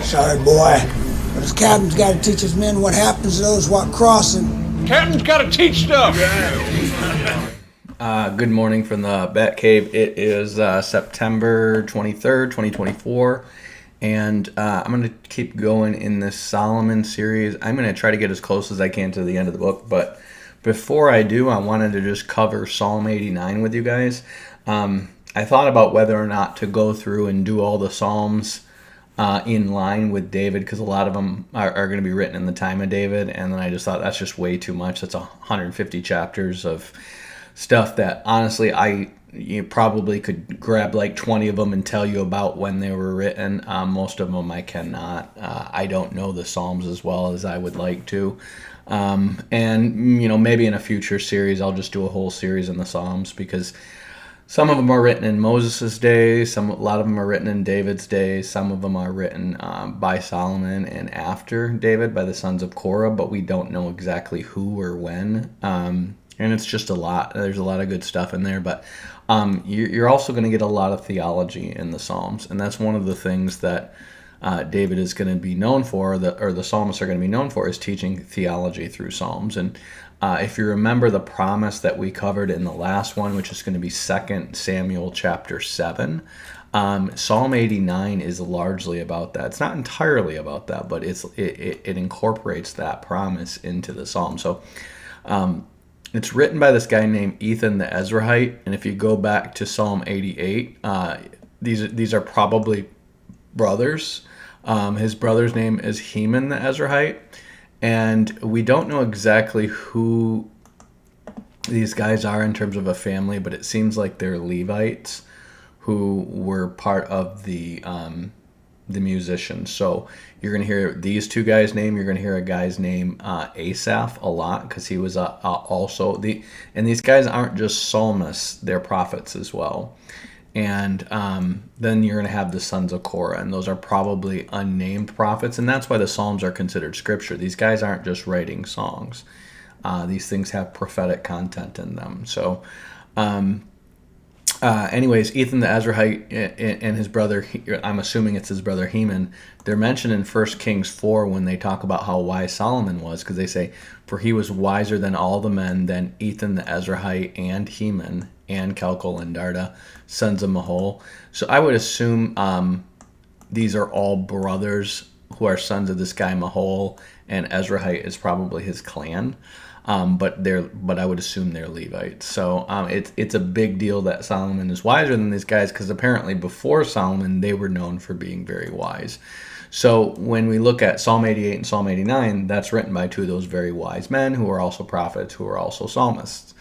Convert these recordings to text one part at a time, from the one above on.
Sorry, boy, but his captain's got to teach his men what happens to those what crossing. Captain's got to teach stuff. Good morning from the Bat Cave. It is September 23rd, 2024, and I'm going to keep going in this Solomon series. I'm going to try to get as close as I can to the end of the book, but before I do, I wanted to just cover Psalm 89 with you guys. I thought about whether or not to go through and do all the Psalms in line with David, because a lot of them are going to be written in the time of David, and then I just thought that's just way too much. That's 150 chapters of stuff that honestly you probably could grab like 20 of them and tell you about when they were written. Most of them I cannot. I don't know the Psalms as well as I would like to. And maybe in a future series I'll just do a whole series in the Psalms, because some of them are written in Moses' day, a lot of them are written in David's day, some of them are written by Solomon and after David by the sons of Korah, but we don't know exactly who or when. And it's just a lot. There's a lot of good stuff in there, but you're also going to get a lot of theology in the Psalms, and that's one of the things that David is going to be known for, or the psalmists are going to be known for, is teaching theology through Psalms. And if you remember the promise that we covered in the last one, which is going to be 2 Samuel chapter 7, Psalm 89 is largely about that. It's not entirely about that, but it incorporates that promise into the Psalm. So it's written by this guy named Ethan the Ezrahite, and if you go back to Psalm 88, these are probably brothers. His brother's name is Heman the Ezrahite, and we don't know exactly who these guys are in terms of a family, but it seems like they're Levites who were part of the musicians. So you're going to hear these two guys' name. You're going to hear a guy's name, Asaph, a lot, because he was also and these guys aren't just psalmists; they're prophets as well. And then you're going to have the sons of Korah, and those are probably unnamed prophets, and that's why the Psalms are considered scripture. These guys aren't just writing songs. These things have prophetic content in them. So anyways, Ethan the Ezrahite and his brother, I'm assuming it's his brother Heman, they're mentioned in 1 Kings 4 when they talk about how wise Solomon was, because they say, for he was wiser than all the men, than Ethan the Ezrahite and Heman and Calcol and Darda, sons of Mahol. So I would assume these are all brothers who are sons of this guy Mahol, and Ezrahite is probably his clan. But I would assume they're Levites. So it's a big deal that Solomon is wiser than these guys, because apparently before Solomon they were known for being very wise. So when we look at Psalm 88 and Psalm 89, that's written by two of those very wise men who are also prophets, who are also psalmists.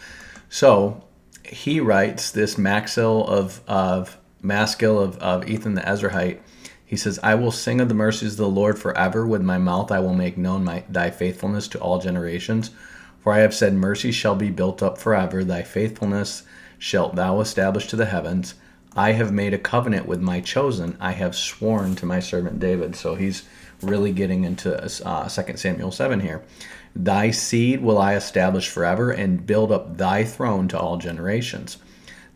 So he writes this maskil of Ethan the Ezrahite. He says, I will sing of the mercies of the Lord forever. With my mouth I will make known thy faithfulness to all generations. For I have said, mercy shall be built up forever. Thy faithfulness shalt thou establish to the heavens. I have made a covenant with my chosen. I have sworn to my servant David. So he's really getting into 2 Samuel 7 here. Thy seed will I establish forever, and build up thy throne to all generations.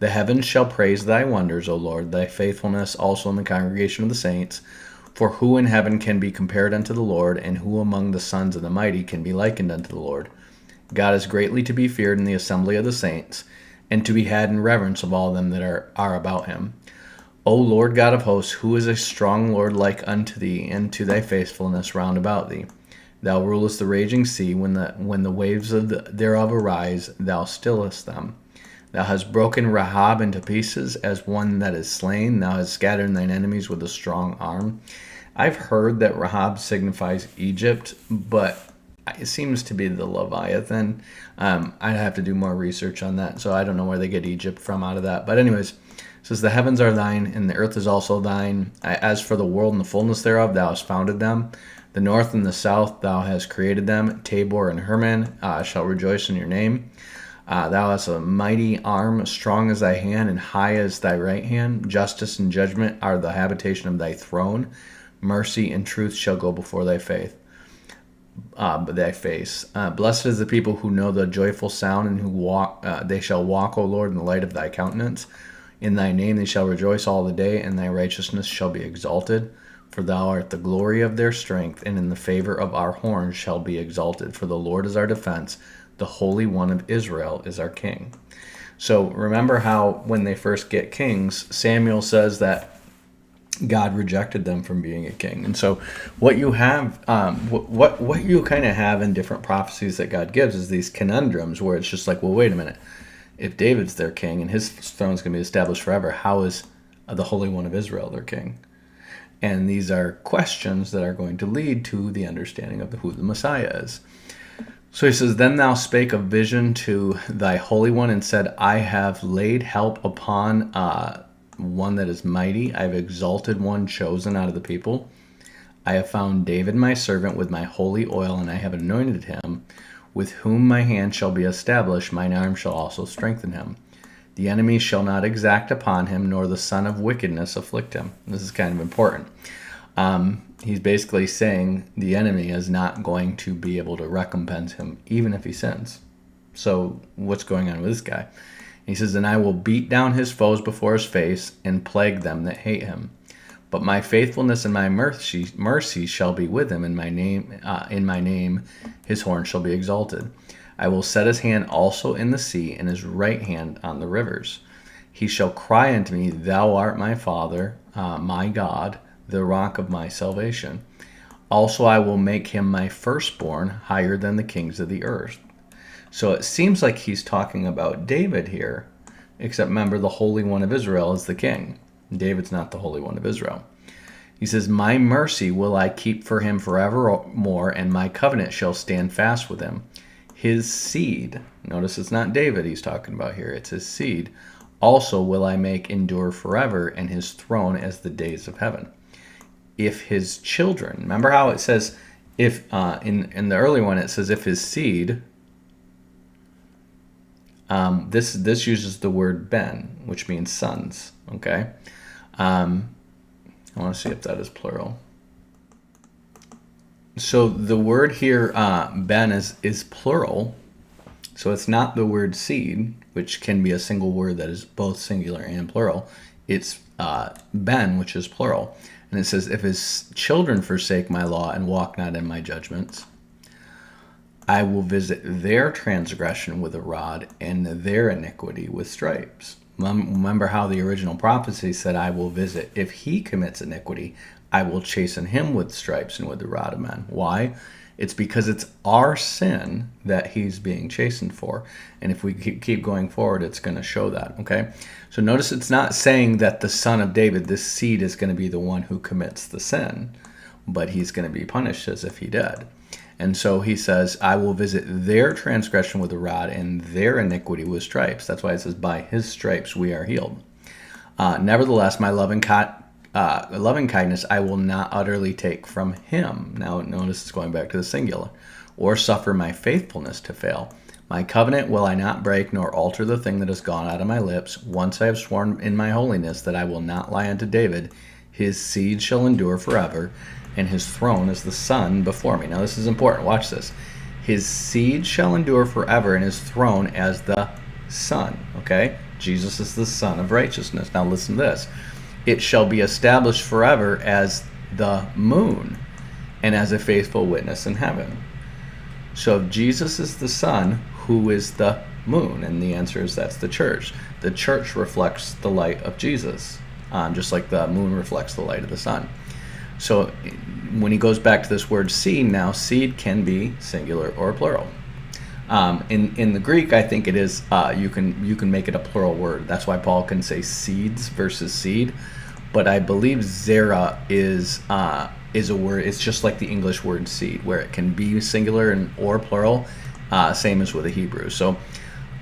The heavens shall praise thy wonders, O Lord, thy faithfulness also in the congregation of the saints. For who in heaven can be compared unto the Lord, and who among the sons of the mighty can be likened unto the Lord? God is greatly to be feared in the assembly of the saints, and to be had in reverence of all them that are about him. O Lord God of hosts, who is a strong Lord like unto thee, and to thy faithfulness round about thee? Thou rulest the raging sea, when the waves thereof arise, thou stillest them. Thou hast broken Rahab into pieces as one that is slain. Thou hast scattered thine enemies with a strong arm. I've heard that Rahab signifies Egypt, but it seems to be the Leviathan. I'd have to do more research on that, so I don't know where they get Egypt from out of that. But anyways, it says, the heavens are thine, and the earth is also thine. As for the world and the fullness thereof, thou hast founded them. The north and the south, thou hast created them. Tabor and Hermon shall rejoice in your name. Thou hast a mighty arm, strong as thy hand, and high as thy right hand. Justice and judgment are the habitation of thy throne. Mercy and truth shall go before thy face. Blessed is the people who know the joyful sound, and who walk. They shall walk, O Lord, in the light of thy countenance. In thy name they shall rejoice all the day, and thy righteousness shall be exalted. For thou art the glory of their strength, and in the favor of our horns shall be exalted. For the Lord is our defense, the Holy One of Israel is our king. So remember how when they first get kings, Samuel says that God rejected them from being a king. And so what you have, what you kind of have in different prophecies that God gives is these conundrums where it's just like, well, wait a minute. If David's their king and his throne's going to be established forever, how is the Holy One of Israel their king? And these are questions that are going to lead to the understanding of who the Messiah is. So he says, Then thou spake a vision to thy Holy One and said, I have laid help upon one that is mighty. I have exalted one chosen out of the people. I have found David my servant with my holy oil, and I have anointed him, with whom my hand shall be established. Mine arm shall also strengthen him. The enemy shall not exact upon him, nor the son of wickedness afflict him. This is kind of important. He's basically saying the enemy is not going to be able to recompense him, even if he sins. So what's going on with this guy? He says, And I will beat down his foes before his face, and plague them that hate him. But my faithfulness and my mercy shall be with him. In my name his horn shall be exalted. I will set his hand also in the sea, and his right hand on the rivers. He shall cry unto me, Thou art my Father, my God, the rock of my salvation. Also I will make him my firstborn, higher than the kings of the earth. So it seems like he's talking about David here, except remember, the Holy One of Israel is the king. David's not the Holy One of Israel. He says, My mercy will I keep for him forevermore, and my covenant shall stand fast with him. His seed, notice it's not David he's talking about here, it's his seed, also will I make endure forever, and his throne as the days of heaven. If his children, remember how it says, if in the early one it says, if his seed, this uses the word ben, which means sons, okay? I want to see if that is plural. So the word here, ben, is plural. So it's not the word seed, which can be a single word that is both singular and plural. It's ben, which is plural. And it says, if his children forsake my law and walk not in my judgments, I will visit their transgression with a rod and their iniquity with stripes. Remember how the original prophecy said, I will visit. If he commits iniquity, I will chasten him with stripes and with the rod of men. Why? It's because it's our sin that he's being chastened for. And if we keep going forward, it's going to show that, okay? So notice it's not saying that the son of David, this seed, is going to be the one who commits the sin, but he's going to be punished as if he did. And so he says, I will visit their transgression with a rod and their iniquity with stripes. That's why it says, by his stripes we are healed. Nevertheless, my loving kindness I will not utterly take from him. Now notice it's going back to the singular. Or suffer my faithfulness to fail. My covenant will I not break, nor alter the thing that has gone out of my lips. Once I have sworn in my holiness that I will not lie unto David. His seed shall endure forever, and his throne is the sun before me. Now this is important. Watch this. His seed shall endure forever, and his throne as the sun. Okay? Jesus is the Son of righteousness. Now listen to this. It shall be established forever as the moon, and as a faithful witness in heaven. So if Jesus is the sun, who is the moon? And the answer is that's the church. The church reflects the light of Jesus, just like the moon reflects the light of the sun. So when he goes back to this word seed, now seed can be singular or plural. In the Greek, I think it is you can make it a plural word. That's why Paul can say seeds versus seed. But I believe zera is a word. It's just like the English word seed, where it can be singular and or plural, same as with the Hebrew. So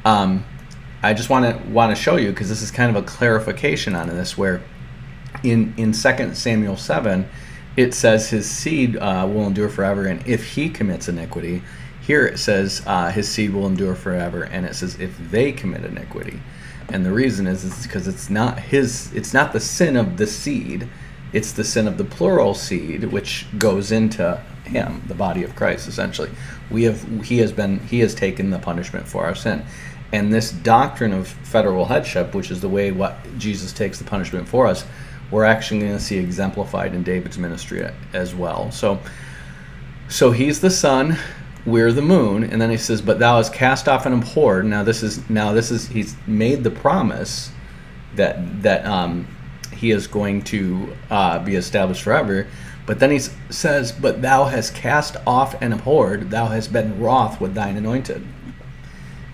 I just want to show you, because this is kind of a clarification on this, where in 2 Samuel 7, it says his seed will endure forever, and if he commits iniquity. Here it says his seed will endure forever, and it says if they commit iniquity. And the reason is because it's not the sin of the seed, it's the sin of the plural seed, which goes into him, the body of Christ, essentially. He has taken the punishment for our sin. And this doctrine of federal headship, which is the way what Jesus takes the punishment for us, we're actually going to see exemplified in David's ministry as well. So he's the sun, we're the moon, and then he says, "But thou hast cast off and abhorred." Now this is he's made the promise that he is going to be established forever. But then he says, "But thou hast cast off and abhorred, thou hast been wroth with thine anointed.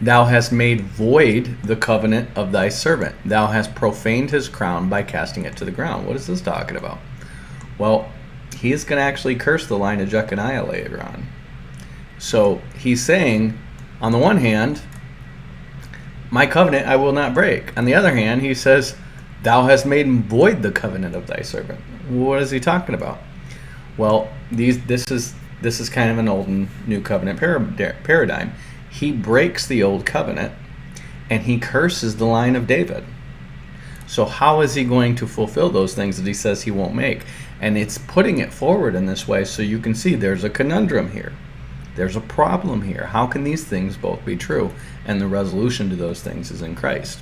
Thou hast made void the covenant of thy servant. Thou hast profaned his crown by casting it to the ground." What is this talking about? Well, he is going to actually curse the line of Jeconiah later on. So he's saying, on the one hand, my covenant I will not break. On the other hand, he says, "Thou hast made void the covenant of thy servant." What is he talking about? Well, this is kind of an old and new covenant paradigm. He breaks the old covenant, and he curses the line of David. So how is he going to fulfill those things that he says he won't make? And it's putting it forward in this way so you can see there's a conundrum here. There's a problem here. How can these things both be true? And the resolution to those things is in Christ.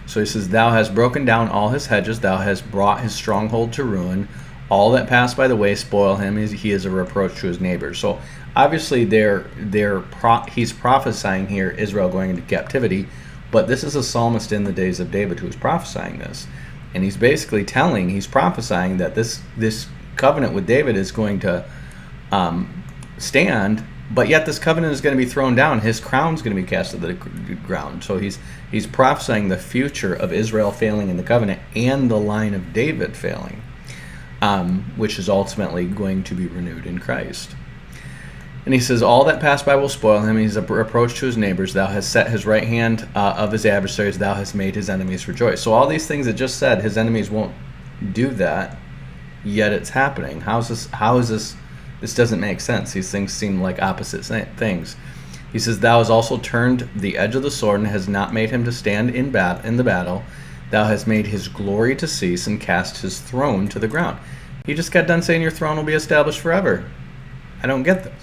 So he says, "Thou hast broken down all his hedges. Thou hast brought his stronghold to ruin. All that pass by the way spoil him. He is a reproach to his neighbors." So obviously he's prophesying here Israel going into captivity, but this is a psalmist in the days of David who is prophesying this. And he's basically prophesying that this covenant with David is going to stand, but yet this covenant is going to be thrown down. His crown is going to be cast to the ground. So he's prophesying the future of Israel failing in the covenant and the line of David failing, which is ultimately going to be renewed in Christ. And he says, "All that pass by will spoil him. He's a reproach to his neighbors. Thou hast set his right hand of his adversaries. Thou hast made his enemies rejoice." So all these things that just said, his enemies won't do that, yet it's happening. How is this? This doesn't make sense. These things seem like opposite things. He says, "Thou hast also turned the edge of the sword and has not made him to stand in the battle. Thou hast made his glory to cease and cast his throne to the ground." He just got done saying your throne will be established forever. I don't get this.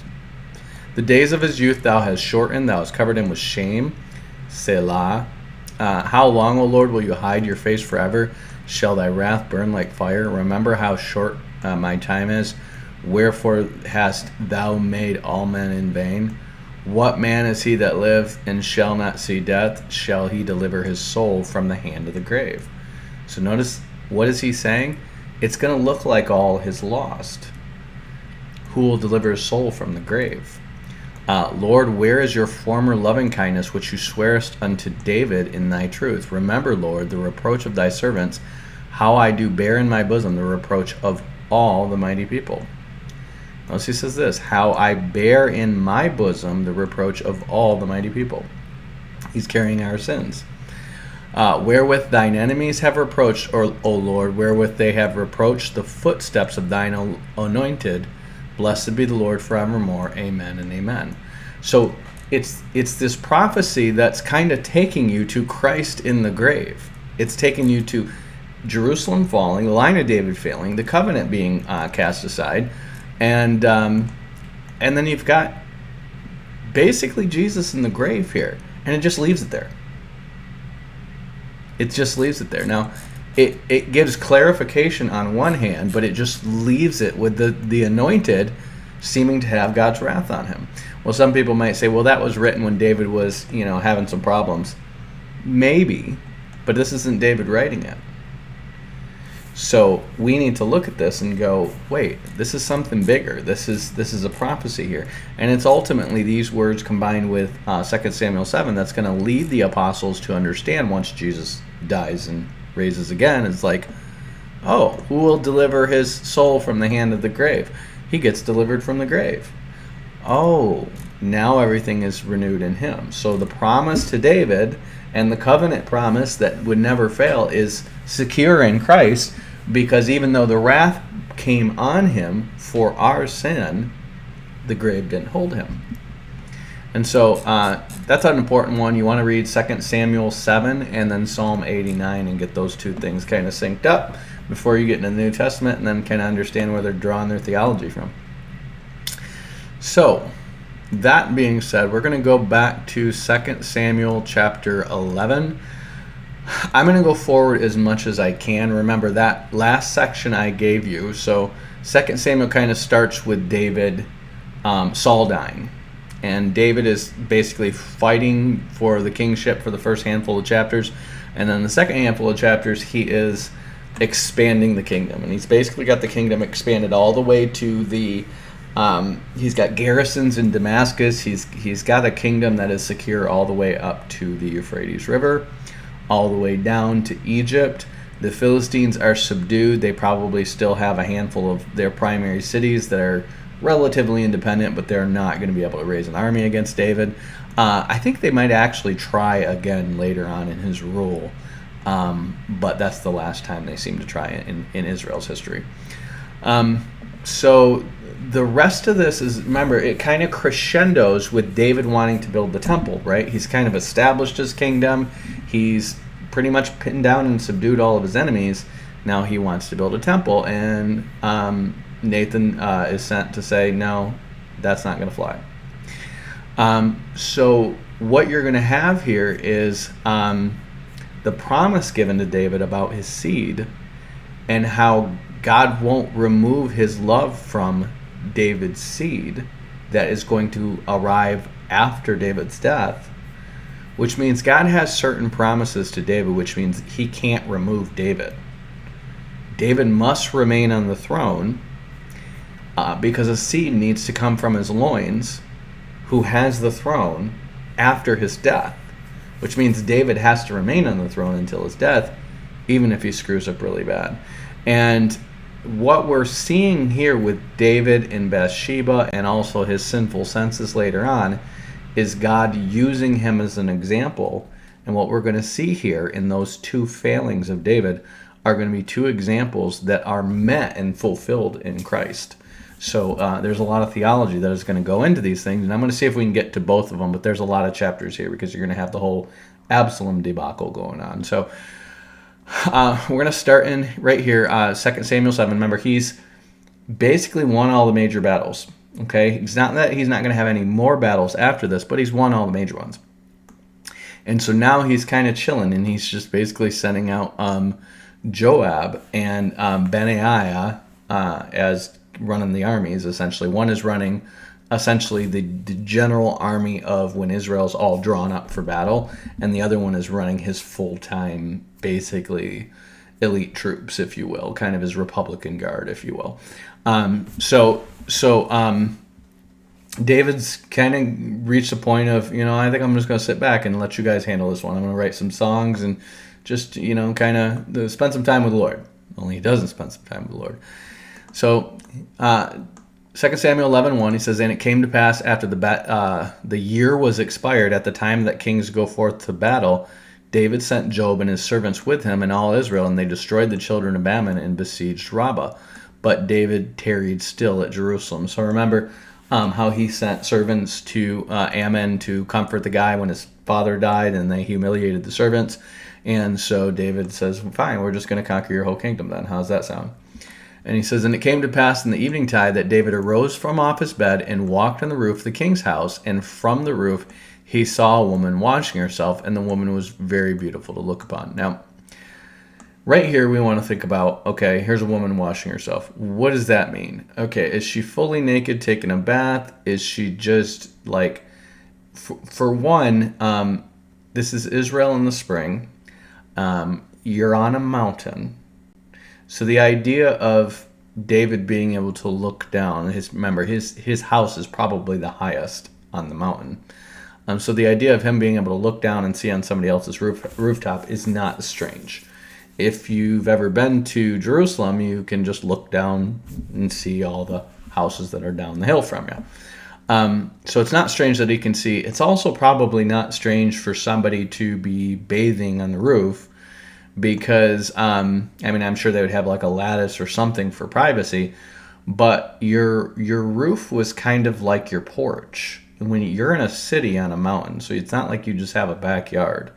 "The days of his youth thou hast shortened, thou hast covered him with shame. Selah. How long, O Lord, will you hide your face forever? Shall thy wrath burn like fire? Remember how short my time is. Wherefore hast thou made all men in vain? What man is he that liveth and shall not see death? Shall he deliver his soul from the hand of the grave?" So notice, what is he saying? It's going to look like all is lost. Who will deliver his soul from the grave? "Lord, where is your former loving kindness, which you swearest unto David in thy truth? Remember, Lord, the reproach of thy servants, how I do bear in my bosom the reproach of all the mighty people." Notice he says this, "How I bear in my bosom the reproach of all the mighty people." He's carrying our sins. "Wherewith thine enemies have reproached, O Lord, wherewith they have reproached the footsteps of thine anointed. Blessed be the Lord forevermore. Amen and amen." So it's this prophecy that's kind of taking you to Christ in the grave. It's taking you to Jerusalem falling, the line of David failing, the covenant being cast aside, and then you've got basically Jesus in the grave here, and it just leaves it there. It just leaves it there. Now, it gives clarification on one hand, but it just leaves it with the anointed seeming to have God's wrath on him. Well, some people might say, well, that was written when David was, having some problems. Maybe, but this isn't David writing it. So we need to look at this and go, wait, this is something bigger. This is a prophecy here. And it's ultimately these words combined with 2 Samuel 7 that's going to lead the apostles to understand once Jesus dies and raises again. It's like, oh, who will deliver his soul from the hand of the grave? He gets delivered from the grave. Oh, now everything is renewed in him. So the promise to David and the covenant promise that would never fail is secure in Christ, because even though the wrath came on him for our sin, the grave didn't hold him. And so that's an important one. You want to read 2 Samuel 7 and then Psalm 89 and get those two things kind of synced up before you get into the New Testament, and then kind of understand where they're drawing their theology from. So, that being said, we're going to go back to 2 Samuel chapter 11. I'm going to go forward as much as I can. Remember that last section I gave you. So 2 Samuel kind of starts with David, Saul dying. And David is basically fighting for the kingship for the first handful of chapters. And then the second handful of chapters, he is expanding the kingdom. And he's basically got the kingdom expanded all the way to the... he's got garrisons in Damascus. He's got a kingdom that is secure all the way up to the Euphrates River, all the way down to Egypt. The Philistines are subdued. They probably still have a handful of their primary cities that are relatively independent, but they're not going to be able to raise an army against David. I think they might actually try again later on in his rule, but that's the last time they seem to try it in Israel's history. So the rest of this is, remember, it kind of crescendos with David wanting to build the temple, right? He's kind of established his kingdom. He's pretty much pinned down and subdued all of his enemies. Now he wants to build a temple, and Nathan is sent to say, no, that's not going to fly. So what you're going to have here is the promise given to David about his seed and how God won't remove his love from David's seed that is going to arrive after David's death, which means God has certain promises to David, which means he can't remove David. David must remain on the throne because a seed needs to come from his loins who has the throne after his death, which means David has to remain on the throne until his death, even if he screws up really bad. And what we're seeing here with David and Bathsheba and also his sinful senses later on is God using him as an example. And what we're going to see here in those two failings of David are going to be two examples that are met and fulfilled in Christ. So there's a lot of theology that is going to go into these things, and I'm going to see if we can get to both of them, but there's a lot of chapters here because you're going to have the whole Absalom debacle going on. So we're going to start in right here, 2 Samuel 7. Remember, he's basically won all the major battles. Okay, it's not that he's not going to have any more battles after this, but he's won all the major ones. And so now he's kind of chilling, and he's just basically sending out Joab and Benaiah as running the armies, essentially. One is running essentially the general army of when Israel's all drawn up for battle, and the other one is running his full-time, basically, elite troops, if you will, kind of his Republican Guard, if you will. So David's kind of reached the point of, I think I'm just going to sit back and let you guys handle this one. I'm going to write some songs and just, kind of spend some time with the Lord. Only he doesn't spend some time with the Lord. So 2 Samuel 11:1, he says, "And it came to pass after the year was expired, at the time that kings go forth to battle, David sent Joab and his servants with him and all Israel, and they destroyed the children of Ammon and besieged Rabbah. But David tarried still at Jerusalem." So remember how he sent servants to Ammon to comfort the guy when his father died, and they humiliated the servants. And so David says, fine, we're just going to conquer your whole kingdom then. How's that sound? And he says, "And it came to pass in the eventide that David arose from off his bed and walked on the roof of the king's house, and from the roof he saw a woman washing herself, and the woman was very beautiful to look upon." Now, right here we want to think about, okay, here's a woman washing herself. What does that mean? Okay, is she fully naked taking a bath? Is she just like, for one, this is Israel in the spring. You're on a mountain. So the idea of David being able to look down, his house is probably the highest on the mountain. So the idea of him being able to look down and see on somebody else's rooftop is not strange. If you've ever been to Jerusalem, you can just look down and see all the houses that are down the hill from you. So it's not strange that he can see. It's also probably not strange for somebody to be bathing on the roof, because I'm sure they would have like a lattice or something for privacy, but your roof was kind of like your porch when you're in a city on a mountain. So it's not like you just have a backyard.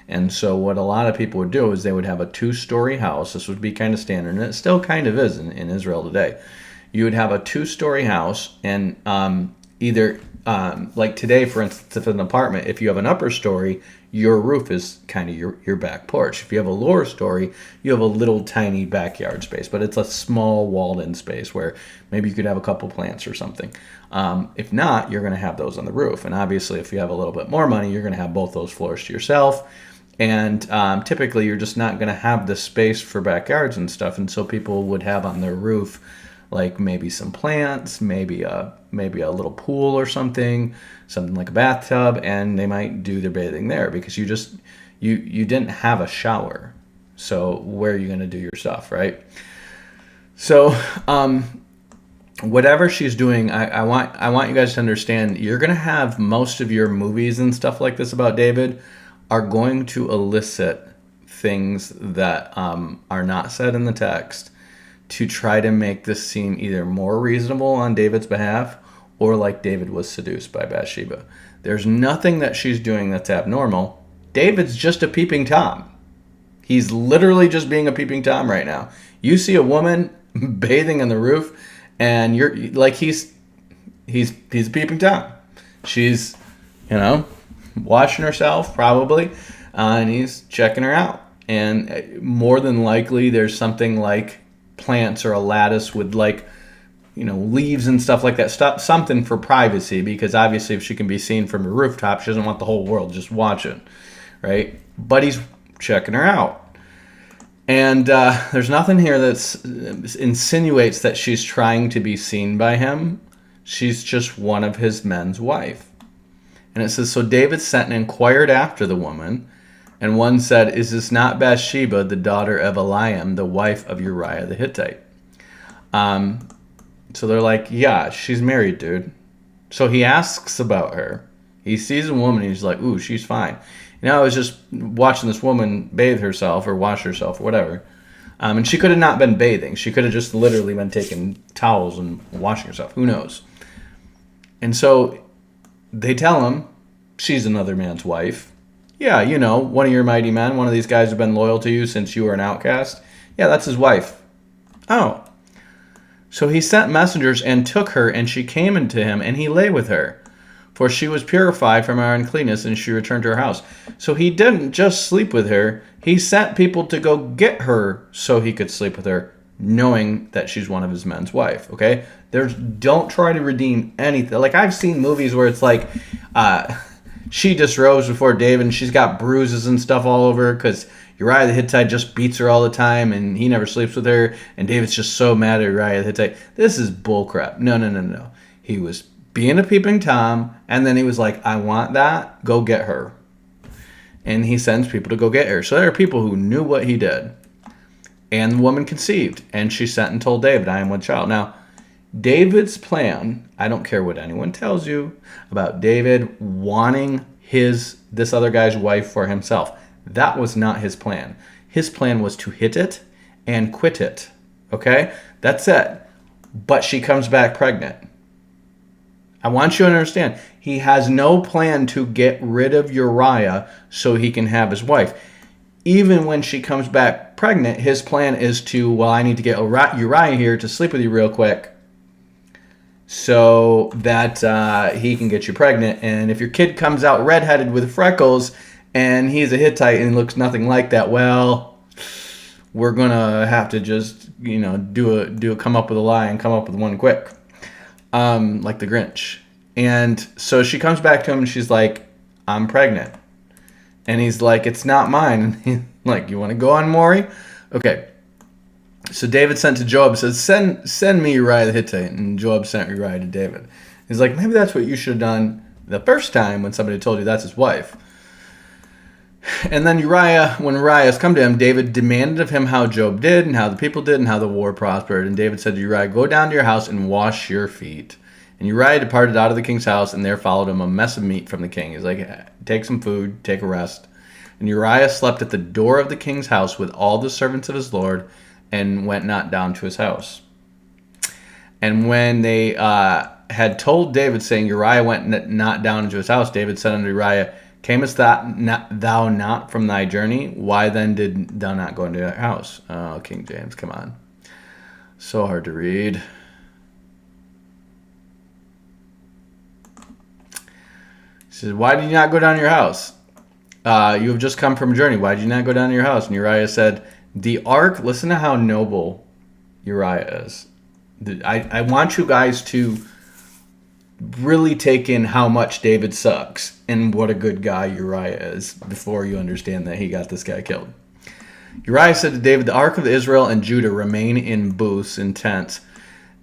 And so what a lot of people would do is they would have a 2-story house. This would be kind of standard, and it still kind of is in Israel today. You would have a 2-story house, and either like today, for instance, if it's an apartment, if you have an upper story, your roof is kind of your back porch. If you have a lower story, you have a little tiny backyard space, but it's a small walled-in space where maybe you could have a couple plants or something. If not, you're going to have those on the roof. And obviously, if you have a little bit more money, you're going to have both those floors to yourself. And typically, you're just not going to have the space for backyards and stuff. And so people would have on their roof like maybe some plants, maybe a little pool or something like a bathtub, and they might do their bathing there because you didn't have a shower. So where are you going to do your stuff, right? So whatever she's doing, I want you guys to understand, you're going to have most of your movies and stuff like this about David are going to elicit things that are not said in the text to try to make this seem either more reasonable on David's behalf or like David was seduced by Bathsheba. There's nothing that she's doing that's abnormal. David's just a peeping Tom. He's literally just being a peeping Tom right now. You see a woman bathing on the roof, and you're like, he's a peeping Tom. She's, washing herself probably, and he's checking her out. And more than likely, there's something like plants or a lattice with leaves and stuff like that. Something for privacy, because obviously if she can be seen from a rooftop, she doesn't want the whole world just watching, right? But he's checking her out. And there's nothing here that insinuates that she's trying to be seen by him. She's just one of his men's wife. And it says, so David sent and inquired after the woman. And one said, is this not Bathsheba, the daughter of Eliam, the wife of Uriah the Hittite? So they're like, yeah, she's married, dude. So he asks about her. He sees a woman, and he's like, ooh, she's fine. I was just watching this woman bathe herself or wash herself or whatever. And she could have not been bathing. She could have just literally been taking towels and washing herself. Who knows? And so they tell him she's another man's wife. Yeah, one of your mighty men, one of these guys who've been loyal to you since you were an outcast. Yeah, that's his wife. Oh. So he sent messengers and took her, and she came into him, and he lay with her. For she was purified from her uncleanness, and she returned to her house. So he didn't just sleep with her. He sent people to go get her so he could sleep with her, knowing that she's one of his men's wife, okay? Don't try to redeem anything. Like, I've seen movies where it's like, she disrobes before David, and she's got bruises and stuff all over her because Uriah the Hittite just beats her all the time, and he never sleeps with her, and David's just so mad at Uriah the Hittite. This is bullcrap. No. He was being a peeping Tom, and then he was like, I want that, go get her. And he sends people to go get her. So there are people who knew what he did. And the woman conceived, and she sent and told David, I am with child. Now, David's plan, I don't care what anyone tells you about David wanting this other guy's wife for himself. That was not his plan. His plan was to hit it and quit it. Okay? That's it. But she comes back pregnant. I want you to understand, he has no plan to get rid of Uriah so he can have his wife. Even when she comes back pregnant, his plan is to, I need to get Uriah here to sleep with you real quick so that he can get you pregnant. And if your kid comes out redheaded with freckles and he's a Hittite and looks nothing like that, well, we're going to have to just, come up with a lie and come up with one quick. Like the Grinch. And so she comes back to him and she's like, I'm pregnant. And he's like, it's not mine. And he's like, you want to go on, Maury? Okay. So David sent to Joab, says, send me Uriah the Hittite. And Joab sent Uriah to David. He's like, maybe that's what you should have done the first time when somebody told you that's his wife. And then when Uriah has come to him, David demanded of him how Joab did and how the people did and how the war prospered. And David said to Uriah, go down to your house and wash your feet. And Uriah departed out of the king's house, and there followed him a mess of meat from the king. He's like, take some food, take a rest. And Uriah slept at the door of the king's house with all the servants of his lord, and went not down to his house. And when they had told David, saying, Uriah went not down into his house, David said unto Uriah, camest thou not from thy journey? Why then did thou not go into thy house? Oh, King James, come on. So hard to read. He says, why did you not go down to your house? You have just come from a journey. Why did you not go down to your house? And Uriah said, the ark, listen to how noble Uriah is. I want you guys to really take in how much David sucks and what a good guy Uriah is before you understand that he got this guy killed. Uriah said to David, the ark of Israel and Judah remain in booths and tents.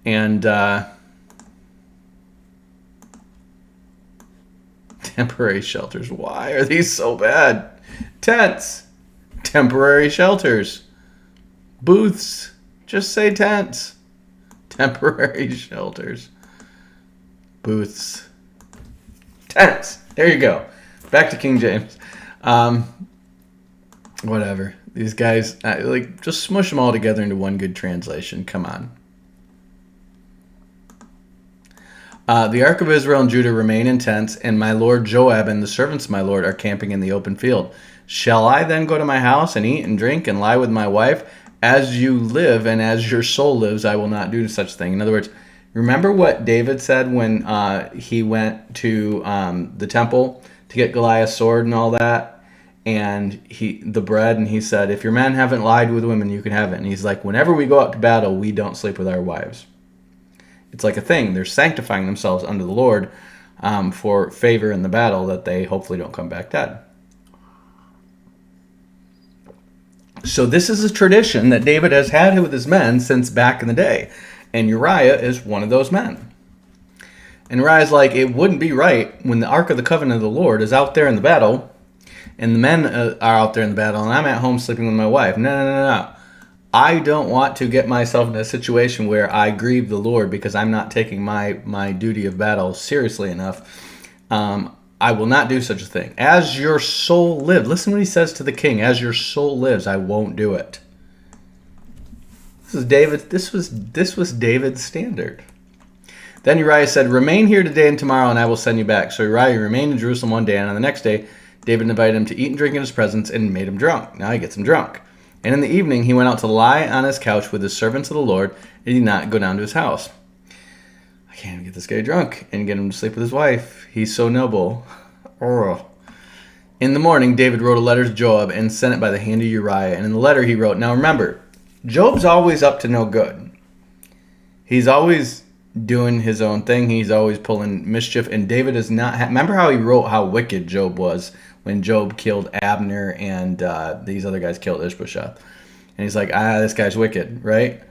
And temporary shelters. Why are these so bad? Tents. Temporary shelters. Booths. Just say tents. Temporary shelters. Booths. Tents. There you go. Back to King James. Whatever. These guys, just smush them all together into one good translation. Come on. The ark of Israel and Judah remain in tents, and my lord Joab and the servants of my lord are camping in the open field. Shall I then go to my house and eat and drink and lie with my wife? As you live and as your soul lives, I will not do such thing. In other words, remember what David said when he went to the temple to get Goliath's sword and all that? And the bread, and he said, if your men haven't lied with women, you can have it. And he's like, whenever we go out to battle, we don't sleep with our wives. It's like a thing. They're sanctifying themselves under the Lord for favor in the battle that they hopefully don't come back dead. So this is a tradition that David has had with his men since back in the day. And Uriah is one of those men. And Uriah's like, it wouldn't be right when the Ark of the Covenant of the Lord is out there in the battle, and the men are out there in the battle, and I'm at home sleeping with my wife. No. I don't want to get myself in a situation where I grieve the Lord because I'm not taking my duty of battle seriously enough. I will not do such a thing. As your soul lives. Listen what he says to the king. As your soul lives, I won't do it. This is David. This was David's standard. Then Uriah said, remain here today and tomorrow, and I will send you back. So Uriah remained in Jerusalem one day, and on the next day, David invited him to eat and drink in his presence and made him drunk. Now he gets him drunk. And in the evening, he went out to lie on his couch with his servants of the Lord, and he did not go down to his house. I can't even get this guy drunk and get him to sleep with his wife. He's so noble. Oh. In the morning, David wrote a letter to Joab and sent it by the hand of Uriah. And in the letter, he wrote, now remember, Job's always up to no good. He's always doing his own thing. He's always pulling mischief. And David is not... Remember how he wrote how wicked Job was when Job killed Abner and these other guys killed Ishbosheth. And he's like, this guy's wicked, right?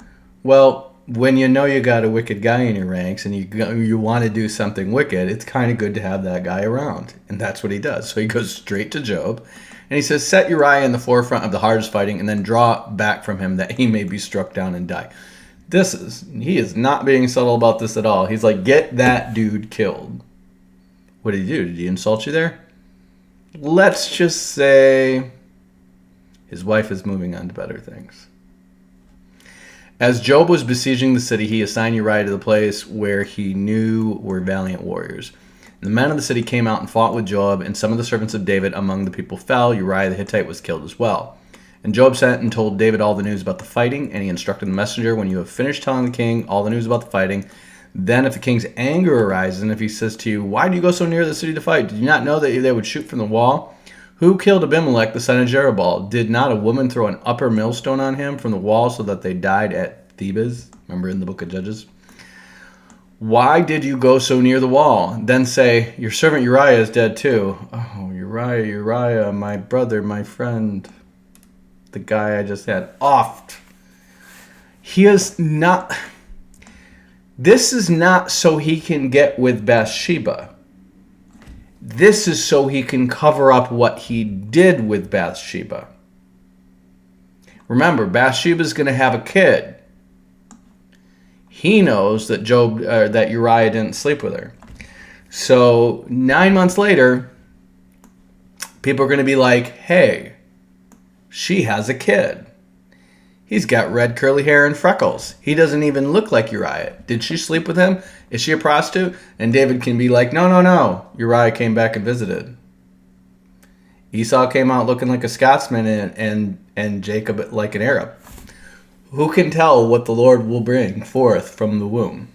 Well, when you know you got a wicked guy in your ranks and you want to do something wicked, it's kind of good to have that guy around. And that's what he does. So he goes straight to Job. And he says, set Uriah in the forefront of the hardest fighting and then draw back from him that he may be struck down and die. He is not being subtle about this at all. He's like, get that dude killed. What did he do? Did he insult you there? Let's just say his wife is moving on to better things. As Job was besieging the city, he assigned Uriah to the place where he knew were valiant warriors. And the men of the city came out and fought with Joab, and some of the servants of David among the people fell. Uriah the Hittite was killed as well. And Joab sent and told David all the news about the fighting, and he instructed the messenger, when you have finished telling the king all the news about the fighting, then if the king's anger arises, and if he says to you, why do you go so near the city to fight? Did you not know that they would shoot from the wall? Who killed Abimelech, the son of Jerubbaal? Did not a woman throw an upper millstone on him from the wall so that they died at Thebes? Remember in the book of Judges? Why did you go so near the wall? Then say, your servant Uriah is dead too. Oh, Uriah, my brother, my friend, the guy I just had off. He is not... This is not so he can get with Bathsheba. This is so he can cover up what he did with Bathsheba. Remember, Bathsheba is going to have a kid. He knows that that Uriah didn't sleep with her. So 9 months later, people are going to be like, hey, she has a kid. He's got red curly hair and freckles. He doesn't even look like Uriah. Did she sleep with him? Is she a prostitute? And David can be like, no. Uriah came back and visited. Esau came out looking like a Scotsman and Jacob like an Arab. Who can tell what the Lord will bring forth from the womb?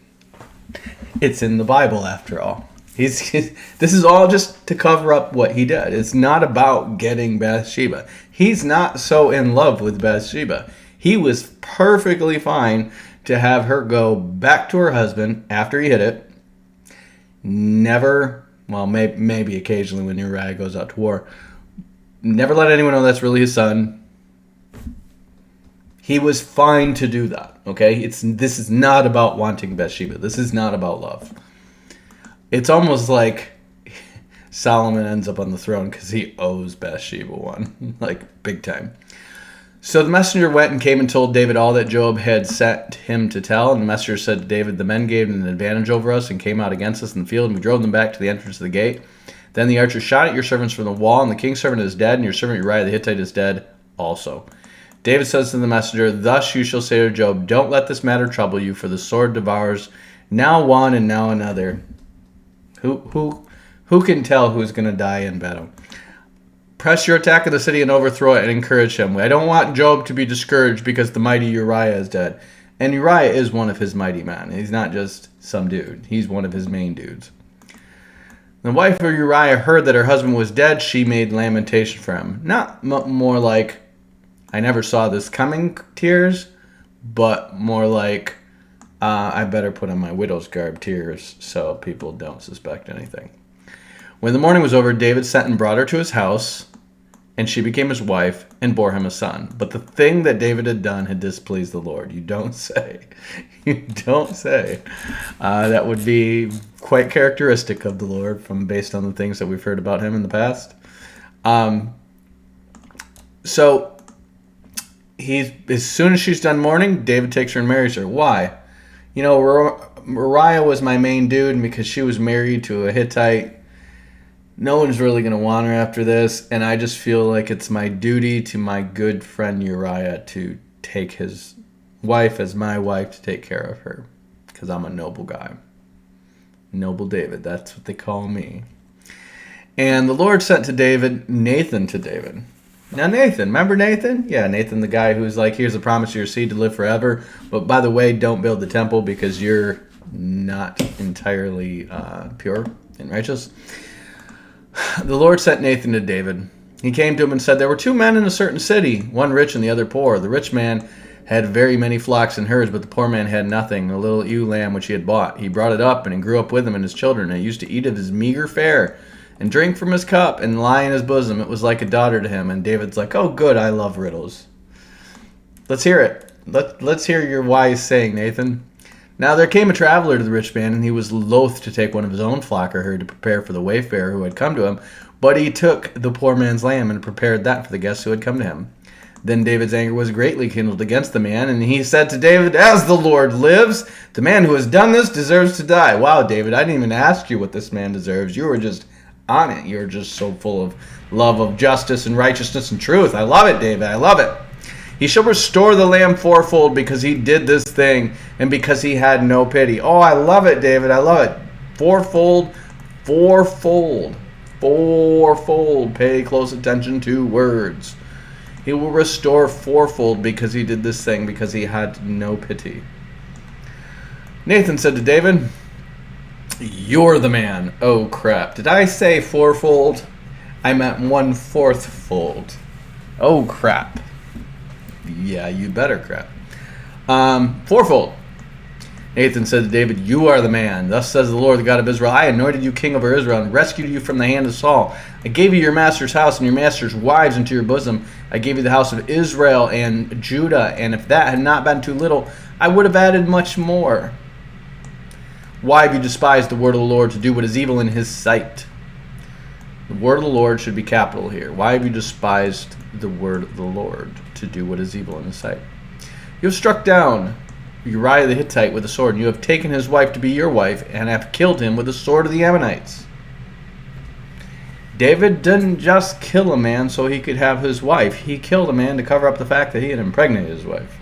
It's in the Bible after all. This is all just to cover up what he did. It's not about getting Bathsheba. He's not so in love with Bathsheba. He was perfectly fine to have her go back to her husband after he hit it. Never, well, maybe occasionally when Uriah goes out to war. Never let anyone know that's really his son. He was fine to do that, okay? This is not about wanting Bathsheba. This is not about love. It's almost like Solomon ends up on the throne because he owes Bathsheba one, like big time. So the messenger went and came and told David all that Joab had sent him to tell. And the messenger said to David, the men gave an advantage over us and came out against us in the field, and we drove them back to the entrance of the gate. Then the archer shot at your servants from the wall, and the king's servant is dead, and your servant Uriah the Hittite is dead also. David says to the messenger, thus you shall say to Joab, don't let this matter trouble you, for the sword devours now one and now another. Who can tell who's going to die in battle? Press your attack of the city and overthrow it and encourage him. I don't want Joab to be discouraged because the mighty Uriah is dead. And Uriah is one of his mighty men. He's not just some dude. He's one of his main dudes. The wife of Uriah heard that her husband was dead. She made lamentation for him. Not more like, I never saw this coming tears, but more like, I better put on my widow's garb tears so people don't suspect anything. When the morning was over, David sent and brought her to his house, and she became his wife and bore him a son. But the thing that David had done had displeased the Lord. You don't say. You don't say. That would be quite characteristic of the Lord based on the things that we've heard about him in the past. So as soon as she's done mourning, David takes her and marries her. Why? You know, Uriah was my main dude, and because she was married to a Hittite, no one's really going to want her after this, and I just feel like it's my duty to my good friend Uriah to take his wife as my wife to take care of her, because I'm a noble guy. Noble David, that's what they call me. And the Lord sent Nathan to David. Now Nathan, remember Nathan? Yeah, Nathan, the guy who's like, here's a promise of your seed to live forever. But by the way, don't build the temple because you're not entirely pure and righteous. The Lord sent Nathan to David. He came to him and said, there were two men in a certain city, one rich and the other poor. The rich man had very many flocks and herds, but the poor man had nothing, a little ewe lamb which he had bought. He brought it up, and it grew up with him and his children, and he used to eat of his meager fare and drink from his cup and lie in his bosom. It was like a daughter to him. And David's like, oh, good, I love riddles. Let's hear it. Let's hear your wise saying, Nathan. Now there came a traveler to the rich man, and he was loath to take one of his own flock or herd to prepare for the wayfarer who had come to him. But he took the poor man's lamb and prepared that for the guests who had come to him. Then David's anger was greatly kindled against the man, and he said to David, as the Lord lives, the man who has done this deserves to die. Wow, David, I didn't even ask you what this man deserves. You were just on it. You're just so full of love of justice and righteousness and truth. I love it, David. I love it. He shall restore the lamb fourfold because he did this thing and because he had no pity. Oh, I love it, David. I love it. Fourfold, fourfold, fourfold. Pay close attention to words. He will restore fourfold because he did this thing because he had no pity. Nathan said to David, you're the man. Oh, crap. Did I say fourfold? I meant 1/4 fold. Oh, crap. Yeah, you better crap. Fourfold. Nathan said to David, you are the man. Thus says the Lord, the God of Israel, I anointed you king over Israel and rescued you from the hand of Saul. I gave you your master's house and your master's wives into your bosom. I gave you the house of Israel and Judah, and if that had not been too little, I would have added much more. Why have you despised the word of the Lord to do what is evil in his sight? The word of the Lord should be capital here. Why have you despised the word of the Lord to do what is evil in his sight? You have struck down Uriah the Hittite with a sword, and you have taken his wife to be your wife, and have killed him with the sword of the Ammonites. David didn't just kill a man so he could have his wife. He killed a man to cover up the fact that he had impregnated his wife.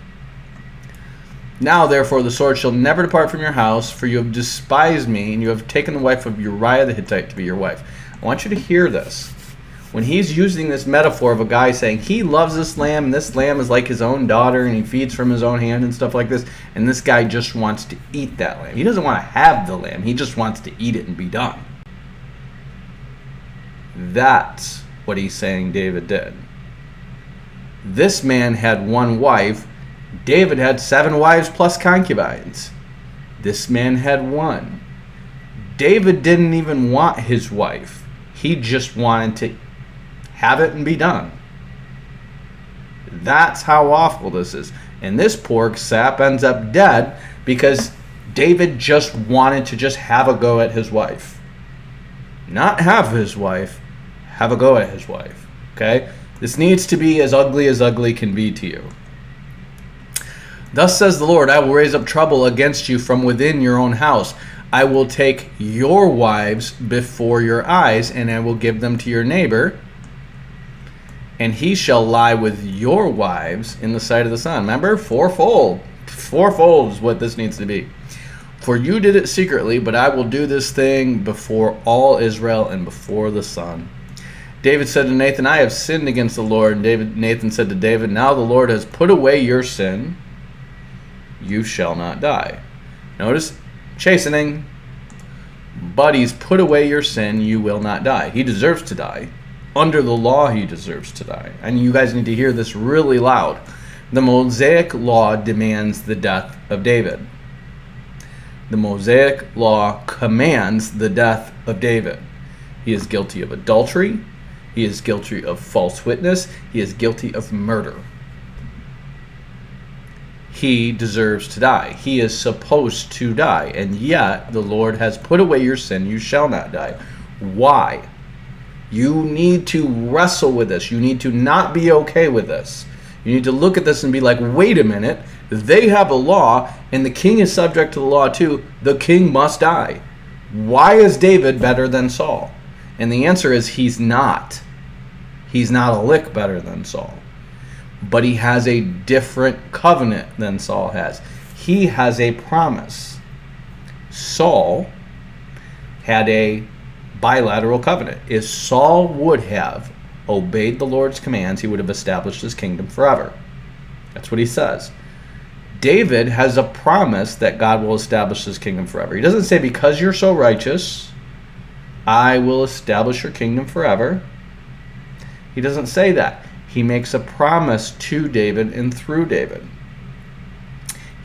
Now, therefore, the sword shall never depart from your house, for you have despised me, and you have taken the wife of Uriah the Hittite to be your wife. I want you to hear this. When he's using this metaphor of a guy saying he loves this lamb, and this lamb is like his own daughter, and he feeds from his own hand and stuff like this, and this guy just wants to eat that lamb. He doesn't want to have the lamb. He just wants to eat it and be done. That's what he's saying David did. This man had one wife. David had 7 wives plus concubines. This man had one. David didn't even want his wife. He just wanted to have it and be done. That's how awful this is. And this poor sap ends up dead because David just wanted to just have a go at his wife. Not have his wife, have a go at his wife. Okay? This needs to be as ugly can be to you. Thus says the Lord, I will raise up trouble against you from within your own house. I will take your wives before your eyes, and I will give them to your neighbor, and he shall lie with your wives in the sight of the sun. Remember? Fourfold. Fourfold is what this needs to be. For you did it secretly, but I will do this thing before all Israel and before the sun. David said to Nathan, I have sinned against the Lord. And Nathan said to David, now the Lord has put away your sin. You shall not die. Notice, chastening. But he's put away your sin. You will not die. He deserves to die. Under the law, he deserves to die. And you guys need to hear this really loud. The Mosaic law demands the death of David. The Mosaic law commands the death of David. He is guilty of adultery. He is guilty of false witness. He is guilty of murder. He deserves to die. He is supposed to die. And yet, the Lord has put away your sin. You shall not die. Why? You need to wrestle with this. You need to not be okay with this. You need to look at this and be like, wait a minute. They have a law, and the king is subject to the law too. The king must die. Why is David better than Saul? And the answer is he's not. He's not a lick better than Saul. But he has a different covenant than Saul has. He has a promise. Saul had a bilateral covenant. If Saul would have obeyed the Lord's commands, he would have established his kingdom forever. That's what he says. David has a promise that God will establish his kingdom forever. He doesn't say, because you're so righteous, I will establish your kingdom forever. He doesn't say that. He makes a promise to David and through David.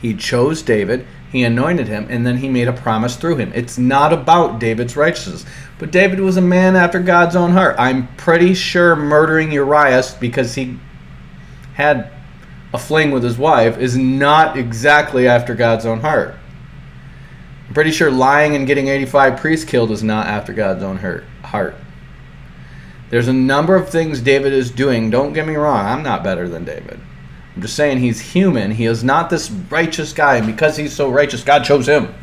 He chose David, he anointed him, and then he made a promise through him. It's not about David's righteousness. But David was a man after God's own heart. I'm pretty sure murdering Uriah because he had a fling with his wife is not exactly after God's own heart. I'm pretty sure lying and getting 85 priests killed is not after God's own heart. There's a number of things David is doing. Don't get me wrong, I'm not better than David. I'm just saying he's human. He is not this righteous guy, and because he's so righteous, God chose him.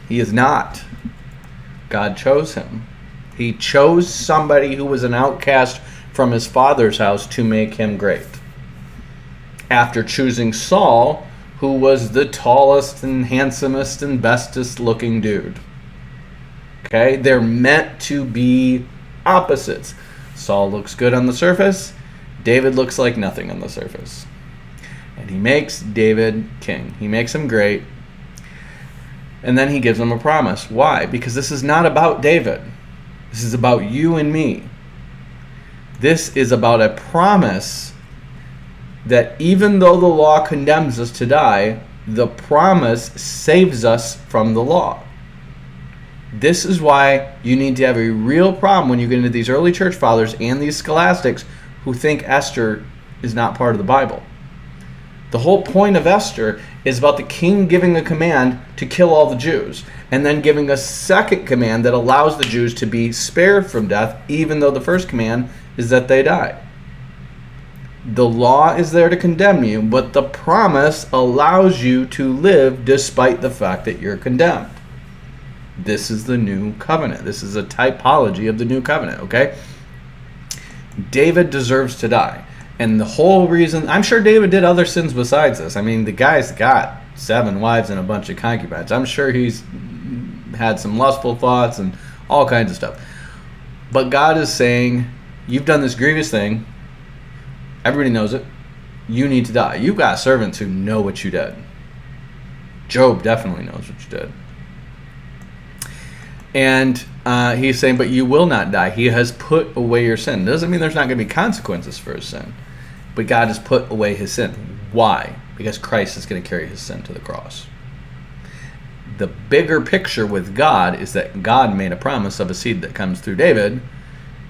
He is not. God chose him. He chose somebody who was an outcast from his father's house to make him great. After choosing Saul, who was the tallest and handsomest and bestest looking dude. Okay? They're meant to be opposites. Saul looks good on the surface. David looks like nothing on the surface. And he makes David king. He makes him great. And then he gives him a promise. Why? Because this is not about David. This is about you and me. This is about a promise that even though the law condemns us to die, the promise saves us from the law. This is why you need to have a real problem when you get into these early church fathers and these scholastics who think Esther is not part of the Bible. The whole point of Esther is about the king giving a command to kill all the Jews, and then giving a second command that allows the Jews to be spared from death, even though the first command is that they die. The law is there to condemn you, but the promise allows you to live despite the fact that you're condemned. This is the new covenant. This is a typology of the new covenant, okay? David deserves to die. And the whole reason, I'm sure David did other sins besides this. I mean, the guy's got 7 wives and a bunch of concubines. I'm sure he's had some lustful thoughts and all kinds of stuff. But God is saying, you've done this grievous thing. Everybody knows it. You need to die. You've got servants who know what you did. Job definitely knows what you did. And he's saying, but you will not die. He has put away your sin. Doesn't mean there's not going to be consequences for his sin. But God has put away his sin. Why? Because Christ is going to carry his sin to the cross. The bigger picture with God is that God made a promise of a seed that comes through David,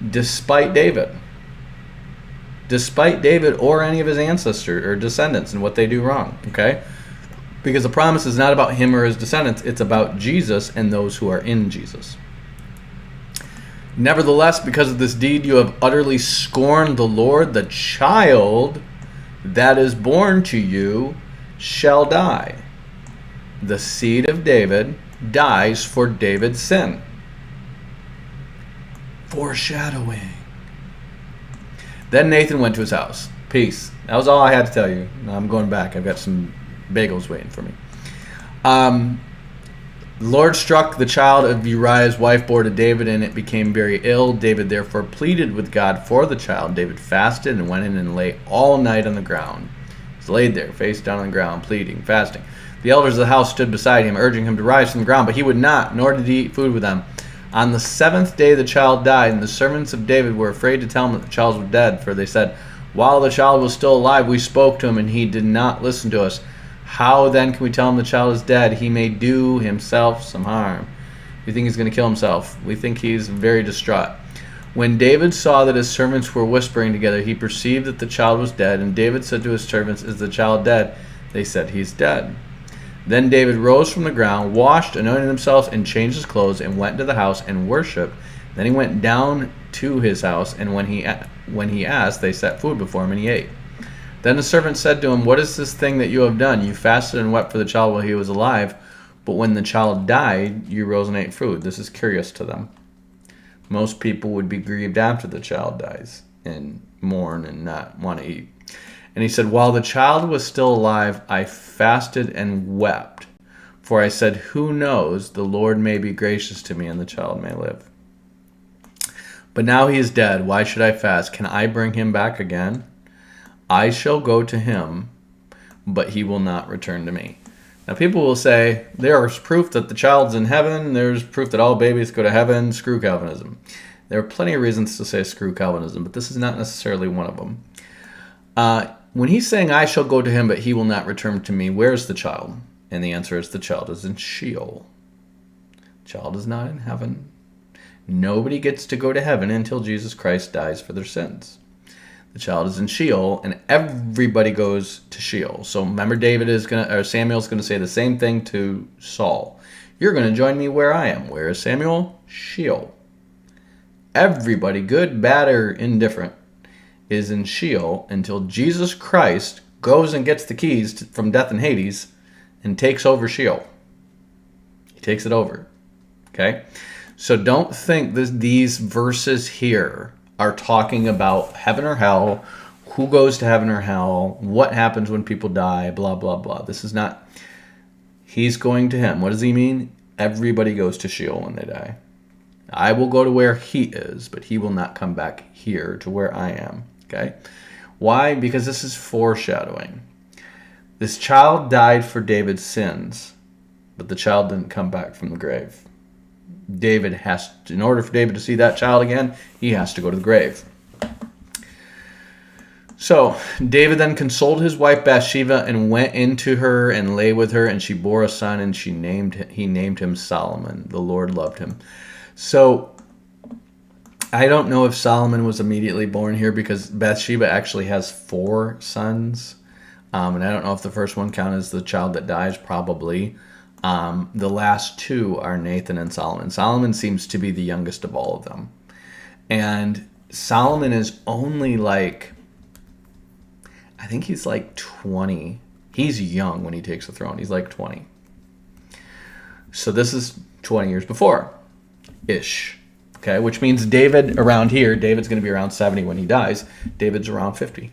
despite David. Despite David or any of his ancestors or descendants and what they do wrong. Okay? Because the promise is not about him or his descendants. It's about Jesus and those who are in Jesus. Nevertheless, because of this deed, you have utterly scorned the Lord. The child that is born to you shall die. The seed of David dies for David's sin. Foreshadowing. Then Nathan went to his house. Peace. That was all I had to tell you. Now I'm going back. I've got some bagels waiting for me. The Lord struck the child of Uriah's wife bore to David, and it became very ill. David therefore pleaded with God for the child. David fasted and went in and lay all night on the ground. He was laid there, face down on the ground, pleading, fasting. The elders of the house stood beside him, urging him to rise from the ground, but he would not, nor did he eat food with them. On the 7th day the child died, and the servants of David were afraid to tell him that the child was dead, for they said, while the child was still alive, we spoke to him, and he did not listen to us. How then can we tell him the child is dead? He may do himself some harm. We think he's going to kill himself. We think he's very distraught. When David saw that his servants were whispering together, he perceived that the child was dead. And David said to his servants, is the child dead? They said, he's dead. Then David rose from the ground, washed, anointed himself, and changed his clothes, and went into the house and worshipped. Then he went down to his house, and when he asked, they set food before him, and he ate. Then the servant said to him, what is this thing that you have done? You fasted and wept for the child while he was alive, but when the child died, you rose and ate food. This is curious to them. Most people would be grieved after the child dies and mourn and not want to eat. And he said, while the child was still alive, I fasted and wept. For I said, who knows, the Lord may be gracious to me and the child may live. But now he is dead. Why should I fast? Can I bring him back again? I shall go to him, but he will not return to me. Now people will say, there's proof that the child's in heaven. There's proof that all babies go to heaven. Screw Calvinism. There are plenty of reasons to say screw Calvinism, but this is not necessarily one of them. When he's saying, I shall go to him, but he will not return to me, where's the child? And the answer is the child is in Sheol. The child is not in heaven. Nobody gets to go to heaven until Jesus Christ dies for their sins. The child is in Sheol, and everybody goes to Sheol. So remember, Samuel's going to say the same thing to Saul. You're going to join me where I am. Where is Samuel? Sheol. Everybody, good, bad, or indifferent, is in Sheol until Jesus Christ goes and gets the keys from death and Hades and takes over Sheol. He takes it over. Okay? So don't think these verses here are talking about heaven or hell, who goes to heaven or hell, what happens when people die, blah, blah, blah. This is not, he's going to him. What does he mean? Everybody goes to Sheol when they die. I will go to where he is, but he will not come back here to where I am. Okay? Why? Because this is foreshadowing. This child died for David's sins, but the child didn't come back from the grave. David has to, in order for David to see that child again, he has to go to the grave. So David then consoled his wife Bathsheba and went into her and lay with her, and she bore a son, and he named him Solomon. The Lord loved him. So I don't know if Solomon was immediately born here, because Bathsheba actually has 4 sons. And I don't know if the first one counts as the child that dies, probably. The last 2 are Nathan and Solomon. Solomon seems to be the youngest of all of them. And Solomon is only like, I think he's like 20. He's young when he takes the throne. He's like 20. So this is 20 years before-ish. Okay, which means David around here, David's going to be around 70 when he dies. David's around 50.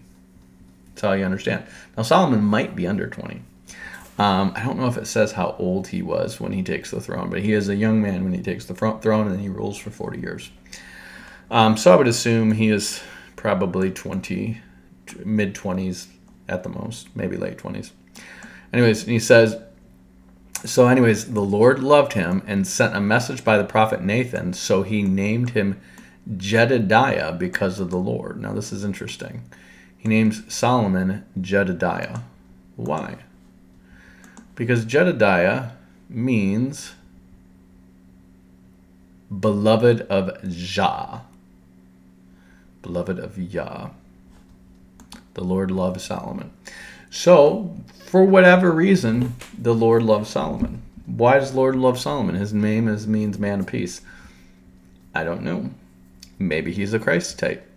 That's how you understand. Now Solomon might be under 20. I don't know if it says how old he was when he takes the throne, but he is a young man when he takes the throne, and then he rules for 40 years. So I would assume he is probably mid-20s at the most, maybe late 20s. Anyways, he says, So anyways, the Lord loved him and sent a message by the prophet Nathan, so he named him Jedediah because of the Lord. Now this is interesting. He names Solomon Jedediah. Why? Because Jedediah means beloved of Jah. Beloved of Yah. The Lord loved Solomon. So, for whatever reason, the Lord loves Solomon. Why does the Lord love Solomon? His name means man of peace. I don't know. Maybe he's a Christ type.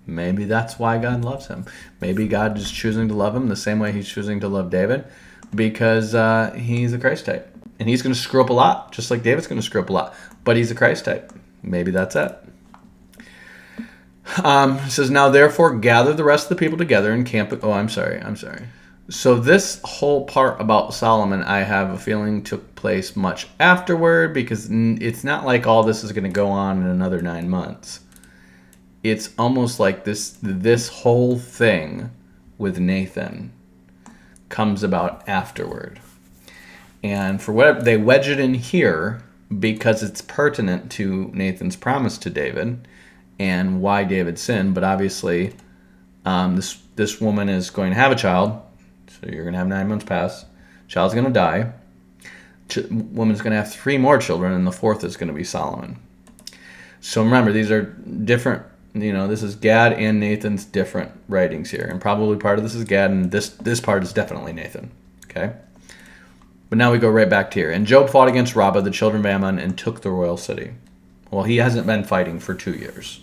Maybe that's why God loves him. Maybe God is choosing to love him the same way he's choosing to love David, because he's a Christ type. And he's going to screw up a lot, just like David's going to screw up a lot. But he's a Christ type. Maybe that's it. It says, now therefore gather the rest of the people together and camp. Oh, I'm sorry. So this whole part about Solomon, I have a feeling took place much afterward, because it's not like all this is going to go on in another 9 months. It's almost like this whole thing with Nathan comes about afterward. And for whatever, they wedge it in here because it's pertinent to Nathan's promise to David and why David sinned. But obviously, this woman is going to have a child. So you're going to have 9 months pass. Child's going to die. Woman's going to have 3 more children, and the 4th is going to be Solomon. So remember, these are different. This is Gad and Nathan's different writings here. And probably part of this is Gad, and this part is definitely Nathan. Okay? But now we go right back to here. And Job fought against Rabbah, the children of Ammon, and took the royal city. Well, he hasn't been fighting for 2 years.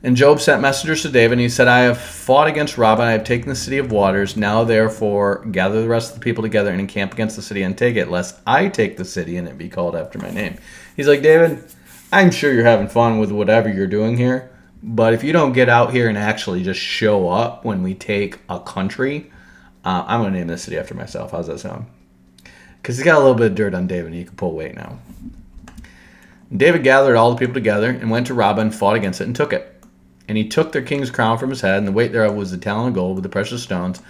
And Job sent messengers to David, and he said, I have fought against Rabbah, and I have taken the city of waters. Now, therefore, gather the rest of the people together and encamp against the city and take it, lest I take the city and it be called after my name. He's like, David, I'm sure you're having fun with whatever you're doing here, but if you don't get out here and actually just show up when we take a country, I'm going to name this city after myself. How's that sound? Because he's got a little bit of dirt on David, and he can pull weight now. David gathered all the people together and went to Rabbah and fought against it and took it. And he took their king's crown from his head, and the weight thereof was the talent of gold with the precious stones.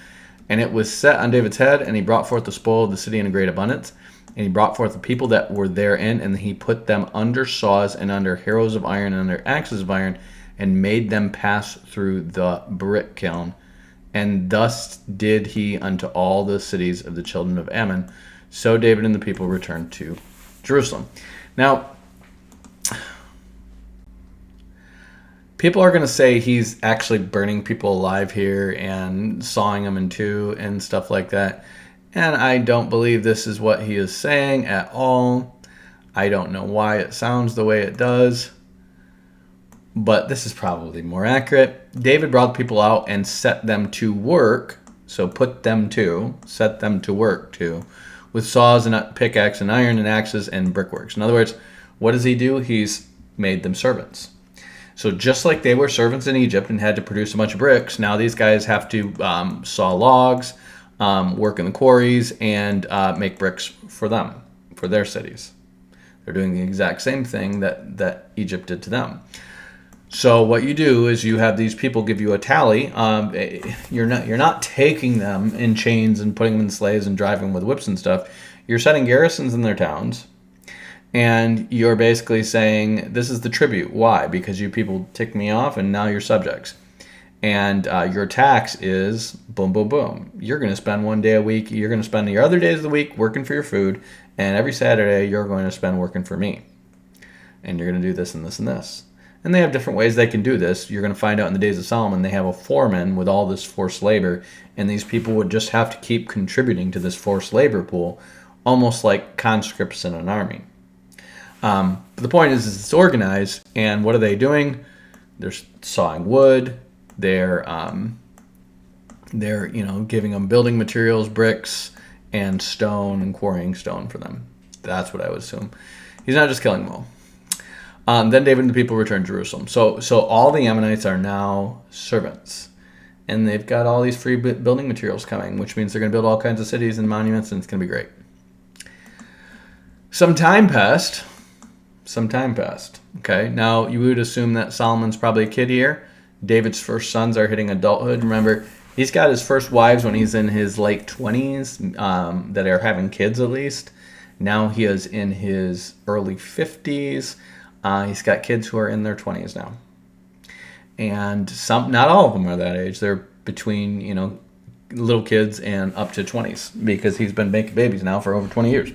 And it was set on David's head, and he brought forth the spoil of the city in a great abundance. And he brought forth the people that were therein, and he put them under saws and under harrows of iron and under axes of iron, and made them pass through the brick kiln. And thus did he unto all the cities of the children of Ammon. So David and the people returned to Jerusalem. Now, people are going to say he's actually burning people alive here and sawing them in two and stuff like that. And I don't believe this is what he is saying at all. I don't know why it sounds the way it does, but this is probably more accurate. David brought the people out and set them to work. So set them to work too, with saws and pickaxe and iron and axes and brickworks. In other words, what does he do? He's made them servants. So just like they were servants in Egypt and had to produce a bunch of bricks, now these guys have to saw logs, work in the quarries, and make bricks for them, for their cities. They're doing the exact same thing that Egypt did to them. So what you do is you have these people give you a tally. You're not taking them in chains and putting them in slaves and driving them with whips and stuff. You're setting garrisons in their towns. And you're basically saying, this is the tribute. Why? Because you people ticked me off and now you're subjects. And your tax is boom, boom, boom. You're going to spend 1 day a week. You're going to spend your other days of the week working for your food. And every Saturday, you're going to spend working for me. And you're going to do this and this and this. And they have different ways they can do this. You're going to find out in the days of Solomon, they have a foreman with all this forced labor. And these people would just have to keep contributing to this forced labor pool, almost like conscripts in an army. But the point is it's organized, and what are they doing? They're sawing wood. They're giving them building materials, bricks, and stone, and quarrying stone for them. That's what I would assume. He's not just killing them all. Then David and the people returned to Jerusalem. So all the Ammonites are now servants, and they've got all these free building materials coming, which means they're going to build all kinds of cities and monuments, and it's going to be great. Some time passed. Okay, now you would assume that Solomon's probably a kid here. David's first sons are hitting adulthood. Remember, He's got his first wives when he's in his late 20s, that are having kids at least. Now he is in his early 50s. He's got kids who are in their 20s now. And not all of them are that age. They're between, little kids and up to 20s, because he's been making babies now for over 20 years.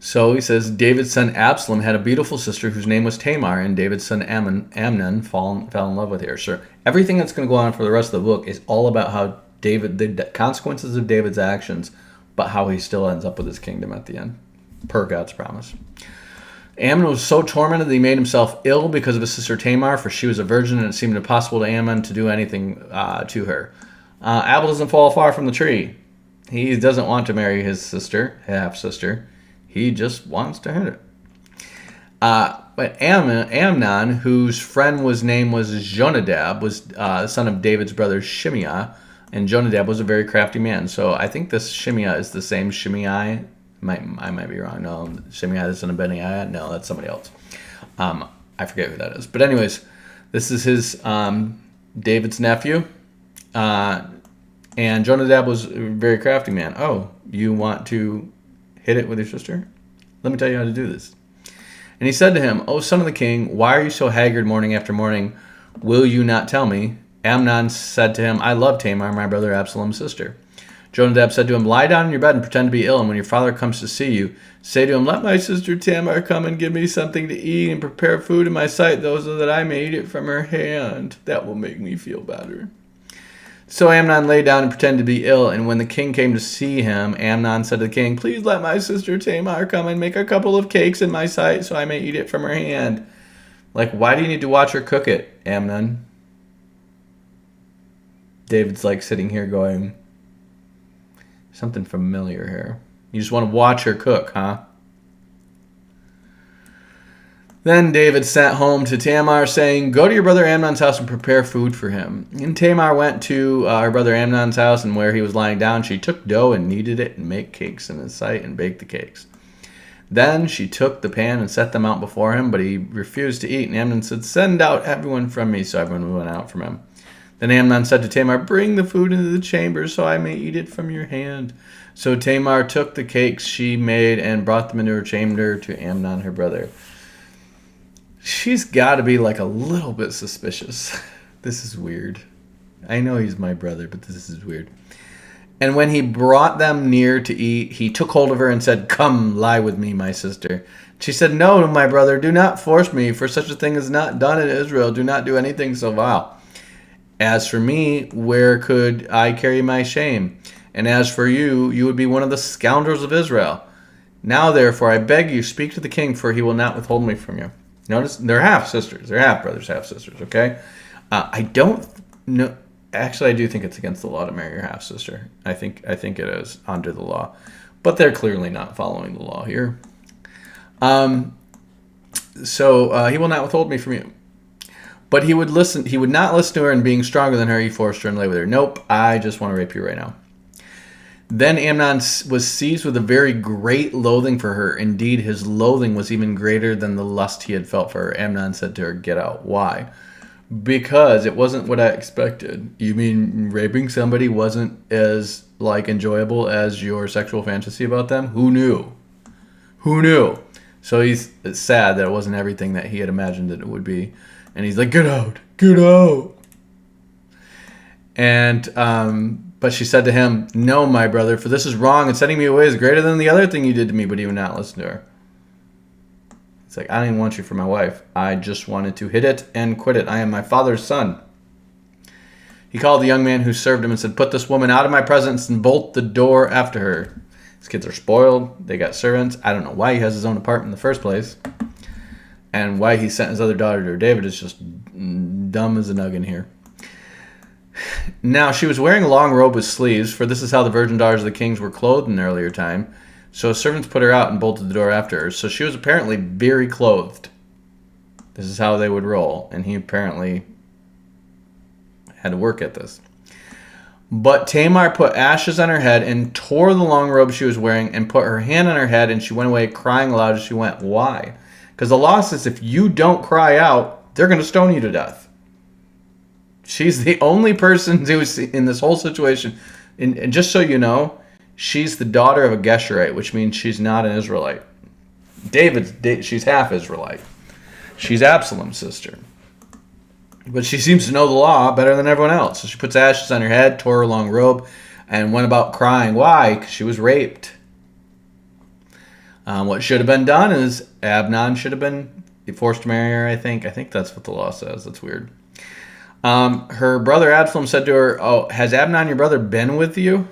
So he says, David's son Absalom had a beautiful sister whose name was Tamar, and David's son Amnon fell in love with her. So everything that's going to go on for the rest of the book is all about how the consequences of David's actions, but how he still ends up with his kingdom at the end, per God's promise. Amnon was so tormented that he made himself ill because of his sister Tamar, for she was a virgin, and it seemed impossible to Amnon to do anything to her. Apple doesn't fall far from the tree. He doesn't want to marry his sister, half-sister. He just wants to hit it. But Amnon, whose name was Jonadab, was the son of David's brother Shimei, and Jonadab was a very crafty man. So I think this Shimei is the same Shimei. I might be wrong. No, Shimei, the son of Benaiah. No, that's somebody else. I forget who that is. But anyways, this is his David's nephew. And Jonadab was a very crafty man. Oh, you want to hit it with your sister? Let me tell you how to do this. And he said to him, O son of the king, why are you so haggard morning after morning? Will you not tell me? Amnon said to him, I love Tamar, my brother Absalom's sister. Jonadab said to him, lie down in your bed and pretend to be ill, and when your father comes to see you, say to him, let my sister Tamar come and give me something to eat and prepare food in my sight, so that I may eat it from her hand. That will make me feel better. So Amnon lay down and pretended to be ill, and when the king came to see him, Amnon said to the king, please let my sister Tamar come and make a couple of cakes in my sight, so I may eat it from her hand. Like, why do you need to watch her cook it, Amnon? David's like sitting here going, something familiar here. You just want to watch her cook, huh? Then David sent home to Tamar, saying, go to your brother Amnon's house and prepare food for him. And Tamar went to her brother Amnon's house, and where he was lying down, she took dough and kneaded it and made cakes in his sight and baked the cakes. Then she took the pan and set them out before him, but he refused to eat. And Amnon said, send out everyone from me. So everyone went out from him. Then Amnon said to Tamar, bring the food into the chamber so I may eat it from your hand. So Tamar took the cakes she made and brought them into her chamber to Amnon, her brother. She's got to be like a little bit suspicious. This is weird. I know he's my brother, but this is weird. And when he brought them near to eat, he took hold of her and said, come, lie with me, my sister. She said, no, my brother, do not force me, for such a thing is not done in Israel. Do not do anything so vile. As for me, where could I carry my shame? And as for you, you would be one of the scoundrels of Israel. Now, therefore, I beg you, speak to the king, for he will not withhold me from you. Notice, they're half-sisters. They're half-brothers, half-sisters, okay? I don't know. Actually, I do think it's against the law to marry your half-sister. I think it is under the law. But they're clearly not following the law here. So he will not withhold me from you. But he would not listen to her, and being stronger than her, he forced her and lay with her. Nope, I just want to rape you right now. Then Amnon was seized with a very great loathing for her. Indeed, his loathing was even greater than the lust he had felt for her. Amnon said to her, get out. Why? Because it wasn't what I expected. You mean raping somebody wasn't as enjoyable as your sexual fantasy about them? Who knew? Who knew? So it's sad that it wasn't everything that he had imagined that it would be. And he's like, get out, get out. And but she said to him, no, my brother, for this is wrong, and setting me away is greater than the other thing you did to me. But he would not listen to her. It's like, I don't even want you for my wife. I just wanted to hit it and quit it. I am my father's son. He called the young man who served him and said, put this woman out of my presence and bolt the door after her. His kids are spoiled. They got servants. I don't know why he has his own apartment in the first place. And why he sent his other daughter to David is just dumb as a nug in here. Now, she was wearing a long robe with sleeves, for this is how the virgin daughters of the kings were clothed in earlier time. So servants put her out and bolted the door after her. So she was apparently very clothed. This is how they would roll. And he apparently had to work at this. But Tamar put ashes on her head and tore the long robe she was wearing and put her hand on her head, and she went away crying aloud as she went. Why? Because the law says if you don't cry out, they're going to stone you to death. She's the only person who's in this whole situation. And just so you know, she's the daughter of a Geshurite, which means she's not an Israelite. She's half Israelite. She's Absalom's sister. But she seems to know the law better than everyone else. So she puts ashes on her head, tore her long robe, and went about crying. Why? Because she was raped. What should have been done is Amnon should have been forced to marry her, I think. I think that's what the law says. That's weird. Her brother Absalom said to her, "Oh, has Amnon your brother been with you?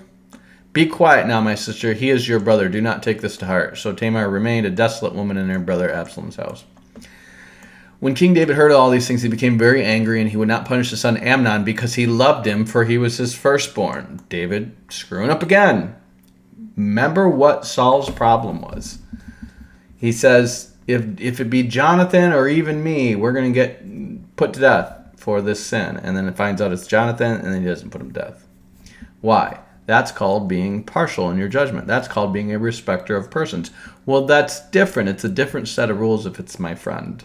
Be quiet now, my sister. He is your brother. Do not take this to heart." So Tamar remained a desolate woman in her brother Absalom's house. When King David heard all these things, he became very angry, and he would not punish his son Amnon because he loved him, for he was his firstborn. David screwing up again. Remember what Saul's problem was. He says, if it be Jonathan or even me, we're going to get put to death for this sin. And then it finds out it's Jonathan, and then he doesn't put him to death. Why? That's called being partial in your judgment. That's called being a respecter of persons. Well, that's different. It's a different set of rules if it's my friend.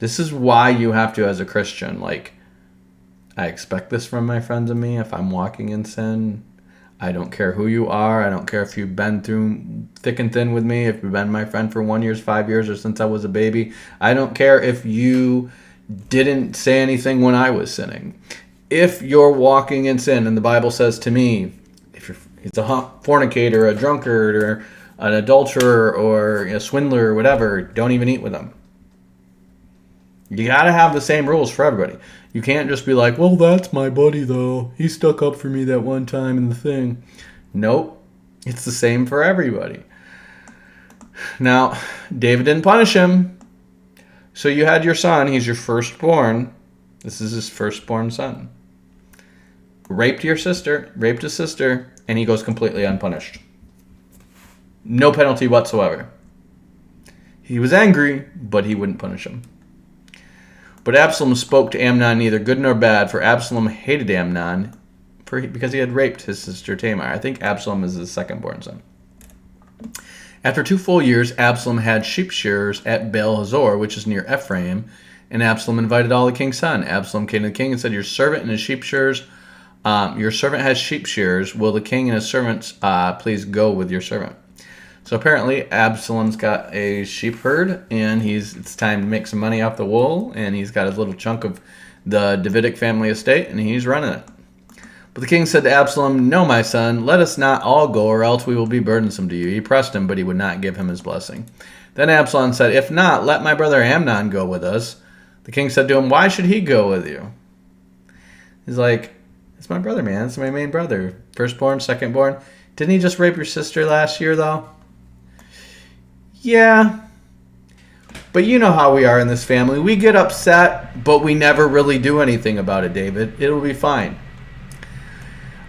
This is why you have to, as a Christian, I expect this from my friends and me. If I'm walking in sin, I don't care who you are. I don't care if you've been through thick and thin with me, if you've been my friend for 1 year, 5 years, or since I was a baby. I don't care if you didn't say anything when I was sinning. If you're walking in sin, and the Bible says to me, it's a fornicator, a drunkard, or an adulterer, or a swindler, or whatever, don't even eat with them. You got to have the same rules for everybody. You can't just be like, well, that's my buddy, though. He stuck up for me that one time in the thing. Nope. It's the same for everybody. Now, David didn't punish him. So you had your son. He's your firstborn. This is his firstborn son. Raped his sister, and he goes completely unpunished. No penalty whatsoever. He was angry, but he wouldn't punish him. But Absalom spoke to Amnon neither good nor bad, for Absalom hated Amnon because he had raped his sister Tamar. I think Absalom is his second-born son. After 2 full years, Absalom had sheep shearers at Baal Hazor, which is near Ephraim, and Absalom invited all the king's sons. Absalom came to the king and said, Your servant has sheep shearers. Will the king and his servants please go with your servant? So apparently Absalom's got a sheep herd, and it's time to make some money off the wool, and he's got his little chunk of the Davidic family estate, and he's running it. But the king said to Absalom, No, my son, let us not all go, or else we will be burdensome to you. He pressed him, but he would not give him his blessing. Then Absalom said, If not, let my brother Amnon go with us. The king said to him, Why should he go with you? He's like, It's my brother, man. It's my main brother. Firstborn, secondborn. Didn't he just rape your sister last year, though? Yeah. But you know how we are in this family. We get upset, but we never really do anything about it, David. It'll be fine.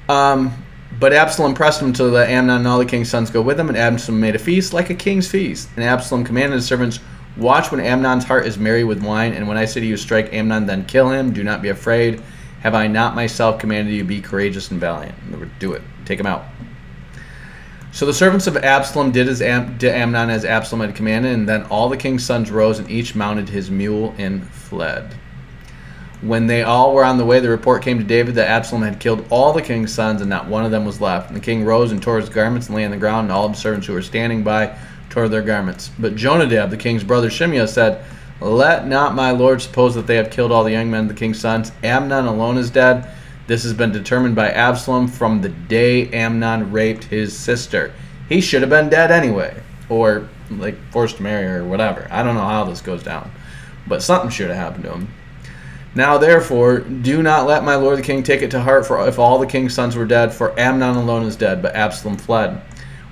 But Absalom pressed him to let Amnon and all the king's sons go with him, and Absalom made a feast like a king's feast. And Absalom commanded his servants, Watch when Amnon's heart is merry with wine, and when I say to you, strike Amnon, then kill him. Do not be afraid. Have I not myself commanded you, be courageous and valiant? Do it. Take him out. So the servants of Absalom did to Amnon as Absalom had commanded, and then all the king's sons rose, and each mounted his mule and fled. When they all were on the way, the report came to David that Absalom had killed all the king's sons, and not one of them was left. And the king rose and tore his garments and lay on the ground, and all the servants who were standing by tore their garments. But Jonadab, the king's brother Shimea, said, Let not my lord suppose that they have killed all the young men of the king's sons. Amnon alone is dead. This has been determined by Absalom from the day Amnon raped his sister. He should have been dead anyway, or forced to marry her or whatever. I don't know how this goes down, but something should have happened to him. Now therefore, do not let my lord the king take it to heart, for if all the king's sons were dead, for Amnon alone is dead. But Absalom fled.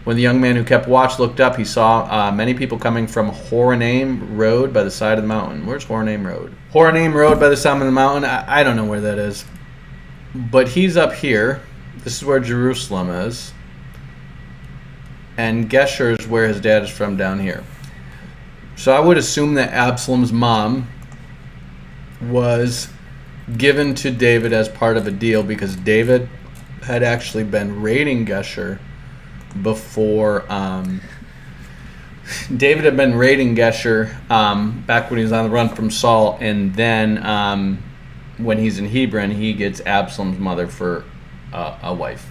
When the young man who kept watch looked up, he saw many people coming from Horonaim Road by the side of the mountain. Where's Horonaim Road? Horonaim Road by the side of the mountain. I don't know where that is. But he's up here. This is where Jerusalem is. And Geshur is where his dad is from down here. So I would assume that Absalom's mom was given to David as part of a deal, because David had actually been raiding Geshur before. David had been raiding Geshur back when he was on the run from Saul, and then when he's in Hebron, he gets Absalom's mother for a wife.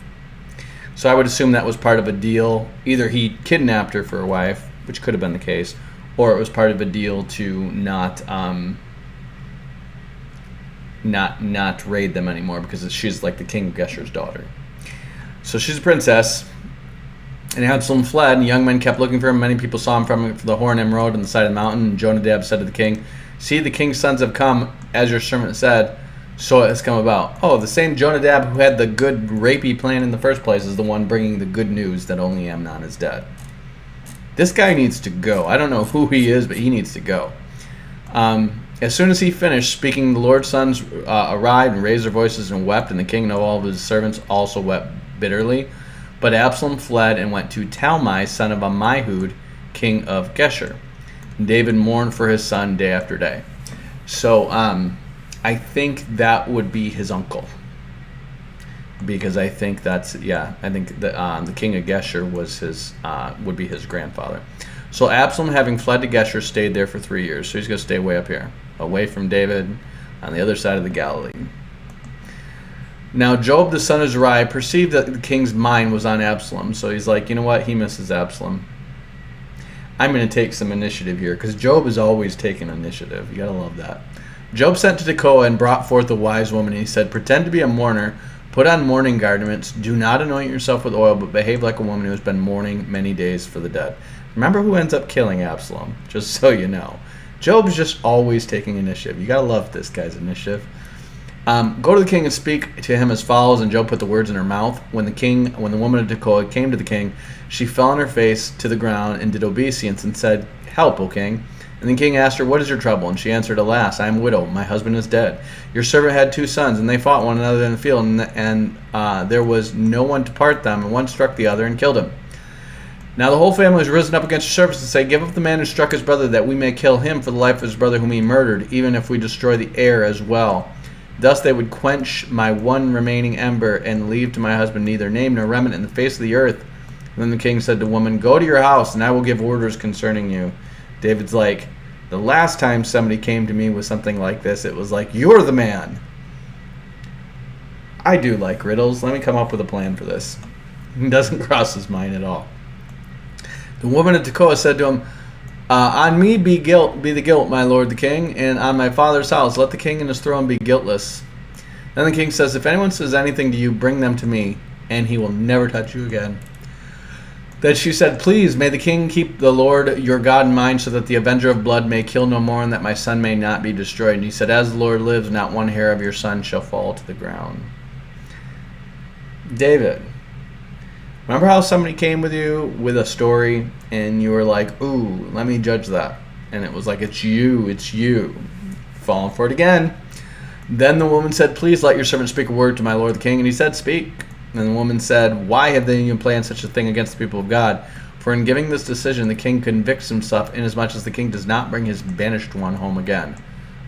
So I would assume that was part of a deal. Either he kidnapped her for a wife, which could have been the case, or it was part of a deal to not raid them anymore, because she's like the king of Geshur's daughter. So she's a princess. And Absalom fled, and young men kept looking for him. Many people saw him from the Horonaim road on the side of the mountain. And Jonadab said to the king, "See, the king's sons have come, as your servant said, so it has come about." Oh, the same Jonadab who had the good rapey plan in the first place is the one bringing the good news that only Amnon is dead. This guy needs to go. I don't know who he is, but he needs to go. As soon as he finished speaking, the Lord's sons arrived and raised their voices and wept, and the king and all of his servants also wept bitterly. But Absalom fled and went to Talmai, son of Ammihud, king of Geshur. David mourned for his son day after day. So I think that would be his uncle, because I think that's I think that the king of Geshur was his would be his grandfather. So Absalom, having fled to Geshur, stayed there for 3 years. So he's going to stay way up here, away from David, on the other side of the Galilee. Now Joab the son of Zeruiah perceived that the king's mind was on Absalom, so he's like, you know what, he misses Absalom. I'm going to take some initiative here, because Joab is always taking initiative. You got to love that. Joab sent to Tekoa and brought forth a wise woman, and he said, "Pretend to be a mourner, put on mourning garments, do not anoint yourself with oil, but behave like a woman who has been mourning many days for the dead." Remember who ends up killing Absalom, just so you know. Joab's just always taking initiative. You got to love this guy's initiative. Go to the king and speak to him as follows. And Joab put the words in her mouth. When the woman of Tekoa came to the king, she fell on her face to the ground and did obeisance and said, "Help, O king." And the king asked her, "What is your trouble?" And she answered, "Alas, I am a widow. My husband is dead. Your servant had 2 sons, and they fought one another in the field, and there was no one to part them, and one struck the other and killed him. Now the whole family has risen up against your servants and say, 'Give up the man who struck his brother, that we may kill him for the life of his brother whom he murdered, even if we destroy the heir as well.' Thus they would quench my one remaining ember, and leave to my husband neither name nor remnant in the face of the earth." And then the king said to the woman, "Go to your house, and I will give orders concerning you." David's like, the last time somebody came to me with something like this, it was like, "You're the man." I do like riddles. Let me come up with a plan for this. It doesn't cross his mind at all. The woman of Tekoa said to him, "On me be the guilt, my lord the king, and on my father's house let the king and his throne be guiltless." Then the king says, "If anyone says anything to you, bring them to me, and he will never touch you again." Then she said, "Please, may the king keep the Lord your God in mind, so that the avenger of blood may kill no more, and that my son may not be destroyed." And he said, "As the Lord lives, not one hair of your son shall fall to the ground." David, remember how somebody came with you with a story, and you were like, "Ooh, let me judge that." And it was like, it's you. Falling for it again. Then the woman said, "Please let your servant speak a word to my lord the king." And he said, "Speak." And the woman said, "Why have they even planned such a thing against the people of God? For in giving this decision, the king convicts himself, inasmuch as the king does not bring his banished one home again."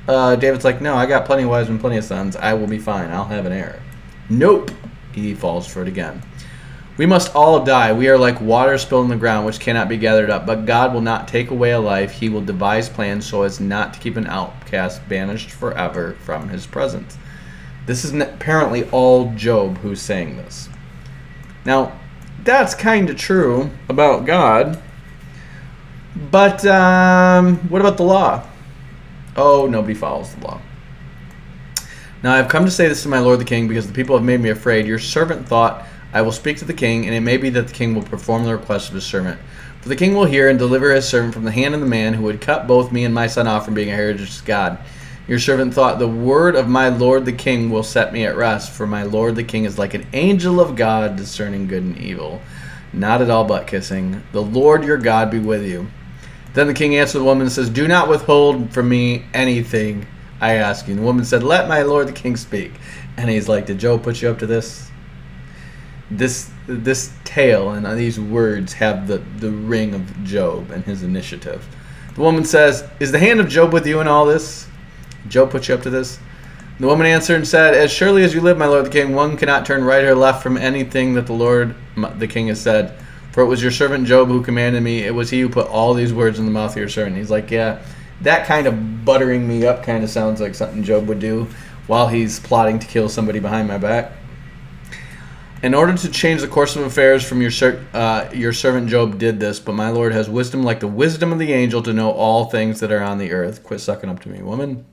David's like, "No, I got plenty of wives and plenty of sons. I will be fine. I'll have an heir." Nope. He falls for it again. "We must all die. We are like water spilled on the ground, which cannot be gathered up. But God will not take away a life. He will devise plans so as not to keep an outcast banished forever from his presence." This is apparently all Joab who's saying this. Now, that's kind of true about God. But what about the law? Oh, nobody follows the law. "Now I have come to say this to my lord the king, because the people have made me afraid. Your servant thought, I will speak to the king, and it may be that the king will perform the request of his servant. For the king will hear and deliver his servant from the hand of the man who would cut both me and my son off from being a heritage to God. Your servant thought, the word of my lord the king will set me at rest, for my lord the king is like an angel of God, discerning good and evil, not at all butt kissing. The Lord your God be with you." Then the king answered the woman and says, "Do not withhold from me anything I ask you." And the woman said, "Let my lord the king speak." And he's like, "Did Joe put you up to this?" This tale and these words have the ring of Job and his initiative. The woman says, "Is the hand of Job with you in all this? Job put you up to this?" The woman answered and said, "As surely as you live, my lord the king, one cannot turn right or left from anything that the Lord the king has said. For it was your servant Job who commanded me. It was he who put all these words in the mouth of your servant." He's like, yeah, that kind of buttering me up kind of sounds like something Job would do. while he's plotting to kill somebody behind my back. In order to change the course of affairs from your servant Job did this, but my Lord has wisdom like the wisdom of the angel to know all things that are on the earth. Quit sucking up to me, woman.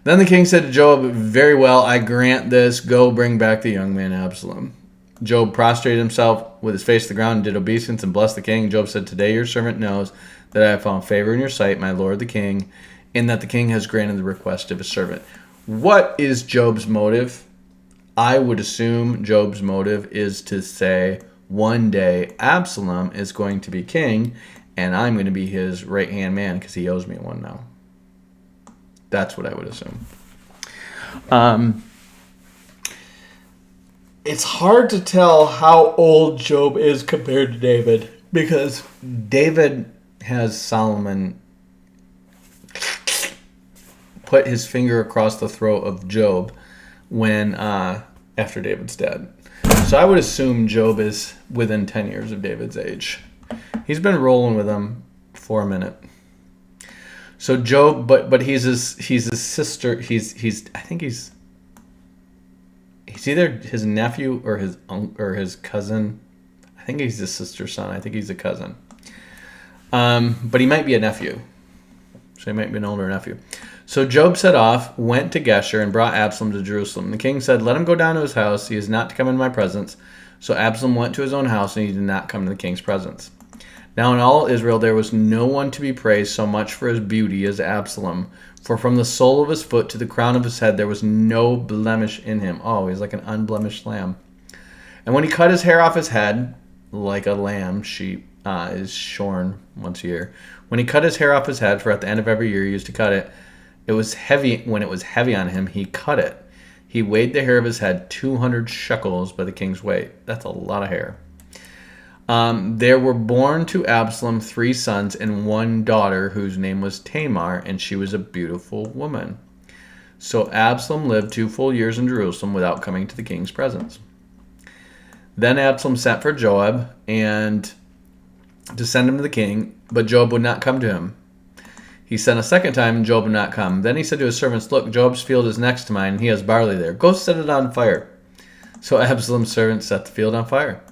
Then the king said to Job, very well, I grant this. Go bring back the young man Absalom. Job prostrated himself with his face to the ground and did obeisance and blessed the king. Job said, today your servant knows that I have found favor in your sight, my Lord the king, in that the king has granted the request of his servant. What is Job's motive? I would assume Job's motive is to say, one day Absalom is going to be king, and I'm going to be his right-hand man because he owes me one now. That's what I would assume. It's hard to tell how old Job is compared to David, because David has Solomon put his finger across the throat of Job when after David's dead. So I would assume Job is within 10 years of David's age. He's been rolling with him for a minute. So Job, but he's his sister. I think he's either his nephew or his cousin. I think he's his sister's son. I think he's a cousin. But he might be a nephew. So he might be an older nephew. So Job set off, went to Geshur, and brought Absalom to Jerusalem. The king said, let him go down to his house. He is not to come into my presence. So Absalom went to his own house, and he did not come to the king's presence. Now in all Israel there was no one to be praised so much for his beauty as Absalom. For from the sole of his foot to the crown of his head there was no blemish in him. Oh, he's like an unblemished lamb. And when he cut his hair off his head, like a lamb sheep is shorn once a year. When he cut his hair off his head, for at the end of every year he used to cut it, it was heavy. When it was heavy on him, he cut it. He weighed the hair of his head 200 shekels by the king's weight. That's a lot of hair. There were born to Absalom 3 sons and 1 daughter whose name was Tamar, and she was a beautiful woman. So Absalom lived 2 full years in Jerusalem without coming to the king's presence. Then Absalom sent for Joab and to send him to the king, but Joab would not come to him. He sent a second time, and Joab would not come. Then he said to his servants, look, Joab's field is next to mine, and he has barley there. Go set it on fire. So Absalom's servants set the field on fire.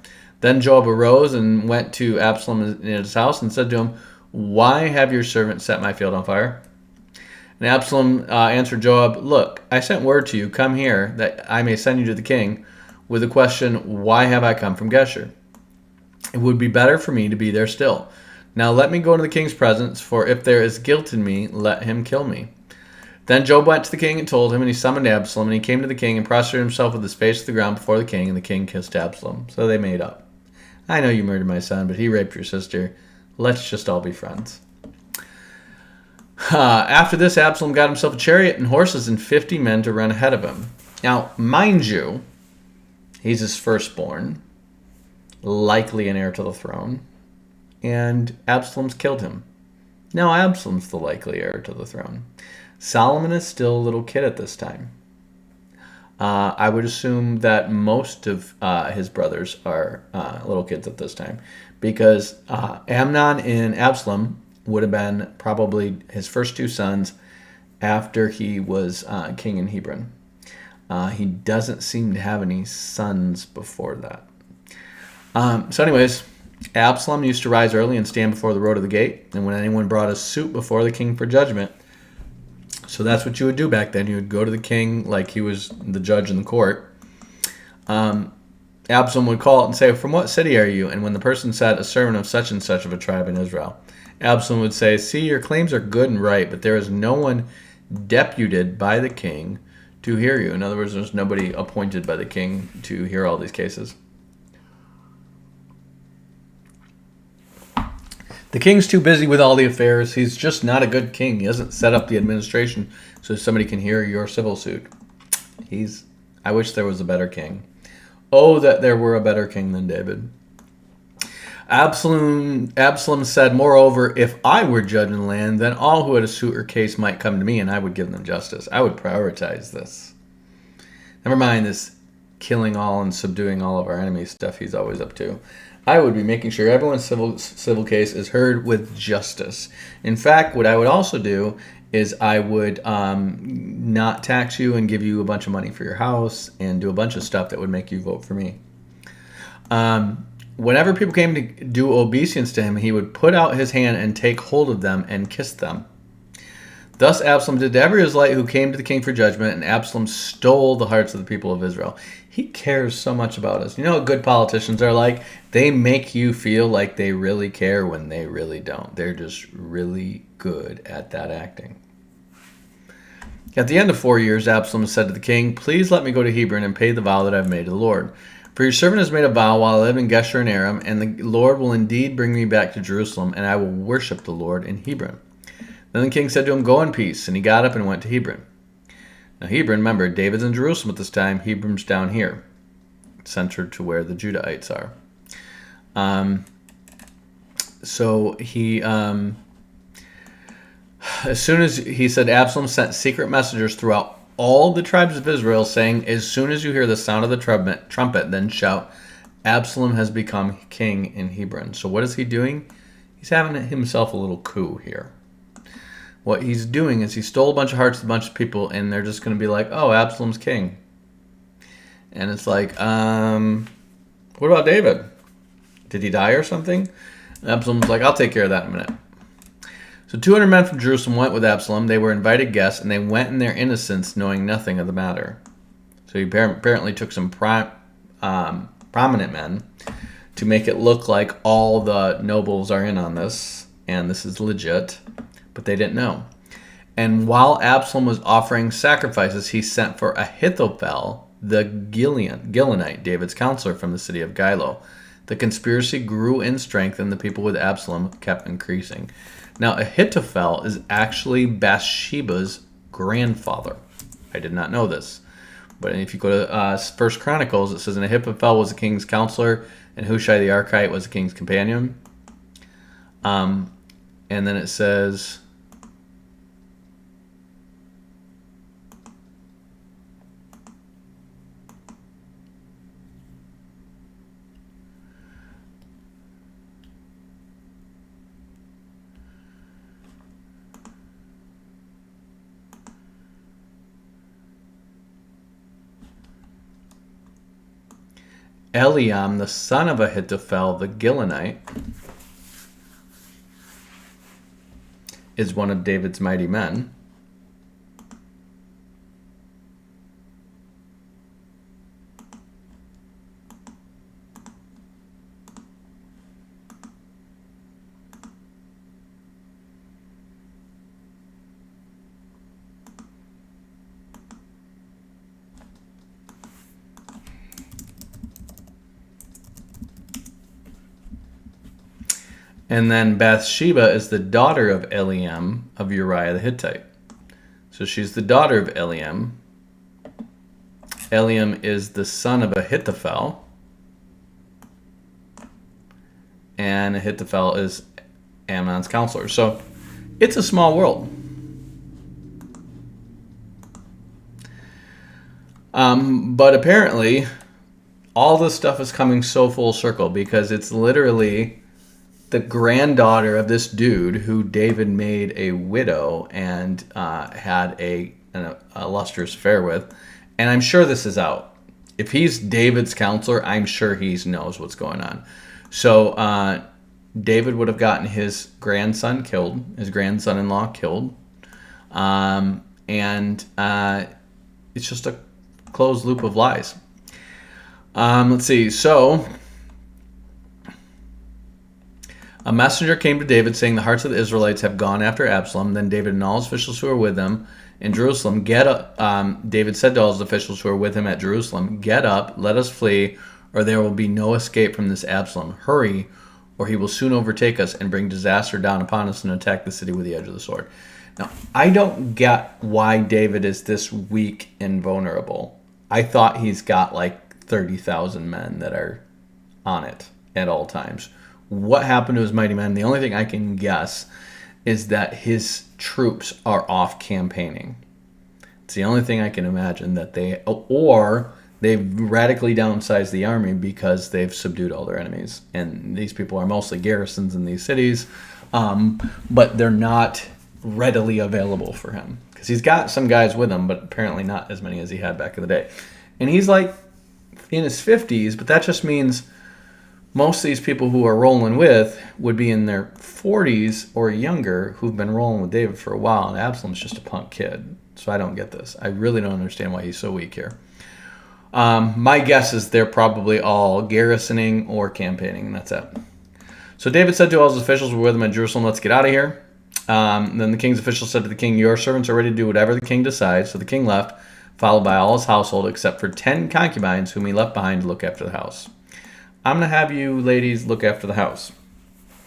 Then Joab arose and went to Absalom in his house and said to him, why have your servants set my field on fire? And Absalom answered Joab, look, I sent word to you, come here, that I may send you to the king, with the question, why have I come from Geshur? It would be better for me to be there still. Now let me go into the king's presence, for if there is guilt in me, let him kill me. Then Joab went to the king and told him, and he summoned Absalom, and he came to the king and prostrated himself with his face to the ground before the king, and the king kissed Absalom. So they made up. I know you murdered my son, but he raped your sister. Let's just all be friends. After this, Absalom got himself a chariot and horses and 50 men to run ahead of him. Now, mind you, he's his firstborn, likely an heir to the throne, and Absalom's killed him. Now Absalom's the likely heir to the throne. Solomon is still a little kid at this time. I would assume that most of his brothers are little kids at this time, because Amnon and Absalom would have been probably his first 2 sons after he was king in Hebron. He doesn't seem to have any sons before that. So anyways, Absalom used to rise early and stand before the road of the gate, and when anyone brought a suit before the king for judgment, so that's what you would do back then. You would go to the king like he was the judge in the court. Absalom would call it and say, from what city are you? And when the person said, a servant of such and such of a tribe in Israel, Absalom would say, see, your claims are good and right, but there is no one deputed by the king to hear you. In other words, there's nobody appointed by the king to hear all these cases. The king's too busy with all the affairs. He's just not a good king. He hasn't set up the administration so somebody can hear your civil suit. I wish there was a better king. Oh, that there were a better king than David. Absalom said, moreover, if I were judge in the land, then all who had a suit or case might come to me, and I would give them justice. I would prioritize this. Never mind this killing all and subduing all of our enemies stuff he's always up to. I would be making sure everyone's civil case is heard with justice. In fact, what I would also do is I would not tax you and give you a bunch of money for your house and do a bunch of stuff that would make you vote for me. Whenever people came to do obeisance to him, he would put out his hand and take hold of them and kiss them. Thus Absalom did to every Israelite who came to the king for judgment, and Absalom stole the hearts of the people of Israel. He cares so much about us. You know what good politicians are like? They make you feel like they really care when they really don't. They're just really good at that acting. At the end of 4 years, Absalom said to the king, "Please let me go to Hebron and pay the vow that I've made to the Lord. For your servant has made a vow while I live in Geshur and Aram, and the Lord will indeed bring me back to Jerusalem, and I will worship the Lord in Hebron." Then the king said to him, "Go in peace." And he got up and went to Hebron. Now Hebron, remember, David's in Jerusalem at this time. Hebron's down here, centered to where the Judahites are. So he, as soon as he said, Absalom sent secret messengers throughout all the tribes of Israel, saying, "As soon as you hear the sound of the trumpet, then shout, 'Absalom has become king in Hebron.'" So what is he doing? He's having himself a little coup here. What he's doing is he stole a bunch of hearts of a bunch of people, and they're just going to be like, "Oh, Absalom's king." And it's like, what about David? Did he die or something? And Absalom's like, "I'll take care of that in a minute." So 200 men from Jerusalem went with Absalom. They were invited guests, and they went in their innocence, knowing nothing of the matter. So he apparently took some prominent men to make it look like all the nobles are in on this, and this is legit. But they didn't know. And while Absalom was offering sacrifices, he sent for Ahithophel, the Gilonite, David's counselor from the city of Gilo. The conspiracy grew in strength, and the people with Absalom kept increasing. Now, Ahithophel is actually Bathsheba's grandfather. I did not know this. But if you go to 1 Chronicles, it says, "And Ahithophel was the king's counselor, and Hushai the Archite was the king's companion." And then it says, Eliam, the son of Ahithophel, the Gilonite, is one of David's mighty men. And then Bathsheba is the daughter of Eliam of Uriah the Hittite. So she's the daughter of Eliam. Eliam is the son of Ahithophel. And Ahithophel is Amnon's counselor. So it's a small world. But apparently, all this stuff is coming so full circle because it's literally the granddaughter of this dude who David made a widow and had an illustrious affair with. And I'm sure this is out. If he's David's counselor, I'm sure he knows what's going on. So David would have gotten his grandson killed, his grandson-in-law killed. And it's just a closed loop of lies. Let's see. So a messenger came to David saying, "The hearts of the Israelites have gone after Absalom." Then David and all his officials who were with him in Jerusalem, "Get up." David said to all his officials who were with him at Jerusalem, "Get up, let us flee, or there will be no escape from this Absalom. Hurry, or he will soon overtake us and bring disaster down upon us and attack the city with the edge of the sword." Now, I don't get why David is this weak and vulnerable. I thought he's got like 30,000 men that are on it at all times. What happened to his mighty men? The only thing I can guess is that his troops are off campaigning. It's the only thing I can imagine, that they, or They've radically downsized the army because they've subdued all their enemies. And these people are mostly garrisons in these cities, but they're not readily available for him. Because he's got some guys with him, but apparently not as many as he had back in the day. And he's like in his 50s, but that just means most of these people who are rolling with would be in their 40s or younger who've been rolling with David for a while, and Absalom's just a punk kid. So I don't get this. I really don't understand why he's so weak here. My guess is they're probably all garrisoning or campaigning, and that's it. So David said to all his officials who were with him at Jerusalem, let's get out of here. Then the king's officials said to the king, your servants are ready to do whatever the king decides. So the king left, followed by all his household, except for 10 concubines whom he left behind to look after the house. I'm going to have you ladies look after the house.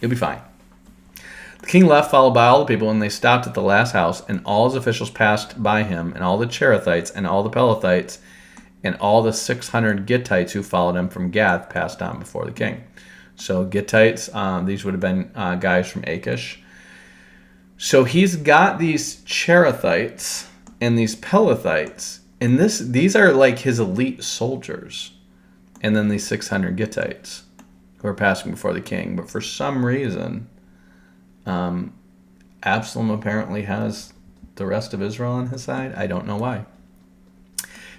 You'll be fine. The king left, followed by all the people, and they stopped at the last house, and all his officials passed by him, and all the Cherethites, and all the Pelethites, and all the 600 Gittites who followed him from Gath passed on before the king. So Gittites, these would have been guys from Achish. So he's got these Cherethites and these Pelethites, and these are like his elite soldiers. And then these 600 Gittites who are passing before the king. But for some reason, Absalom apparently has the rest of Israel on his side. I don't know why.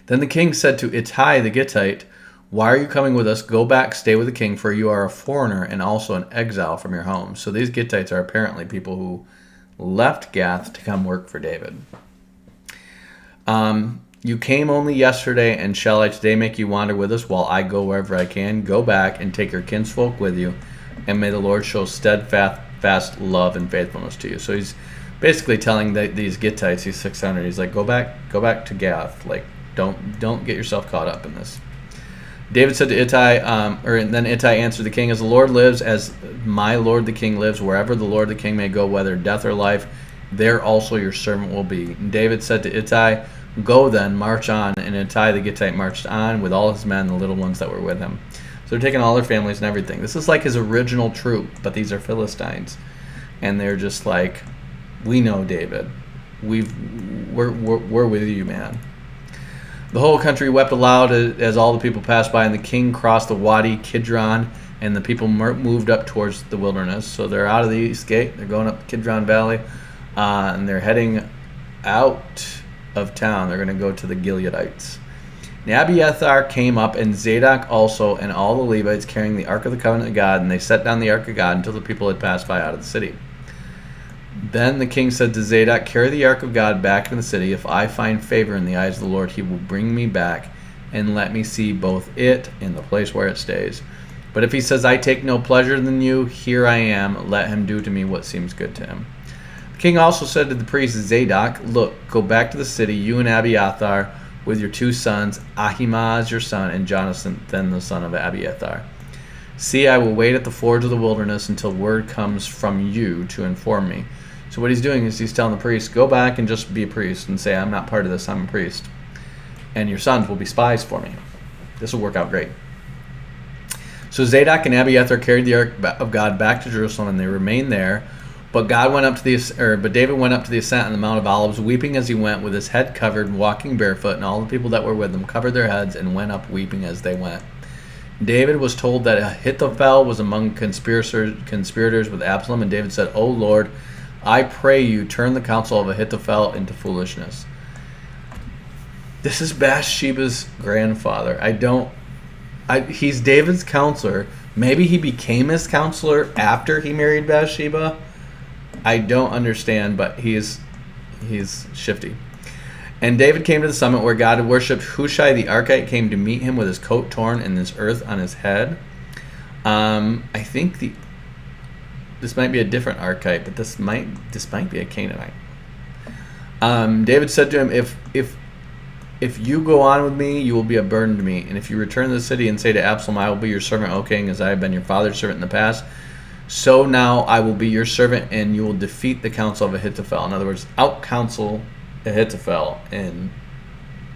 Then the king said to Ittai the Gittite, why are you coming with us? Go back, stay with the king, for you are a foreigner and also an exile from your home. So these Gittites are apparently people who left Gath to come work for David. You came only yesterday, and shall I today make you wander with us while I go wherever I can? Go back and take your kinsfolk with you, and may the Lord show steadfast love and faithfulness to you. So he's basically telling these Gittites, these 600, he's like, go back to Gath. Like, don't get yourself caught up in this. David said to Ittai, then Ittai answered the king, as the Lord lives, as my lord the king lives, wherever the lord the king may go, whether death or life, there also your servant will be. And David said to Ittai, go then, march on. And Ittai the Gittite marched on with all his men, the little ones that were with him. So they're taking all their families and everything. This is like his original troop, but these are Philistines. And they're just like, we know David. We're with you, man. The whole country wept aloud as all the people passed by, and the king crossed the Wadi Kidron, and the people moved up towards the wilderness. So they're out of the east gate. They're going up the Kidron Valley, and they're heading out of town. They're going to go to the Gileadites. And Abiathar came up, and Zadok also, and all the Levites carrying the Ark of the Covenant of God, and they set down the Ark of God until the people had passed by out of the city. Then the king said to Zadok, carry the Ark of God back into the city. If I find favor in the eyes of the Lord, he will bring me back and let me see both it and the place where it stays. But if he says, I take no pleasure in you, here I am, let him do to me what seems good to him. The king also said to the priest Zadok, look, go back to the city, you and Abiathar, with your 2 sons, Ahimaaz your son, and Jonathan the son of Abiathar. See, I will wait at the forge of the wilderness until word comes from you to inform me. So what he's doing is he's telling the priest, go back and just be a priest and say, I'm not part of this, I'm a priest. And your sons will be spies for me. This will work out great. So Zadok and Abiathar carried the Ark of God back to Jerusalem, and they remained there. But David went up to the ascent on the Mount of Olives, weeping as he went, with his head covered and walking barefoot, and all the people that were with him covered their heads and went up weeping as they went. David was told that Ahithophel was among conspirators with Absalom, and David said, O Lord, I pray you turn the counsel of Ahithophel into foolishness. This is Bathsheba's grandfather. He's David's counselor. Maybe he became his counselor after he married Bathsheba. I don't understand, but he's shifty. And David came to the summit where God had worshipped. Hushai the Archite came to meet him with his coat torn and his earth on his head. I think this might be a different Archite, but this might be a Canaanite. David said to him, If you go on with me, you will be a burden to me. And if you return to the city and say to Absalom, I will be your servant, O king, as I have been your father's servant in the past, so now I will be your servant, and you will defeat the counsel of Ahithophel. In other words, out-counsel Ahithophel and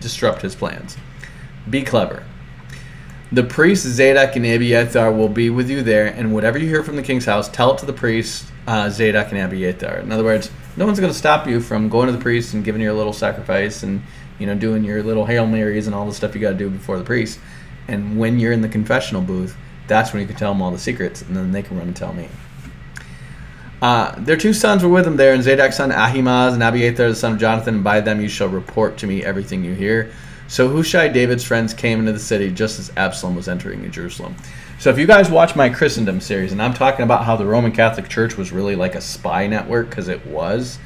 disrupt his plans. Be clever. The priests Zadok and Abiathar will be with you there, and whatever you hear from the king's house, tell it to the priests Zadok and Abiathar. In other words, no one's going to stop you from going to the priest and giving your little sacrifice and doing your little Hail Marys and all the stuff you got to do before the priest. And when you're in the confessional booth, that's when you can tell them all the secrets, and then they can run and tell me. Their 2 sons were with him there, and Zadok's son Ahimaaz and Abiathar the son of Jonathan, and by them you shall report to me everything you hear. So Hushai, David's friends, came into the city just as Absalom was entering in Jerusalem. So if you guys watch my Christendom series, and I'm talking about how the Roman Catholic Church was really like a spy network, because it was,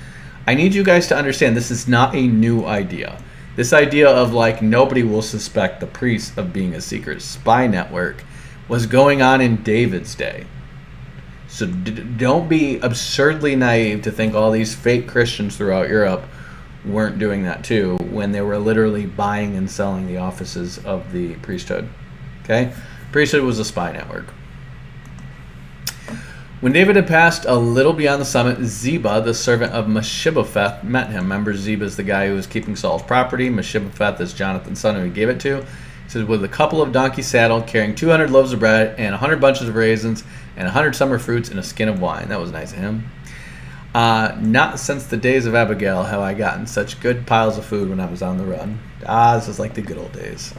I need you guys to understand this is not a new idea. This idea of like nobody will suspect the priest of being a secret spy network was going on in David's day. So don't be absurdly naive to think all these fake Christians throughout Europe weren't doing that too, when they were literally buying and selling the offices of the priesthood. Okay? Priesthood was a spy network. When David had passed a little beyond the summit, Ziba, the servant of Mephibosheth, met him. Remember, Ziba is the guy who was keeping Saul's property. Mephibosheth is Jonathan's son who he gave it to. He says, with a couple of donkeys saddled, carrying 200 loaves of bread and 100 bunches of raisins and 100 summer fruits and a skin of wine. That was nice of him. Not since the days of Abigail have I gotten such good piles of food when I was on the run. This is like the good old days.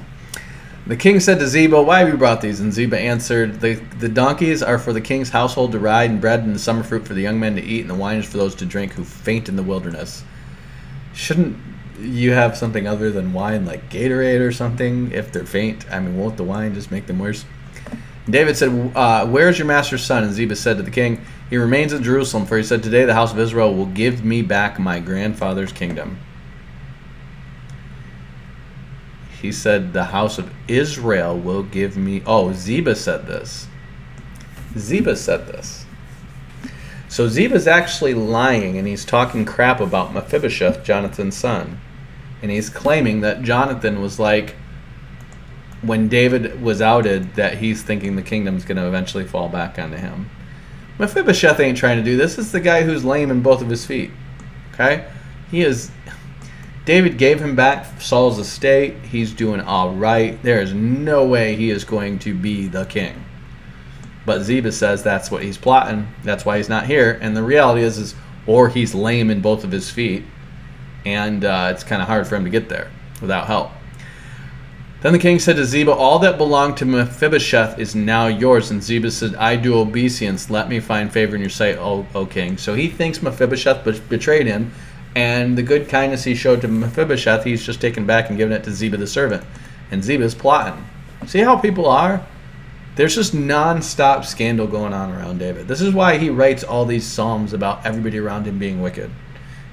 The king said to Ziba, why have you brought these? And Ziba answered, the donkeys are for the king's household to ride, and bread and the summer fruit for the young men to eat, and the wine is for those to drink who faint in the wilderness. Shouldn't you have something other than wine, like Gatorade or something, if they're faint? I mean, won't the wine just make them worse? And David said, where is your master's son? And Ziba said to the king, he remains in Jerusalem, for he said, today the house of Israel will give me back my grandfather's kingdom. He said, the house of Israel will give me... Oh, Ziba said this. Ziba said this. So Ziba's actually lying, and he's talking crap about Mephibosheth, Jonathan's son. And he's claiming that Jonathan was like, when David was outed, that he's thinking the kingdom's going to eventually fall back onto him. Mephibosheth ain't trying to do this. This is the guy who's lame in both of his feet. Okay? He is... David gave him back Saul's estate. He's doing all right. There is no way he is going to be the king. But Ziba says that's what he's plotting. That's why he's not here. And the reality is or he's lame in both of his feet, and it's kind of hard for him to get there without help. Then the king said to Ziba, all that belonged to Mephibosheth is now yours. And Ziba said, I do obeisance. Let me find favor in your sight, O king. So he thinks Mephibosheth betrayed him. And the good kindness he showed to Mephibosheth, he's just taken back and given it to Ziba the servant. And Ziba's plotting. See how people are? There's just non-stop scandal going on around David. This is why he writes all these psalms about everybody around him being wicked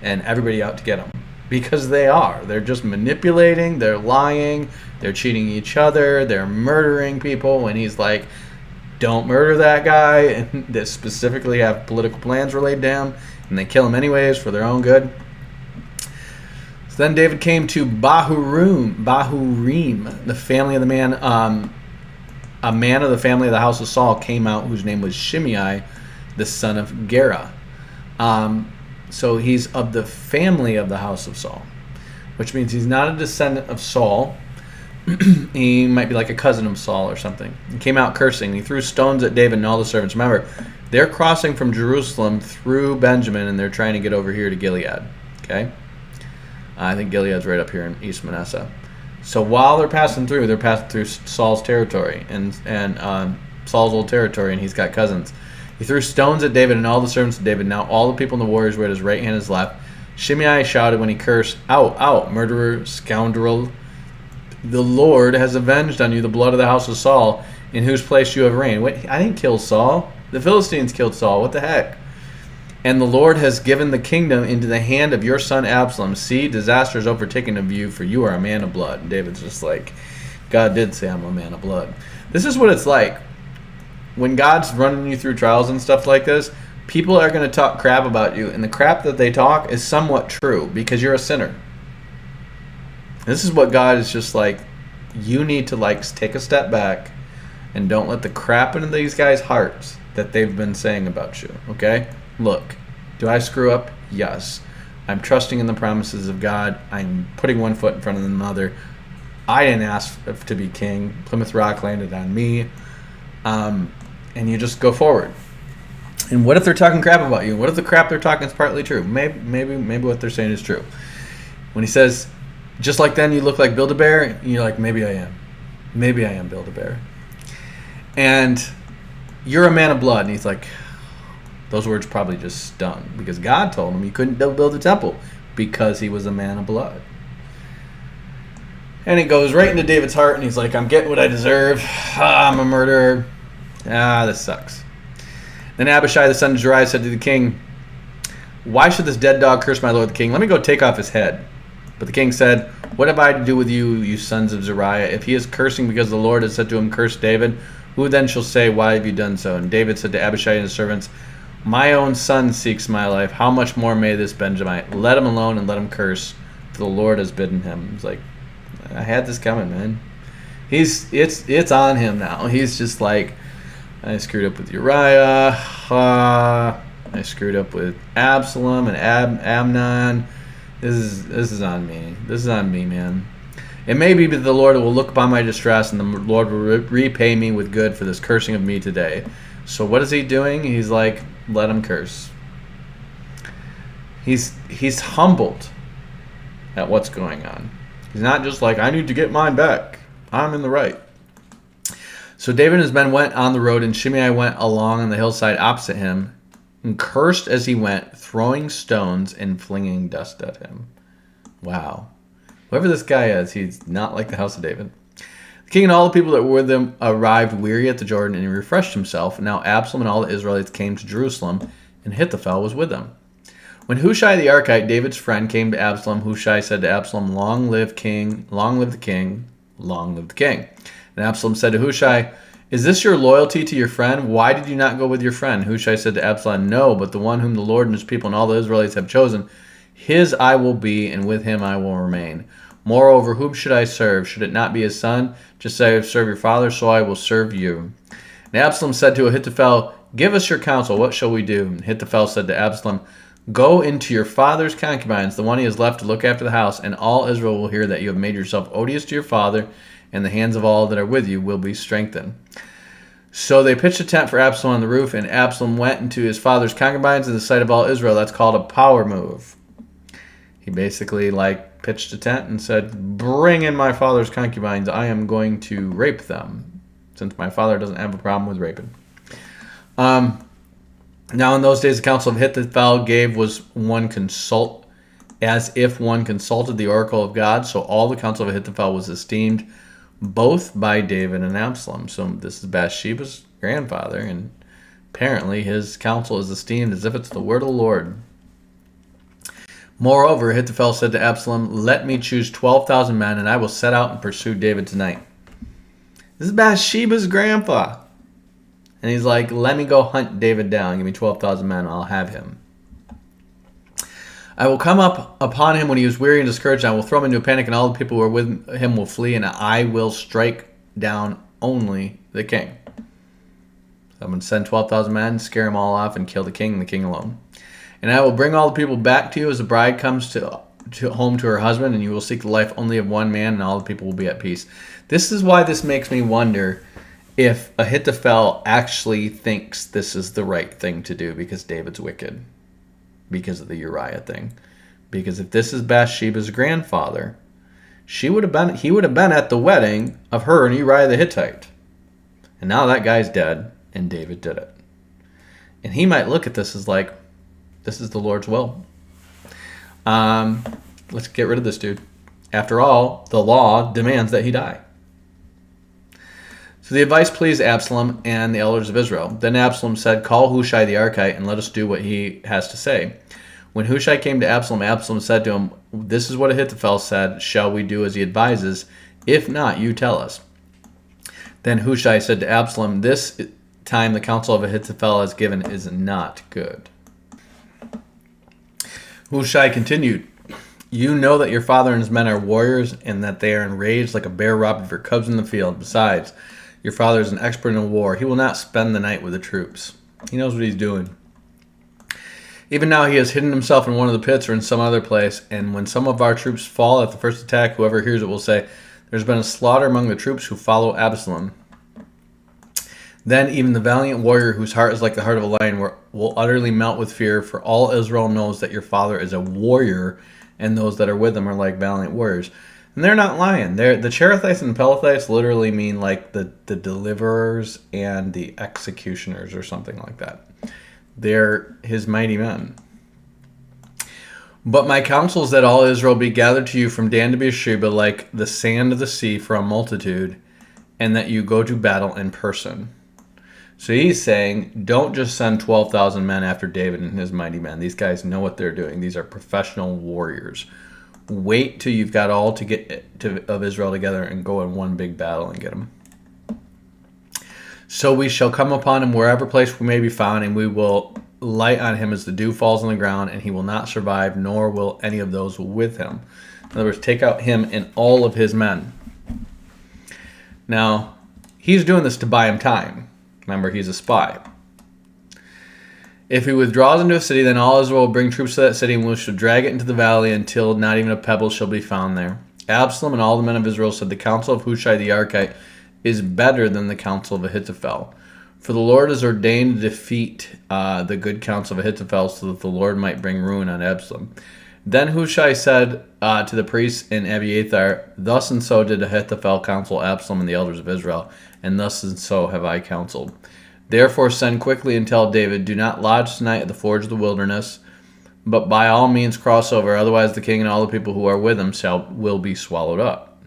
and everybody out to get him. Because they are. They're just manipulating, they're lying, they're cheating each other, they're murdering people. And he's like, don't murder that guy. And they specifically have political plans laid down. And they kill him anyways for their own good. So then David came to Bahurim, the family of the man, a man of the family of the house of Saul came out, whose name was Shimei, the son of Gera. So he's of the family of the house of Saul, which means he's not a descendant of Saul. He might be like a cousin of Saul or something. He came out cursing. He threw stones at David and all the servants. Remember, they're crossing from Jerusalem through Benjamin, and they're trying to get over here to Gilead. Okay? I think Gilead's right up here in East Manasseh. So while they're passing through Saul's territory and Saul's old territory, and he's got cousins. He threw stones at David and all the servants of David. Now all the people and the warriors were at his right hand and his left. Shimei shouted when he cursed, out, out, murderer, scoundrel. The Lord has avenged on you the blood of the house of Saul, in whose place you have reigned. Wait, I didn't kill Saul. The Philistines killed Saul. What the heck? And the Lord has given the kingdom into the hand of your son Absalom. See, disaster is overtaken of you, for you are a man of blood. And David's just like, God did say I'm a man of blood. This is what it's like. When God's running you through trials and stuff like this, people are going to talk crap about you. And the crap that they talk is somewhat true, because you're a sinner. This is what God is just like, you need to take a step back and don't let the crap into these guys' hearts that they've been saying about you, okay? Look, do I screw up? Yes. I'm trusting in the promises of God. I'm putting one foot in front of the other. I didn't ask to be king. Plymouth Rock landed on me. And you just go forward. And what if they're talking crap about you? What if the crap they're talking is partly true? Maybe what they're saying is true. When he says, Just like then you look like Build-A-Bear, and you're like, maybe I am. Maybe I am Build-A-Bear. And you're a man of blood. And he's like, those words probably just stung. Because God told him he couldn't build a temple because he was a man of blood. And it goes right into David's heart, and he's like, I'm getting what I deserve. I'm a murderer. This sucks. Then Abishai, the son of Zeruiah, said to the king, why should this dead dog curse my lord the king? Let me go take off his head. But the king said, what have I to do with you, you sons of Zeruiah? If he is cursing because the Lord has said to him, curse David, who then shall say, why have you done so? And David said to Abishai and his servants, my own son seeks my life. How much more may this Benjamite? Let him alone and let him curse, for the Lord has bidden him. He's like, I had this coming, man. It's on him now. He's just like, I screwed up with Uriah. I screwed up with Absalom and Amnon. This is on me. This is on me, man. It may be that the Lord will look upon my distress, and the Lord will repay me with good for this cursing of me today. So what is he doing? He's like, let him curse. He's humbled at what's going on. He's not just like, I need to get mine back. I'm in the right. So David and his men went on the road, and Shimei went along on the hillside opposite him, and cursed as he went, throwing stones and flinging dust at him. Wow. Whoever this guy is, he's not like the house of David. The king and all the people that were with him arrived weary at the Jordan, and he refreshed himself. And now Absalom and all the Israelites came to Jerusalem, and Ahithophel was with them. When Hushai the Archite, David's friend, came to Absalom, Hushai said to Absalom, long live king, long live the king, long live the king. And Absalom said to Hushai, is this your loyalty to your friend? Why did you not go with your friend? Hushai said to Absalom, no, but the one whom the Lord and his people and all the Israelites have chosen, his I will be, and with him I will remain. Moreover, whom should I serve? Should it not be his son? Just as I have served your father, so I will serve you. And Absalom said to Ahithophel, give us your counsel. What shall we do? And Ahithophel said to Absalom, go into your father's concubines, the one he has left to look after the house, and all Israel will hear that you have made yourself odious to your father, and the hands of all that are with you will be strengthened. So they pitched a tent for Absalom on the roof, and Absalom went into his father's concubines in the sight of all Israel. That's called a power move. He basically pitched a tent and said, bring in my father's concubines. I am going to rape them, since my father doesn't have a problem with raping. Now in those days the counsel of Ahithophel gave was one consult, as if one consulted the oracle of God. So all the counsel of Ahithophel was esteemed both by David and Absalom. So this is Bathsheba's grandfather, and apparently his counsel is esteemed as if it's the word of the Lord. Moreover, Ahithophel said to Absalom, let me choose 12,000 men, and I will set out and pursue David tonight. This is Bathsheba's grandpa. And he's like, let me go hunt David down. Give me 12,000 men, and I'll have him. I will come up upon him when he is weary and discouraged, and I will throw him into a panic, and all the people who are with him will flee, and I will strike down only the king. So I'm going to send 12,000 men, scare them all off, and kill the king and the king alone. And I will bring all the people back to you as the bride comes to home to her husband, and you will seek the life only of one man, and all the people will be at peace. This is why this makes me wonder if Ahithophel actually thinks this is the right thing to do because David's wicked. Because of the Uriah thing. Because if this is Bathsheba's grandfather, he would have been at the wedding of her and Uriah the Hittite. And now that guy's dead, and David did it. And he might look at this as like, this is the Lord's will. Let's get rid of this dude. After all, the law demands that he die. So the advice pleased Absalom and the elders of Israel. Then Absalom said, call Hushai the Archite, and let us do what he has to say. When Hushai came to Absalom, Absalom said to him, this is what Ahithophel said, shall we do as he advises? If not, you tell us. Then Hushai said to Absalom, this time the counsel of Ahithophel has given is not good. Hushai continued, you know that your father and his men are warriors, and that they are enraged like a bear robbed of her cubs in the field. Besides, your father is an expert in war. He will not spend the night with the troops. He knows what he's doing. Even now he has hidden himself in one of the pits or in some other place, and when some of our troops fall at the first attack, whoever hears it will say, there's been a slaughter among the troops who follow Absalom. Then even the valiant warrior whose heart is like the heart of a lion will utterly melt with fear, for all Israel knows that your father is a warrior and those that are with them are like valiant warriors. And they're not lying. The Cherethites and Pelethites literally mean like the deliverers and the executioners or something like that. They're his mighty men. But my counsel is that all Israel be gathered to you from Dan to Beersheba like the sand of the sea for a multitude, and that you go to battle in person. So he's saying, don't just send 12,000 men after David and his mighty men. These guys know what they're doing. These are professional warriors. Wait till you've got all of Israel together and go in one big battle and get them. So we shall come upon him wherever place we may be found, and we will light on him as the dew falls on the ground, and he will not survive, nor will any of those with him. In other words, take out him and all of his men. Now, he's doing this to buy him time. Remember, he's a spy. If he withdraws into a city, then all Israel will bring troops to that city, and we shall drag it into the valley until not even a pebble shall be found there. Absalom and all the men of Israel said, the counsel of Hushai the Archite is better than the counsel of Ahithophel. For the Lord has ordained to defeat the good counsel of Ahithophel, so that the Lord might bring ruin on Absalom. Then Hushai said to the priests and Abiathar, thus and so did Ahithophel counsel Absalom and the elders of Israel, and thus and so have I counseled. Therefore send quickly and tell David, do not lodge tonight at the forge of the wilderness, but by all means cross over, otherwise the king and all the people who are with him will be swallowed up.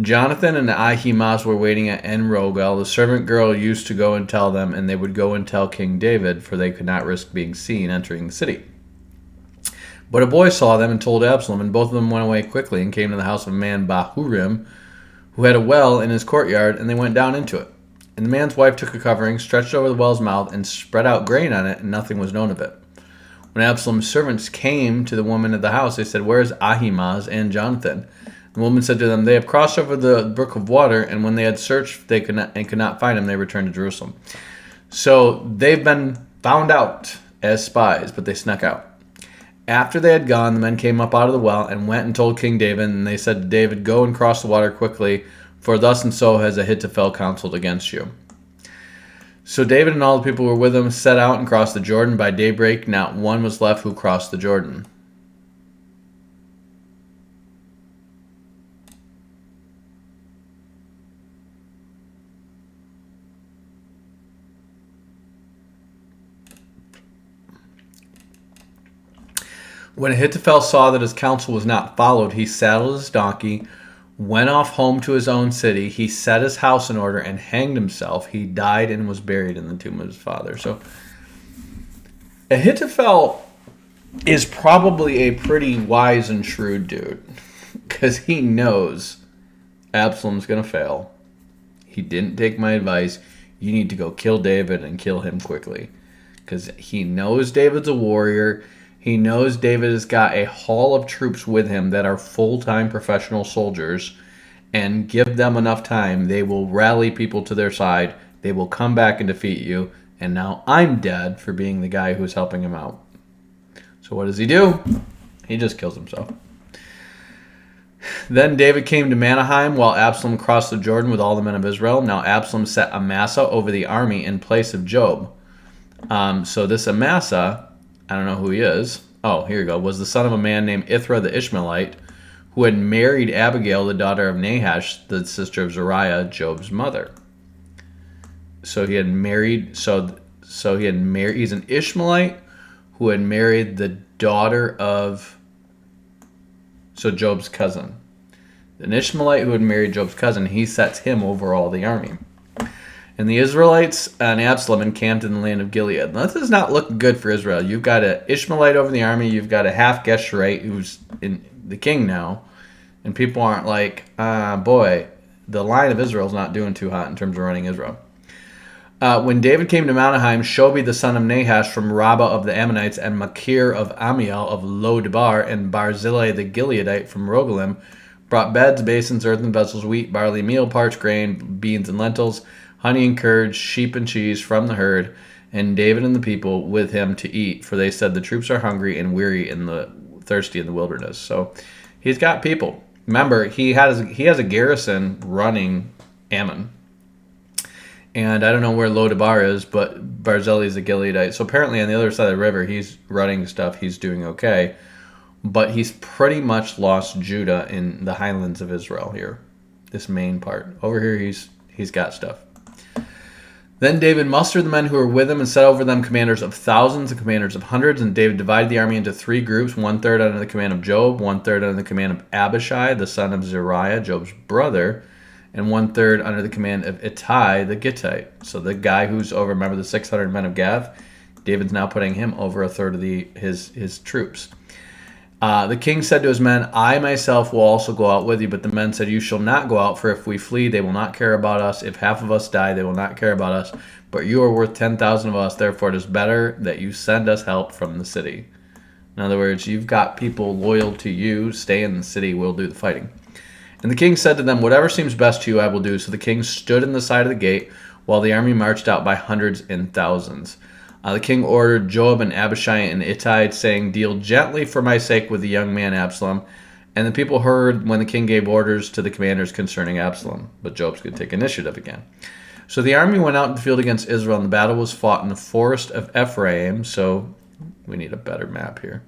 Jonathan and Ahimaaz were waiting at En-Rogel. The servant girl used to go and tell them, and they would go and tell King David, for they could not risk being seen entering the city. But a boy saw them and told Absalom, and both of them went away quickly and came to the house of a man Bahurim, who had a well in his courtyard, and they went down into it. And the man's wife took a covering, stretched over the well's mouth, and spread out grain on it, and nothing was known of it. When Absalom's servants came to the woman at the house, they said, where is Ahimaaz and Jonathan? The woman said to them, they have crossed over the brook of water, and when they had searched they could not find him, they returned to Jerusalem. So they've been found out as spies, but they snuck out. After they had gone, the men came up out of the well and went and told King David, and they said to David, go and cross the water quickly, for thus and so has Ahithophel counseled against you. So David and all the people who were with him set out and crossed the Jordan. By daybreak, not one was left who crossed the Jordan. When Ahithophel saw that his counsel was not followed, he saddled his donkey, went off home to his own city. He set his house in order and hanged himself. He died and was buried in the tomb of his father. So Ahithophel is probably a pretty wise and shrewd dude, because he knows Absalom's going to fail. He didn't take my advice. You need to go kill David and kill him quickly, because he knows David's a warrior. He knows David has got a haul of troops with him that are full-time professional soldiers, and give them enough time, they will rally people to their side. They will come back and defeat you, and now I'm dead for being the guy who's helping him out. So what does he do? He just kills himself. Then David came to Mahanaim while Absalom crossed the Jordan with all the men of Israel. Now Absalom set Amasa over the army in place of Job. So this Amasa, I don't know who he is. Oh, here you go. Was the son of a man named Ithra the Ishmaelite, who had married Abigail, the daughter of Nahash, the sister of Zariah, Job's mother. So he had married. So he had married. He's an Ishmaelite who had married the daughter of. So Job's cousin. An Ishmaelite who had married Job's cousin. He sets him over all the army. And the Israelites and Absalom encamped in the land of Gilead. Now, this does not look good for Israel. You've got an Ishmaelite over the army. You've got a half-Geshurite who's the king now. And people aren't like, boy, the line of Israel is not doing too hot in terms of running Israel. When David came to Mahanaim, Shobi the son of Nahash from Rabbah of the Ammonites, and Machir of Amiel of Lo-Debar, and Barzillai the Gileadite from Rogelim, brought beds, basins, earthen vessels, wheat, barley, meal, parched grain, beans and lentils, honey and curds, sheep and cheese from the herd, and David and the people with him to eat, for they said the troops are hungry and weary and thirsty in the wilderness. So he's got people. Remember, he has a garrison running Ammon. And I don't know where Lo-Debar is, but Barzillai is a Gileadite. So apparently on the other side of the river, he's running stuff. He's doing okay. but he's pretty much lost Judah in the highlands of Israel here. This main part. Over here, he's got stuff. Then David mustered the men who were with him and set over them commanders of thousands and commanders of hundreds. And David divided the army into 3 groups, 1/3 under the command of Job, 1/3 under the command of Abishai, the son of Zeruiah, Job's brother, and 1/3 under the command of Ittai the Gittite. So the guy who's over, remember the 600 men of Gath? David's now putting him over 1/3 of his troops. The king said to his men, I myself will also go out with you. But the men said, you shall not go out, for if we flee, they will not care about us. If half of us die, they will not care about us. But you are worth 10,000 of us. Therefore, it is better that you send us help from the city. In other words, you've got people loyal to you. Stay in the city. We'll do the fighting. And the king said to them, whatever seems best to you, I will do. So the king stood in the side of the gate, while the army marched out by hundreds and thousands. The king ordered Joab and Abishai and Ittai, saying, deal gently for my sake with the young man Absalom. And the people heard when the king gave orders to the commanders concerning Absalom. But Joab's going to take initiative again. So the army went out in the field against Israel, and the battle was fought in the forest of Ephraim. So we need a better map here.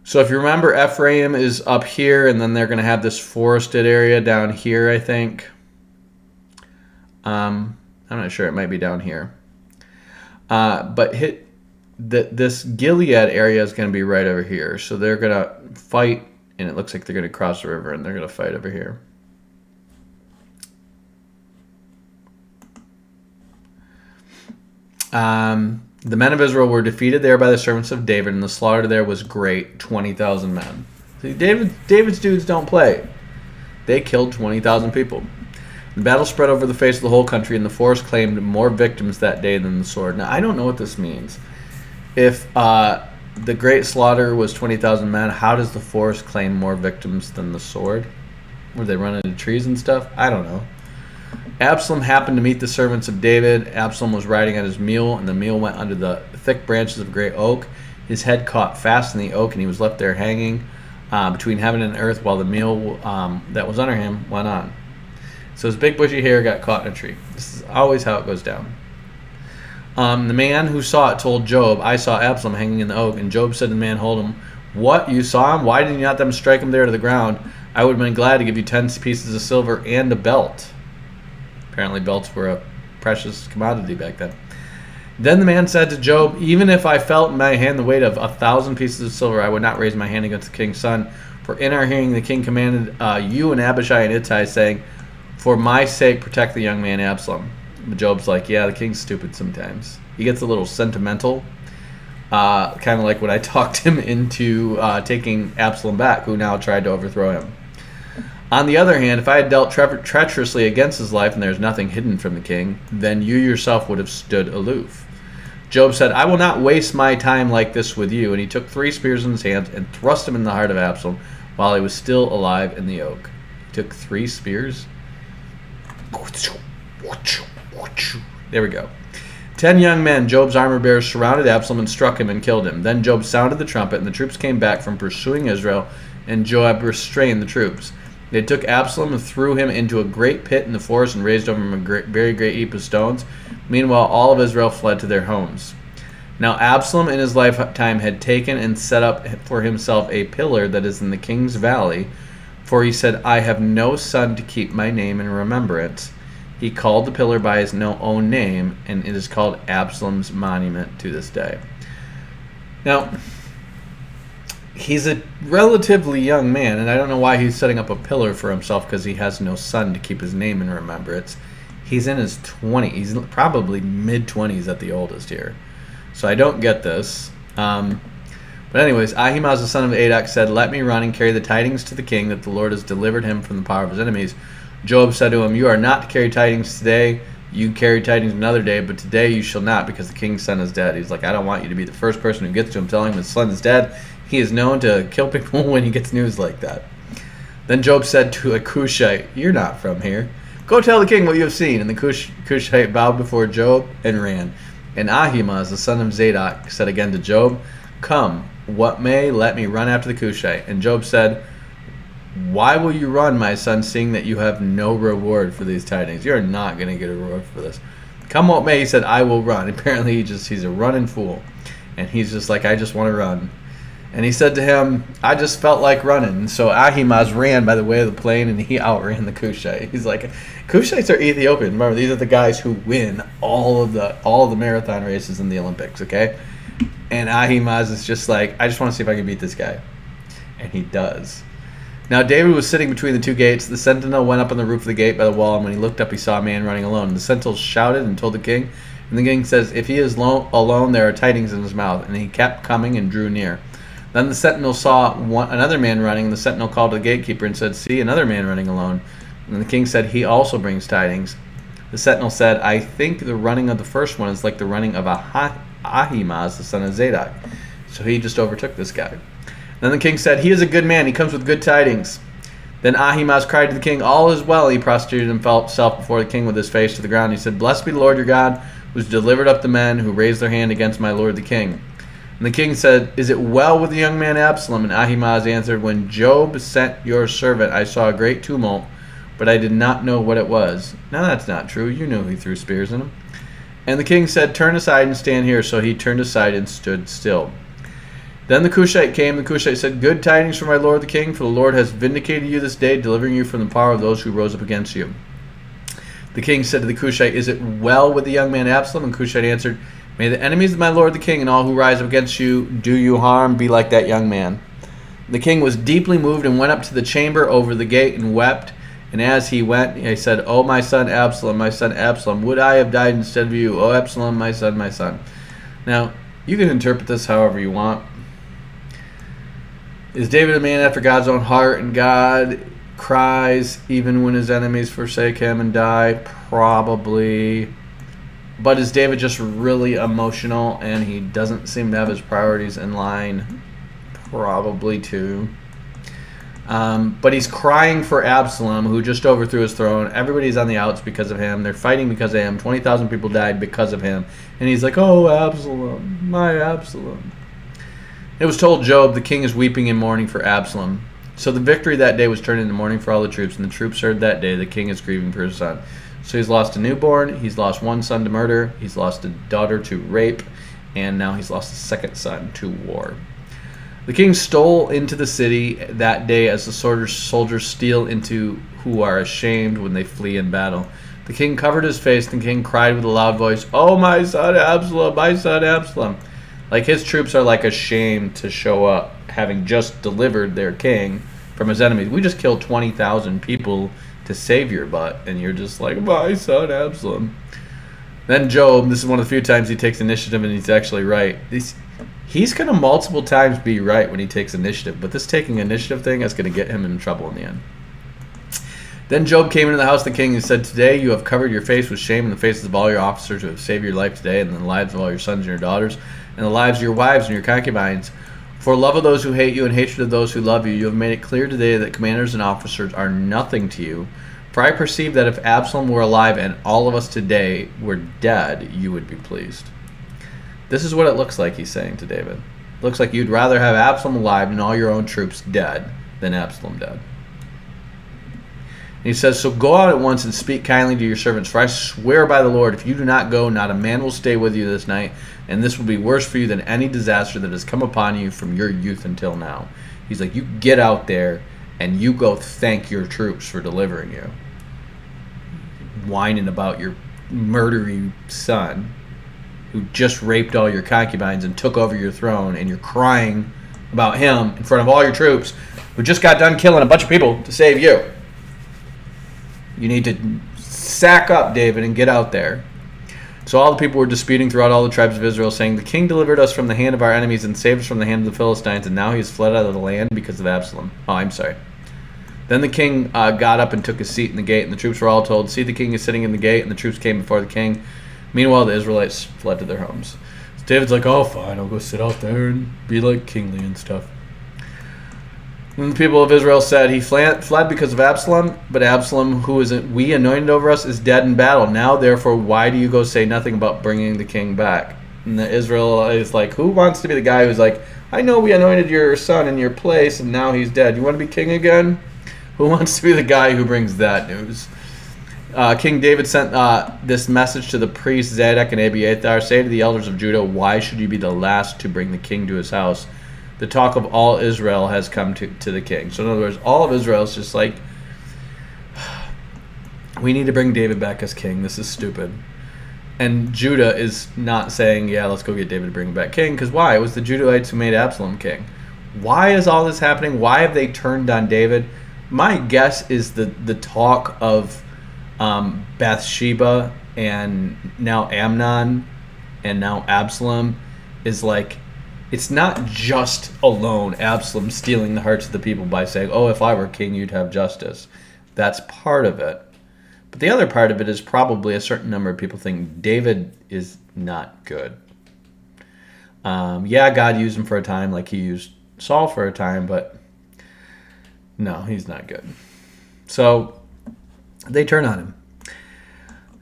So if you remember, Ephraim is up here, and then they're going to have this forested area down here, I think. I'm not sure. It might be down here. But this Gilead area is going to be right over here. So they're going to fight, and it looks like they're going to cross the river, and they're going to fight over here. The men of Israel were defeated there by the servants of David, and the slaughter there was great, 20,000 men. See, David's dudes don't play. They killed 20,000 people. The battle spread over the face of the whole country, and the forest claimed more victims that day than the sword. Now, I don't know what this means. If the great slaughter was 20,000 men, how does the forest claim more victims than the sword? Were they running into trees and stuff? I don't know. Absalom happened to meet the servants of David. Absalom was riding on his mule, and the mule went under the thick branches of a great oak. His head caught fast in the oak, and he was left there hanging between heaven and earth while the mule that was under him went on. So his big bushy hair got caught in a tree. This is always how it goes down. The man who saw it told Job, I saw Absalom hanging in the oak. And Job said to the man, hold him. What? You saw him? Why did you not let them strike him there to the ground? I would have been glad to give you 10 pieces of silver and a belt. Apparently belts were a precious commodity back then. Then the man said to Job, even if I felt in my hand the weight of 1,000 pieces of silver, I would not raise my hand against the king's son. For in our hearing the king commanded you and Abishai and Ittai, saying, for my sake, protect the young man Absalom. But Job's like, yeah, the king's stupid sometimes. He gets a little sentimental, kind of like when I talked him into taking Absalom back, who now tried to overthrow him. On the other hand, if I had dealt treacherously against his life and there's nothing hidden from the king, then you yourself would have stood aloof. Job said, I will not waste my time like this with you. And he took 3 spears in his hands and thrust them in the heart of Absalom while he was still alive in the oak. He took 3 spears. There we go. 10 young men, Job's armor bearers, surrounded Absalom and struck him and killed him. Then Job sounded the trumpet, and the troops came back from pursuing Israel, and Joab restrained the troops. They took Absalom and threw him into a great pit in the forest and raised over him a very great heap of stones. Meanwhile, all of Israel fled to their homes. Now Absalom in his lifetime had taken and set up for himself a pillar that is in the king's valley, for he said, I have no son to keep my name in remembrance. He called the pillar by his own name, and it is called Absalom's monument to this day. Now, he's a relatively young man, and I don't know why he's setting up a pillar for himself, because he has no son to keep his name in remembrance. He's in his 20s. He's probably mid-20s at the oldest here. So I don't get this. But anyways, Ahimaaz the son of Adok said, let me run and carry the tidings to the king that the Lord has delivered him from the power of his enemies. Job said to him, you are not to carry tidings today. You carry tidings another day, but today you shall not, because the king's son is dead. He's like, I don't want you to be the first person who gets to him telling him his son is dead. He is known to kill people when he gets news like that. Then Job said to a Cushite, you're not from here. Go tell the king what you have seen. And the Cushite bowed before Job and ran. And Ahimaaz the son of Zadok said again to Job, come, what may, let me run after the Cushite. And Job said, why will you run, my son, seeing that you have no reward for these tidings? You're not going to get a reward for this. Come what may, he said, I will run. Apparently he's a running fool. And he's just like, I just want to run. And he said to him, I just felt like running. So Ahimaaz ran by the way of the plain, and he outran the Cushite. He's like, Cushites are Ethiopian. Remember, these are the guys who win all of the marathon races in the Olympics, okay? And Ahimaaz is just like, I just want to see if I can beat this guy. And he does. Now David was sitting between the two gates. The sentinel went up on the roof of the gate by the wall, and when he looked up, he saw a man running alone. The sentinel shouted and told the king. And the king says, if he is alone, there are tidings in his mouth. And he kept coming and drew near. Then the sentinel saw another man running, and the sentinel called to the gatekeeper and said, see, another man running alone. And the king said, he also brings tidings. The sentinel said, I think the running of the first one is like the running of Ahimaaz, the son of Zadok. So he just overtook this guy. Then the king said, he is a good man. He comes with good tidings. Then Ahimaaz cried to the king, all is well. He prostrated himself before the king with his face to the ground. He said, blessed be the Lord your God, who has delivered up the men who raised their hand against my lord the king. And the king said, is it well with the young man Absalom? And Ahimaaz answered, when Job sent your servant, I saw a great tumult, but I did not know what it was. Now that's not true. You knew he threw spears in him. And the king said, turn aside and stand here. So he turned aside and stood still. Then the Cushite came. The Cushite said, good tidings for my lord the king, for the Lord has vindicated you this day, delivering you from the power of those who rose up against you. The king said to the Cushite, is it well with the young man Absalom? And Cushite answered, may the enemies of my lord the king and all who rise up against you do you harm, be like that young man. The king was deeply moved and went up to the chamber over the gate and wept. And as he went, he said, O my son Absalom, would I have died instead of you? O Absalom, my son, my son. Now, you can interpret this however you want. Is David a man after God's own heart, and God cries even when his enemies forsake him and die? Probably. But is David just really emotional and he doesn't seem to have his priorities in line? Probably too. But he's crying for Absalom, who just overthrew his throne. Everybody's on the outs because of him. They're fighting because of him. 20,000 people died because of him. And he's like, oh, Absalom, my Absalom. It was told Job, the king is weeping and mourning for Absalom. So the victory that day was turned into mourning for all the troops, and the troops heard that day the king is grieving for his son. So he's lost a newborn, he's lost one son to murder, he's lost a daughter to rape, and now he's lost a second son to war. The king stole into the city that day as the soldiers steal into who are ashamed when they flee in battle. The king covered his face, and the king cried with a loud voice, oh, my son Absalom, my son Absalom. Like his troops are like ashamed to show up, having just delivered their king from his enemies. We just killed 20,000 people to save your butt, and you're just like, my son Absalom. Then Job, this is one of the few times he takes initiative and he's actually right. He's going to multiple times be right when he takes initiative, but this taking initiative thing is going to get him in trouble in the end. Then Job came into the house of the king and said, today you have covered your face with shame in the faces of all your officers who have saved your life today, and the lives of all your sons and your daughters, and the lives of your wives and your concubines. For love of those who hate you and hatred of those who love you, you have made it clear today that commanders and officers are nothing to you. For I perceive that if Absalom were alive and all of us today were dead, you would be pleased. This is what it looks like he's saying to David. It looks like you'd rather have Absalom alive and all your own troops dead than Absalom dead. And he says, so go out at once and speak kindly to your servants, for I swear by the Lord, if you do not go, not a man will stay with you this night, and this will be worse for you than any disaster that has come upon you from your youth until now. He's like, you get out there and you go thank your troops for delivering you. Whining about your murdering son who just raped all your concubines and took over your throne, and you're crying about him in front of all your troops who just got done killing a bunch of people to save you. You need to sack up, David, and get out there. So all the people were disputing throughout all the tribes of Israel, saying, the king delivered us from the hand of our enemies and saved us from the hand of the Philistines, and now he has fled out of the land because of Absalom. Oh, I'm sorry. Then the king got up and took his seat in the gate, and the troops were all told, see, the king is sitting in the gate, and the troops came before the king. Meanwhile, the Israelites fled to their homes. So David's like, oh, fine, I'll go sit out there and be like kingly and stuff. And the people of Israel said, he fled because of Absalom, but Absalom, who is we anointed over us, is dead in battle. Now, therefore, why do you go say nothing about bringing the king back? And the Israel is like, who wants to be the guy who's like, I know we anointed your son in your place, and now he's dead. You want to be king again? Who wants to be the guy who brings that news? King David sent this message to the priests Zadok and Abiathar. Say to the elders of Judah, why should you be the last to bring the king to his house? The talk of all Israel has come to the king. So in other words, all of Israel is just like, we need to bring David back as king. This is stupid. And Judah is not saying, yeah, let's go get David to bring him back king. Because why? It was the Judahites who made Absalom king. Why is all this happening? Why have they turned on David? My guess is the talk of Bathsheba and now Amnon and now Absalom is like, it's not just alone Absalom stealing the hearts of the people by saying, oh, if I were king, you'd have justice. That's part of it. But the other part of it is probably a certain number of people think David is not good. Yeah, God used him for a time like he used Saul for a time, but no, he's not good. So they turn on him.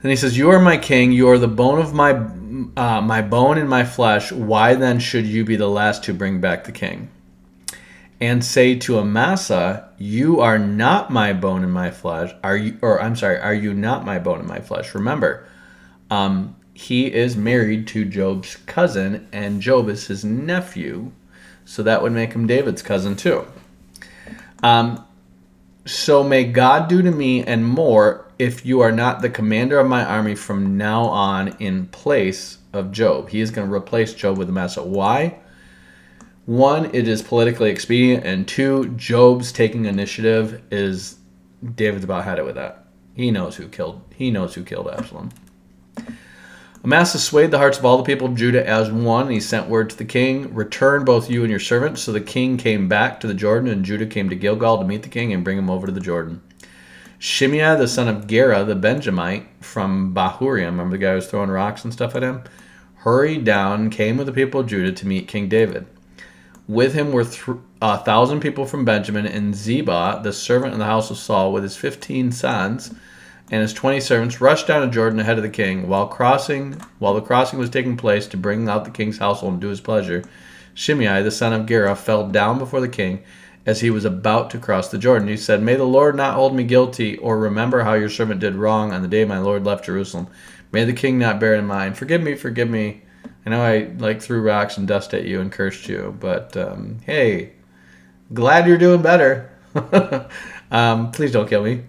And he says, you are my king, you are the bone of my bone and my flesh. Why then should you be the last to bring back the king? And say to Amasa, you are not my bone and my flesh. Are you not my bone and my flesh? Remember, he is married to Job's cousin, and Job is his nephew. So that would make him David's cousin too. So may God do to me and more if you are not the commander of my army from now on in place of Job. He is going to replace Job with Amasa. Why? One, it is politically expedient, and two, Job's taking initiative is David's about had it with that. He knows who killed Absalom. Amasa swayed the hearts of all the people of Judah as one, and he sent word to the king, return both you and your servants. So the king came back to the Jordan, and Judah came to Gilgal to meet the king and bring him over to the Jordan. Shimei, the son of Gera, the Benjamite from Bahuriam, remember the guy who was throwing rocks and stuff at him, hurried down and came with the people of Judah to meet King David. With him were 1,000 people from Benjamin, and Ziba, the servant in the house of Saul, with his 15 sons and his 20 servants, rushed down to Jordan ahead of the king. While the crossing was taking place to bring out the king's household and do his pleasure, Shimei, the son of Gera, fell down before the king as he was about to cross the Jordan. He said, may the Lord not hold me guilty, or remember how your servant did wrong on the day my Lord left Jerusalem. May the king not bear it in mind. Forgive me. I know I threw rocks and dust at you and cursed you, but hey, glad you're doing better. Please don't kill me.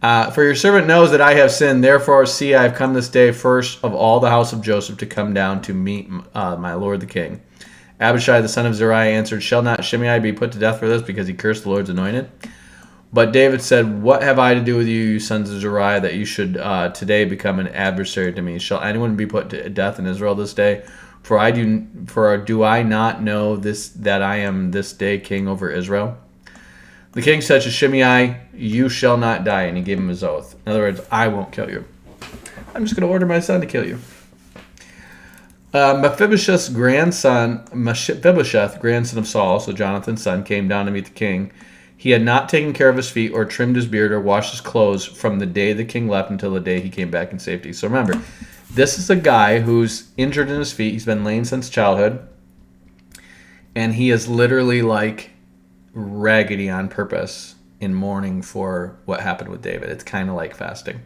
For your servant knows that I have sinned. Therefore, see, I have come this day first of all the house of Joseph to come down to meet my lord the king. Abishai, the son of Zeruiah, answered, shall not Shimei be put to death for this, because he cursed the Lord's anointed? But David said, what have I to do with you, you sons of Zeruiah, that you should today become an adversary to me? Shall anyone be put to death in Israel this day? For do I not know this, that I am this day king over Israel? The king said to Shimei, you shall not die, and he gave him his oath. In other words, I won't kill you. I'm just going to order my son to kill you. Mephibosheth, grandson of Saul, so Jonathan's son, came down to meet the king. He had not taken care of his feet or trimmed his beard or washed his clothes from the day the king left until the day he came back in safety. So remember, this is a guy who's injured in his feet. He's been lame since childhood. And he is literally like raggedy on purpose in mourning for what happened with David. It's kind of like fasting.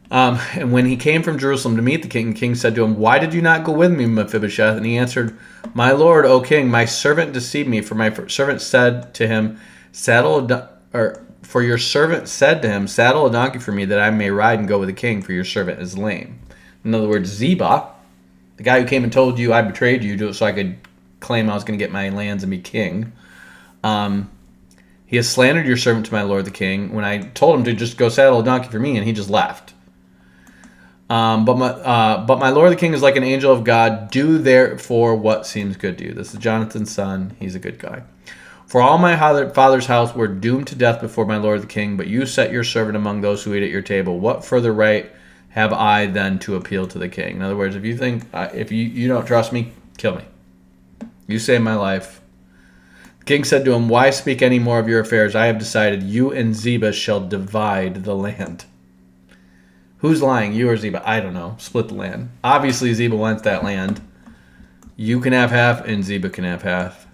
And when he came from Jerusalem to meet the king said to him, why did you not go with me, Mephibosheth? And he answered, my lord, O king, my servant deceived me. For my servant said to him, saddle a donkey for me that I may ride and go with the king, for your servant is lame. In other words, Ziba, the guy who came and told you I betrayed you so I could claim I was going to get my lands and be king, he has slandered your servant to my lord the king when I told him to just go saddle a donkey for me, and he just left. But my lord the king is like an angel of God. Do therefore what seems good to you. This is Jonathan's son. He's a good guy. For all my father's house were doomed to death before my lord the king, but you set your servant among those who eat at your table. What further right have I then to appeal to the king? In other words, if you think if you don't trust me, kill me. You saved my life. The king said to him, why speak any more of your affairs? I have decided you and Ziba shall divide the land. Who's lying, you or Ziba? I don't know. Split the land. Obviously, Ziba wants that land. You can have half, and Ziba can have half.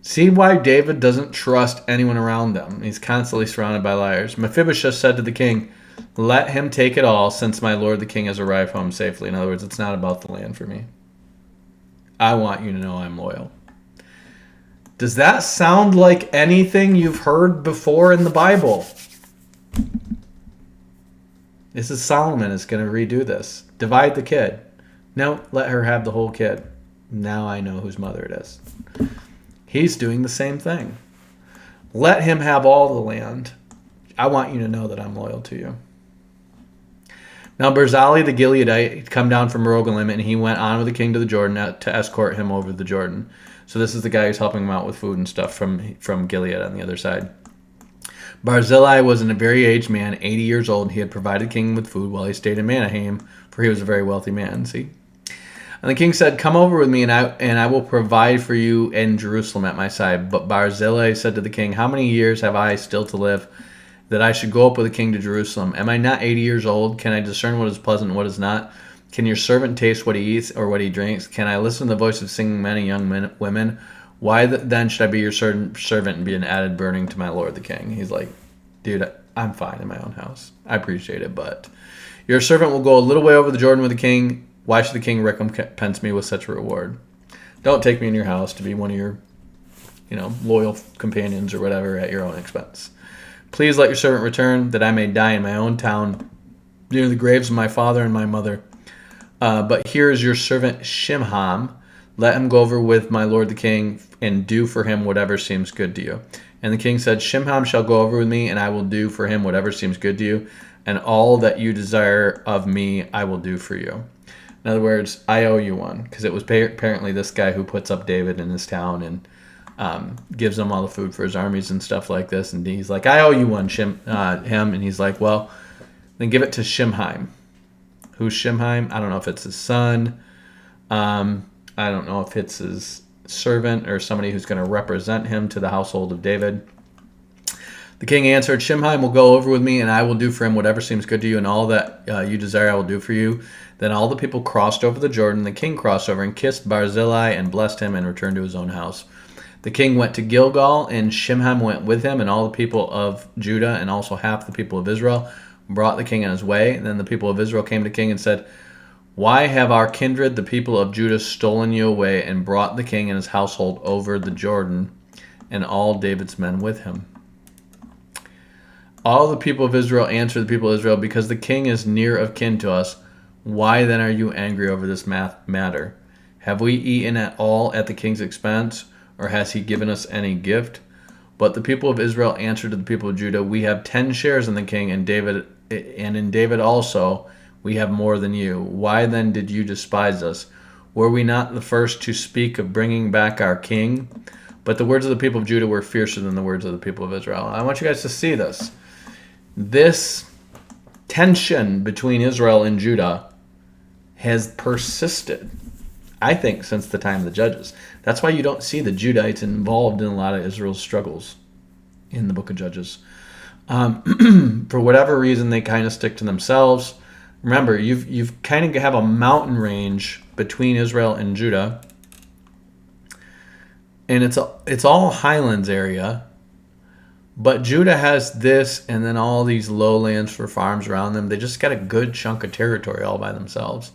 See why David doesn't trust anyone around them. He's constantly surrounded by liars. Mephibosheth said to the king, let him take it all, since my lord the king has arrived home safely. In other words, it's not about the land for me. I want you to know I'm loyal. Does that sound like anything you've heard before in the Bible? This is Solomon is going to redo this. Divide the kid. No, let her have the whole kid. Now I know whose mother it is. He's doing the same thing. Let him have all the land. I want you to know that I'm loyal to you. Now Barzillai the Gileadite had come down from Rogelim, and he went on with the king to the Jordan to escort him over the Jordan. So this is the guy who's helping him out with food and stuff from Gilead on the other side. Barzillai was a very aged man, 80 years old, and he had provided the king with food while he stayed in Mahanaim, for he was a very wealthy man. See? And the king said, come over with me, and I will provide for you in Jerusalem at my side. But Barzillai said to the king, how many years have I still to live, that I should go up with the king to Jerusalem? Am I not 80 years old? Can I discern what is pleasant and what is not? Can your servant taste what he eats or what he drinks? Can I listen to the voice of singing men and young women? Why then should I be your servant and be an added burden to my lord the king? He's like, dude, I'm fine in my own house. I appreciate it, but your servant will go a little way over the Jordan with the king. Why should the king recompense me with such a reward? Don't take me in your house to be one of your, loyal companions or whatever at your own expense. Please let your servant return, that I may die in my own town, near the graves of my father and my mother. But here is your servant Shimham. Let him go over with my lord the king, and do for him whatever seems good to you. And the king said, Shimham shall go over with me, and I will do for him whatever seems good to you, and all that you desire of me I will do for you. In other words, I owe you one, because it was apparently this guy who puts up David in his town and gives him all the food for his armies and stuff like this. And he's like, I owe you one, him. And he's like, well, then give it to Shimham. Who's Shimham? I don't know if it's his son. I don't know if it's his servant or somebody who's going to represent him to the household of David. The king answered, Shimham will go over with me, and I will do for him whatever seems good to you, and all that you desire I will do for you. Then all the people crossed over the Jordan. The king crossed over and kissed Barzillai and blessed him and returned to his own house. The king went to Gilgal, and Shimham went with him, and all the people of Judah and also half the people of Israel brought the king on his way. And then the people of Israel came to the king and said, why have our kindred, the people of Judah, stolen you away and brought the king and his household over the Jordan, and all David's men with him? All the people of Israel answered the people of Israel, because the king is near of kin to us. Why then are you angry over this matter? Have we eaten at all at the king's expense, or has he given us any gift? But the people of Israel answered to the people of Judah, we have 10 shares in the king, and in David also we have more than you. Why then did you despise us? Were we not the first to speak of bringing back our king? But the words of the people of Judah were fiercer than the words of the people of Israel. I want you guys to see this. This tension between Israel and Judah has persisted, I think, since the time of the Judges. That's why you don't see the Judahites involved in a lot of Israel's struggles in the book of Judges. For whatever reason, they kind of stick to themselves. Remember, you've kind of have a mountain range between Israel and Judah, and it's all highlands area. But Judah has this, and then all these lowlands for farms around them. They just got a good chunk of territory all by themselves.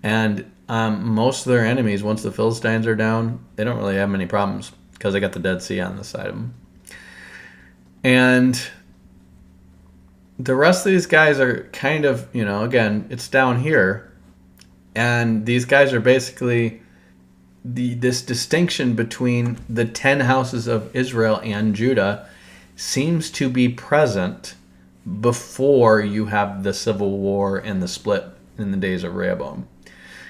And most of their enemies, once the Philistines are down, they don't really have many problems because they got the Dead Sea on the side of them. And the rest of these guys are kind of, again, it's down here. And these guys are basically this distinction between the 10 houses of Israel and Judah seems to be present before you have the civil war and the split in the days of Rehoboam.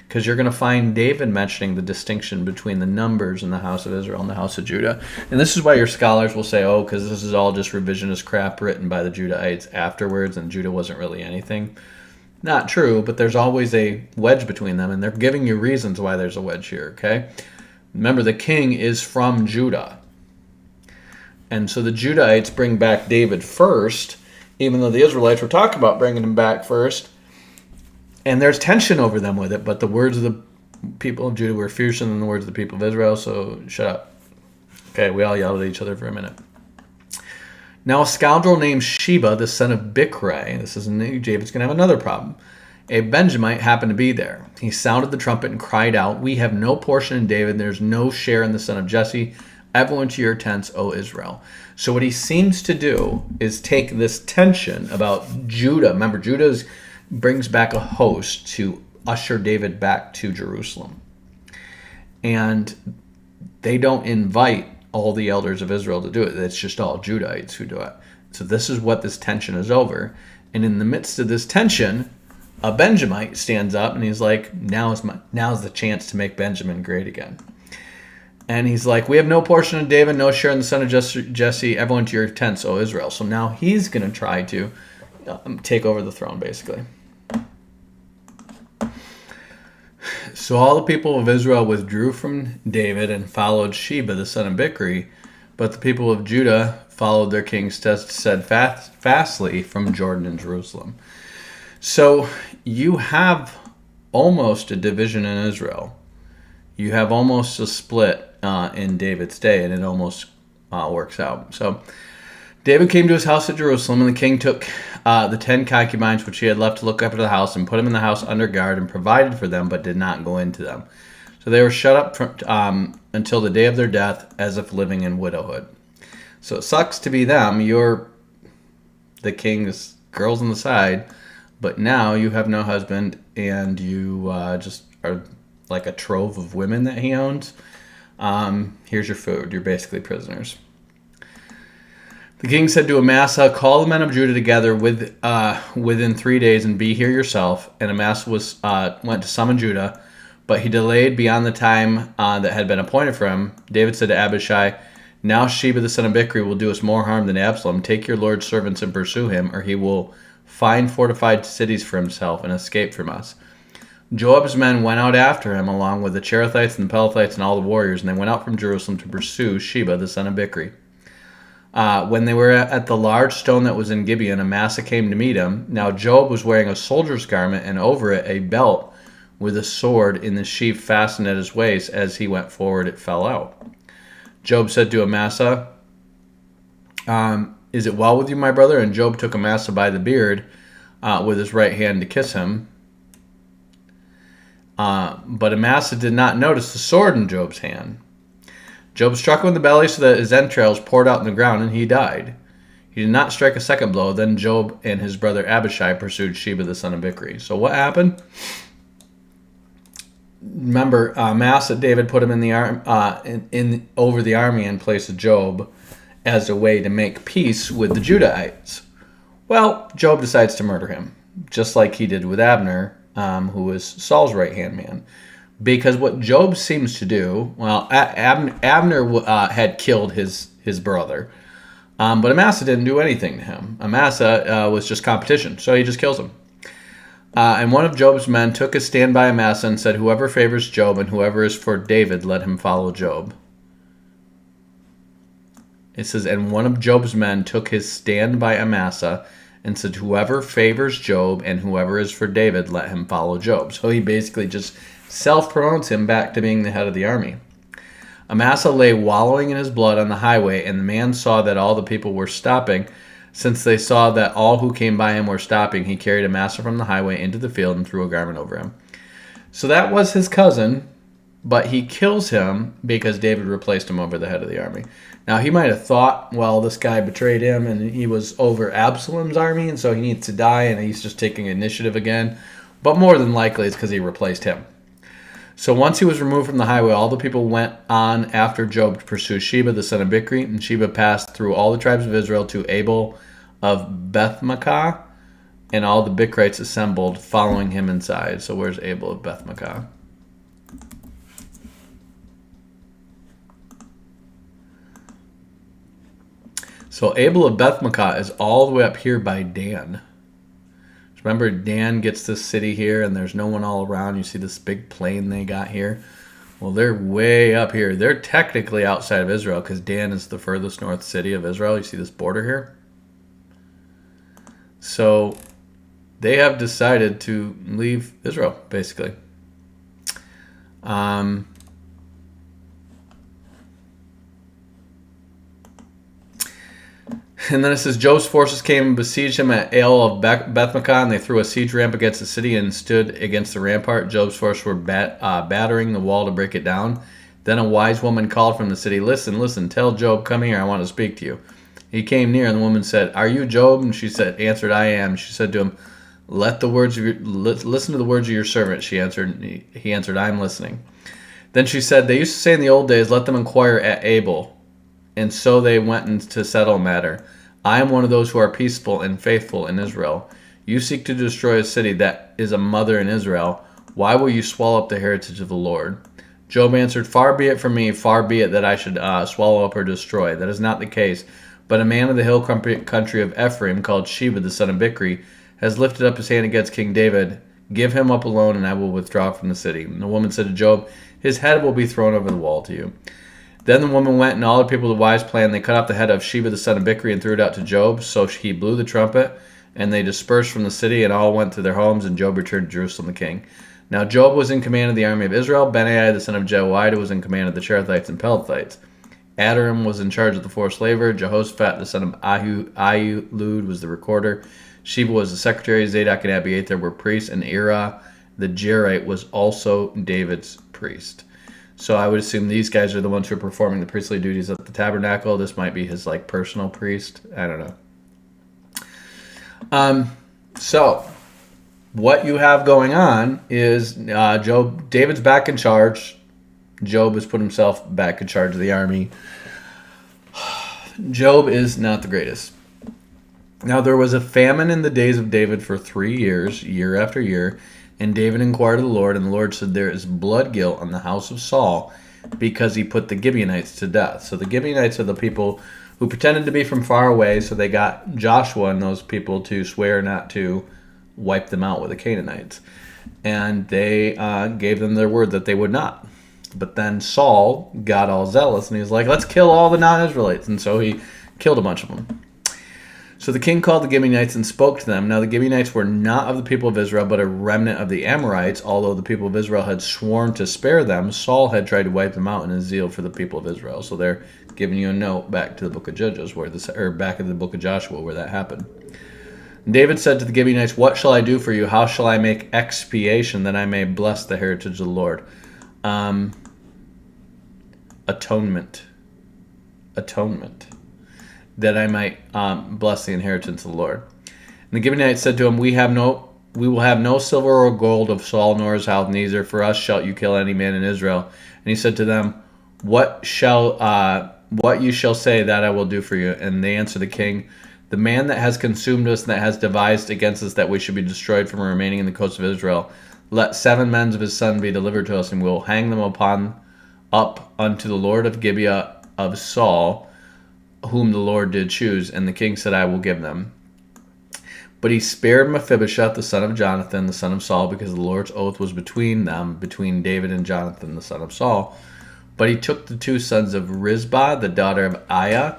Because you're going to find David mentioning the distinction between the numbers in the house of Israel and the house of Judah. And this is why your scholars will say, because this is all just revisionist crap written by the Judahites afterwards, and Judah wasn't really anything. Not true, but there's always a wedge between them, and they're giving you reasons why there's a wedge here, okay? Remember, the king is from Judah. And so the Judahites bring back David first, even though the Israelites were talking about bringing him back first. And there's tension over them with it, but the words of the people of Judah were fiercer than the words of the people of Israel, so shut up. Okay, we all yelled at each other for a minute. Now a scoundrel named Sheba, the son of Bichri, this is David's going to have another problem. A Benjamite happened to be there. He sounded the trumpet and cried out, "We have no portion in David. There's no share in the son of Jesse. Everyone to your tents, O Israel." So what he seems to do is take this tension about Judah. Remember, Judah brings back a host to usher David back to Jerusalem. And they don't invite all the elders of Israel to do it. It's just all Judahites who do it. So this is what this tension is over. And in the midst of this tension, a Benjamite stands up and he's like, now's the chance to make Benjamin great again. And he's like, "We have no portion of David, no share in the son of Jesse, everyone to your tents, O Israel." So now he's going to try to take over the throne, basically. So all the people of Israel withdrew from David and followed Sheba, the son of Bichri, but the people of Judah followed their king steadfastly from Jordan and Jerusalem. So you have almost a division in Israel. You have almost a split in David's day, and it almost works out. So David came to his house at Jerusalem, and the king took the 10 concubines which he had left to look after the house and put them in the house under guard and provided for them, but did not go into them. So they were shut up until the day of their death, as if living in widowhood. So it sucks to be them. You're the king's girls on the side, but now you have no husband, and you just are like a trove of women that he owns. Here's your food. You're basically prisoners. The king said to Amasa, "Call the men of Judah together within 3 days and be here yourself." And Amasa went to summon Judah, but he delayed beyond the time that had been appointed for him. David said to Abishai, "Now Sheba the son of Bichri will do us more harm than Absalom. Take your lord's servants and pursue him, or he will find fortified cities for himself and escape from us." Joab's men went out after him, along with the Cherethites and the Pelethites and all the warriors, and they went out from Jerusalem to pursue Sheba the son of Bichri. When they were at the large stone that was in Gibeon, Amasa came to meet him. Now Joab was wearing a soldier's garment, and over it a belt with a sword in the sheath fastened at his waist. As he went forward, it fell out. Joab said to Amasa, "Is it well with you, my brother?" And Joab took Amasa by the beard with his right hand to kiss him. But Amasa did not notice the sword in Joab's hand. Joab struck him in the belly so that his entrails poured out in the ground, and he died. He did not strike a second blow. Then Joab and his brother Abishai pursued Sheba the son of Bichri. So what happened? Remember, Amasa, David put him in the over the army in place of Joab as a way to make peace with the Judahites. Well, Joab decides to murder him, just like he did with Abner, who was Saul's right-hand man. Because what Joab seems to do, well, Abner had killed his brother, but Amasa didn't do anything to him. Amasa was just competition, so he just kills him. And one of Joab's men took his stand by Amasa and said, "Whoever favors Joab and whoever is for David, let him follow Joab." It says, and one of Joab's men took his stand by Amasa and said, "Whoever favors Joab and whoever is for David, let him follow Joab." So he basically just self-promotes him back to being the head of the army. Amasa lay wallowing in his blood on the highway, and the man saw that all the people were stopping. Since they saw that all who came by him were stopping, he carried Amasa from the highway into the field and threw a garment over him. So that was his cousin, but he kills him because David replaced him over the head of the army. Now, he might have thought, well, this guy betrayed him and he was over Absalom's army, and so he needs to die, and he's just taking initiative again. But more than likely, it's because he replaced him. So once he was removed from the highway, all the people went on after Joab to pursue Sheba, the son of Bichri, and Sheba passed through all the tribes of Israel to Abel of Bethmaachah, and all the Bichrites assembled, following him inside. So where's Abel of Bethmaachah? So Abel of Bethmaachah is all the way up here by Dan. Remember, Dan gets this city here, and there's no one all around. You see this big plain they got here? Well, they're way up here. They're technically outside of Israel because Dan is the furthest north city of Israel. You see this border here? So they have decided to leave Israel, basically. And then it says, Job's forces came and besieged him at Ale of Bethmaachah, and they threw a siege ramp against the city and stood against the rampart. Job's forces were battering the wall to break it down. Then a wise woman called from the city, Listen, listen, tell Job, come here, I want to speak to you. He came near, and the woman said, Are you Job? And she answered, I am. She said to him, Listen to the words of your servant. She answered. He answered, I am listening. Then she said, They used to say in the old days, Let them inquire at Abel. And so they went in to settle a matter. I am one of those who are peaceful and faithful in Israel. You seek to destroy a city that is a mother in Israel. Why will you swallow up the heritage of the Lord? Job answered, Far be it from me, far be it that I should swallow up or destroy. That is not the case. But a man of the hill country of Ephraim, called Sheba the son of Bichri, has lifted up his hand against King David. Give him up alone, and I will withdraw from the city. And the woman said to Job, His head will be thrown over the wall to you. Then the woman went, and all the people of the wise plan. They cut off the head of Sheba the son of Bichri and threw it out to Job. So he blew the trumpet, and they dispersed from the city, and all went to their homes, and Job returned to Jerusalem the king. Now Job was in command of the army of Israel. Benaiah the son of Jehoiada was in command of the Cherethites and Pelethites. Adoram was in charge of the forced labor. Jehoshaphat the son of Ahilud was the recorder. Sheba was the secretary. Zadok and Abiathar were priests, and Ira the Jerite was also David's priest. So I would assume these guys are the ones who are performing the priestly duties at the tabernacle. This might be his personal priest. I don't know. So what you have going on is David's back in charge. Job has put himself back in charge of the army. Job is not the greatest. Now there was a famine in the days of David for 3 years, year after year. And David inquired of the Lord, and the Lord said, There is blood guilt on the house of Saul, because he put the Gibeonites to death. So the Gibeonites are the people who pretended to be from far away, so they got Joshua and those people to swear not to wipe them out with the Canaanites. And they gave them their word that they would not. But then Saul got all zealous, and he was like, Let's kill all the non-Israelites. And so he killed a bunch of them. So the king called the Gibeonites and spoke to them. Now the Gibeonites were not of the people of Israel, but a remnant of the Amorites. Although the people of Israel had sworn to spare them, Saul had tried to wipe them out in his zeal for the people of Israel. So they're giving you a note back to the book of Judges, back in the book of Joshua, where that happened. David said to the Gibeonites, What shall I do for you? How shall I make expiation that I may bless the heritage of the Lord? Atonement. That I might bless the inheritance of the Lord. And the Gibeonites said to him, We will have no silver or gold of Saul nor his house, neither for us shalt you kill any man in Israel. And he said to them, What you shall say, that I will do for you. And they answered the king, The man that has consumed us and that has devised against us that we should be destroyed from remaining in the coast of Israel, let 7 men of his son be delivered to us, and we will hang them up unto the Lord of Gibeah of Saul, whom the Lord did choose. And the king said, I will give them. But he spared Mephibosheth, the son of Jonathan, the son of Saul, because the Lord's oath was between David and Jonathan, the son of Saul. But he took the 2 sons of Rizbah, the daughter of Aiah,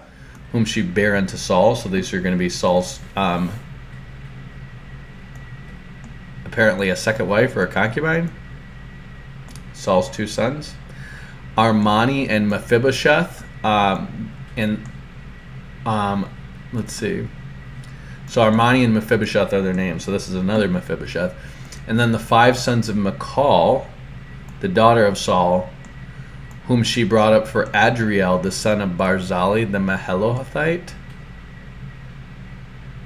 whom she bare unto Saul. So these are going to be Saul's, apparently a second wife or a concubine. Saul's 2 sons, Armani and Mephibosheth, let's see. So Armani and Mephibosheth are their names. So this is another Mephibosheth. And then the 5 sons of Michal, the daughter of Saul, whom she brought up for Adriel, the son of Barzillai, the Mahelothite.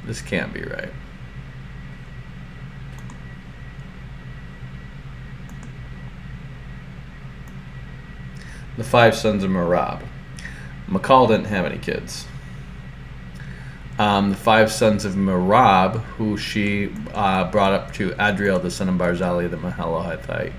This can't be right. The 5 sons of Merab. Michal didn't have any kids. The 5 sons of Merab, who she brought up to Adriel, the son of Barzillai, the Mahelothite.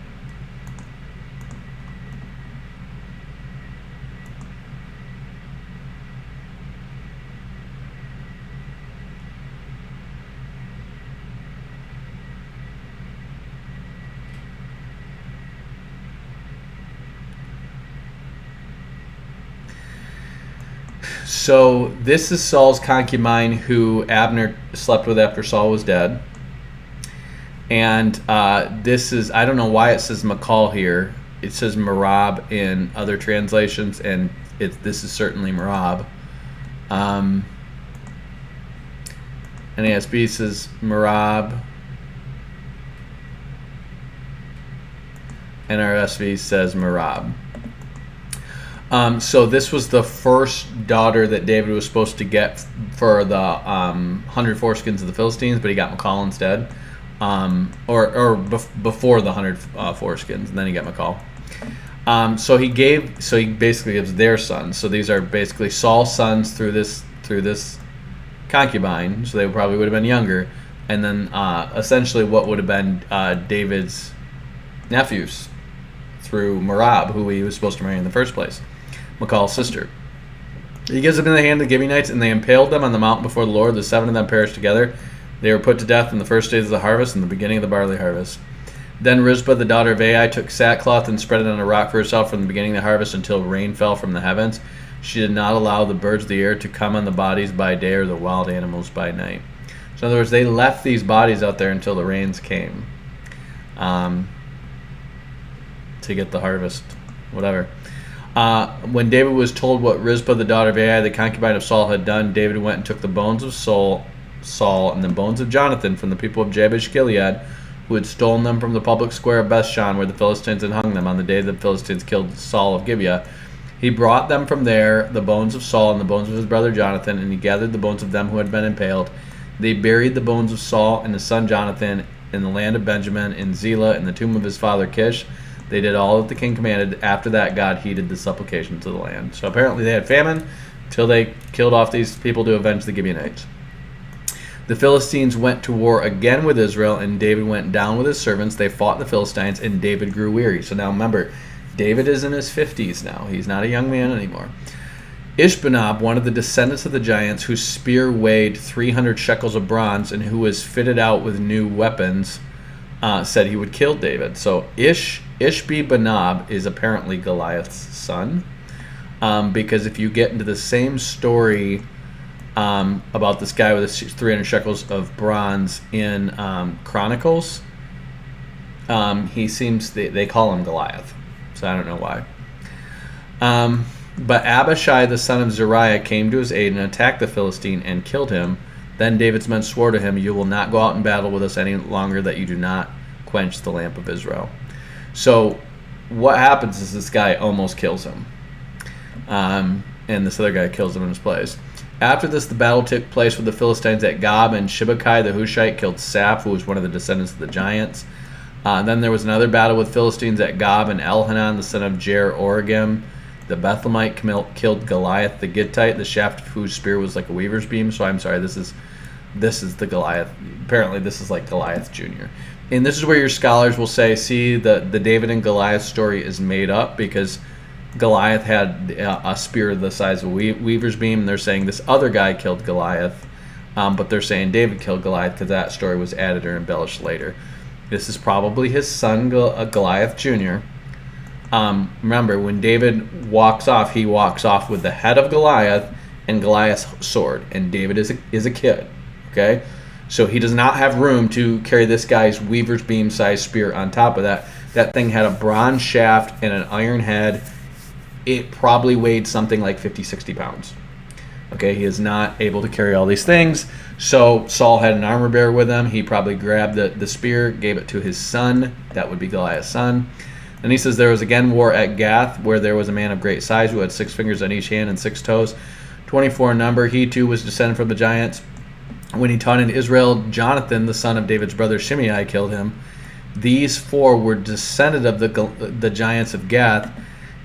So this is Saul's concubine who Abner slept with after Saul was dead. And this is, I don't know why it says Michal here. It says Merab in other translations, and this is certainly Merab. NASB says Merab. NRSV says Merab. So this was the first daughter that David was supposed to get for the 100 foreskins of the Philistines, but he got Michal instead. Before the 100 foreskins, and then he got Michal. So he basically gives their sons. So these are basically Saul's sons through this concubine. So they probably would have been younger, and then essentially what would have been David's nephews through Merab, who he was supposed to marry in the first place, Michal's sister. He gives them in the hand of the Gibeonites, and they impaled them on the mountain before the Lord. The 7 of them perished together. They were put to death in the first days of the harvest, in the beginning of the barley harvest. Then Rizpah, the daughter of Ai, took sackcloth and spread it on a rock for herself from the beginning of the harvest until rain fell from the heavens. She did not allow the birds of the air to come on the bodies by day or the wild animals by night. So in other words, they left these bodies out there until the rains came to get the harvest, whatever. When David was told what Rizpah, the daughter of Ai, the concubine of Saul, had done, David went and took the bones of Saul, and the bones of Jonathan from the people of Jabesh Gilead, who had stolen them from the public square of Bethshan, where the Philistines had hung them on the day the Philistines killed Saul of Gibeah. He brought them from there, the bones of Saul and the bones of his brother Jonathan, and he gathered the bones of them who had been impaled. They buried the bones of Saul and his son Jonathan in the land of Benjamin, in Zelah, in the tomb of his father Kish. They did all that the king commanded. After that, God heeded the supplications of the land. So apparently they had famine until they killed off these people to avenge the Gibeonites. The Philistines went to war again with Israel, and David went down with his servants. They fought the Philistines, and David grew weary. So now remember, David is in his 50s now. He's not a young man anymore. Ishbanab, one of the descendants of the giants, whose spear weighed 300 shekels of bronze and who was fitted out with new weapons, said he would kill David. So Ishbi-Banab is apparently Goliath's son, because if you get into the same story about this guy with 300 shekels of bronze in Chronicles, they call him Goliath. So I don't know why. But Abishai, the son of Zeruiah, came to his aid and attacked the Philistine and killed him. Then David's men swore to him, "You will not go out in battle with us any longer, that you do not quench the lamp of Israel." So what happens is this guy almost kills him. And this other guy kills him in his place. After this, the battle took place with the Philistines at Gob, and Shibbekai the Hushite killed Saph, who was one of the descendants of the giants. Then there was another battle with Philistines at Gob, and Elhanan, the son of Jer-Oregim, the Bethlehemite, killed Goliath the Gittite, the shaft of whose spear was like a weaver's beam. So I'm sorry, this is the Goliath. Apparently this is like Goliath Jr. And this is where your scholars will say, see, the David and Goliath story is made up because Goliath had a spear the size of a weaver's beam, and they're saying this other guy killed Goliath, but they're saying David killed Goliath because that story was added or embellished later. This is probably his son, Goliath Jr. Remember, when David walks off, he walks off with the head of Goliath and Goliath's sword, and David is a kid, okay? So he does not have room to carry this guy's weaver's beam size spear on top of that. That thing had a bronze shaft and an iron head. It probably weighed something like 50, 60 pounds. Okay, he is not able to carry all these things. So Saul had an armor bearer with him. He probably grabbed the spear, gave it to his son. That would be Goliath's son. And he says there was again war at Gath, where there was a man of great size who had 6 fingers on each hand and 6 toes, 24 in number. He too was descended from the giants. When he taunted Israel, Jonathan, the son of David's brother Shimei, killed him. These 4 were descended of the giants of Gath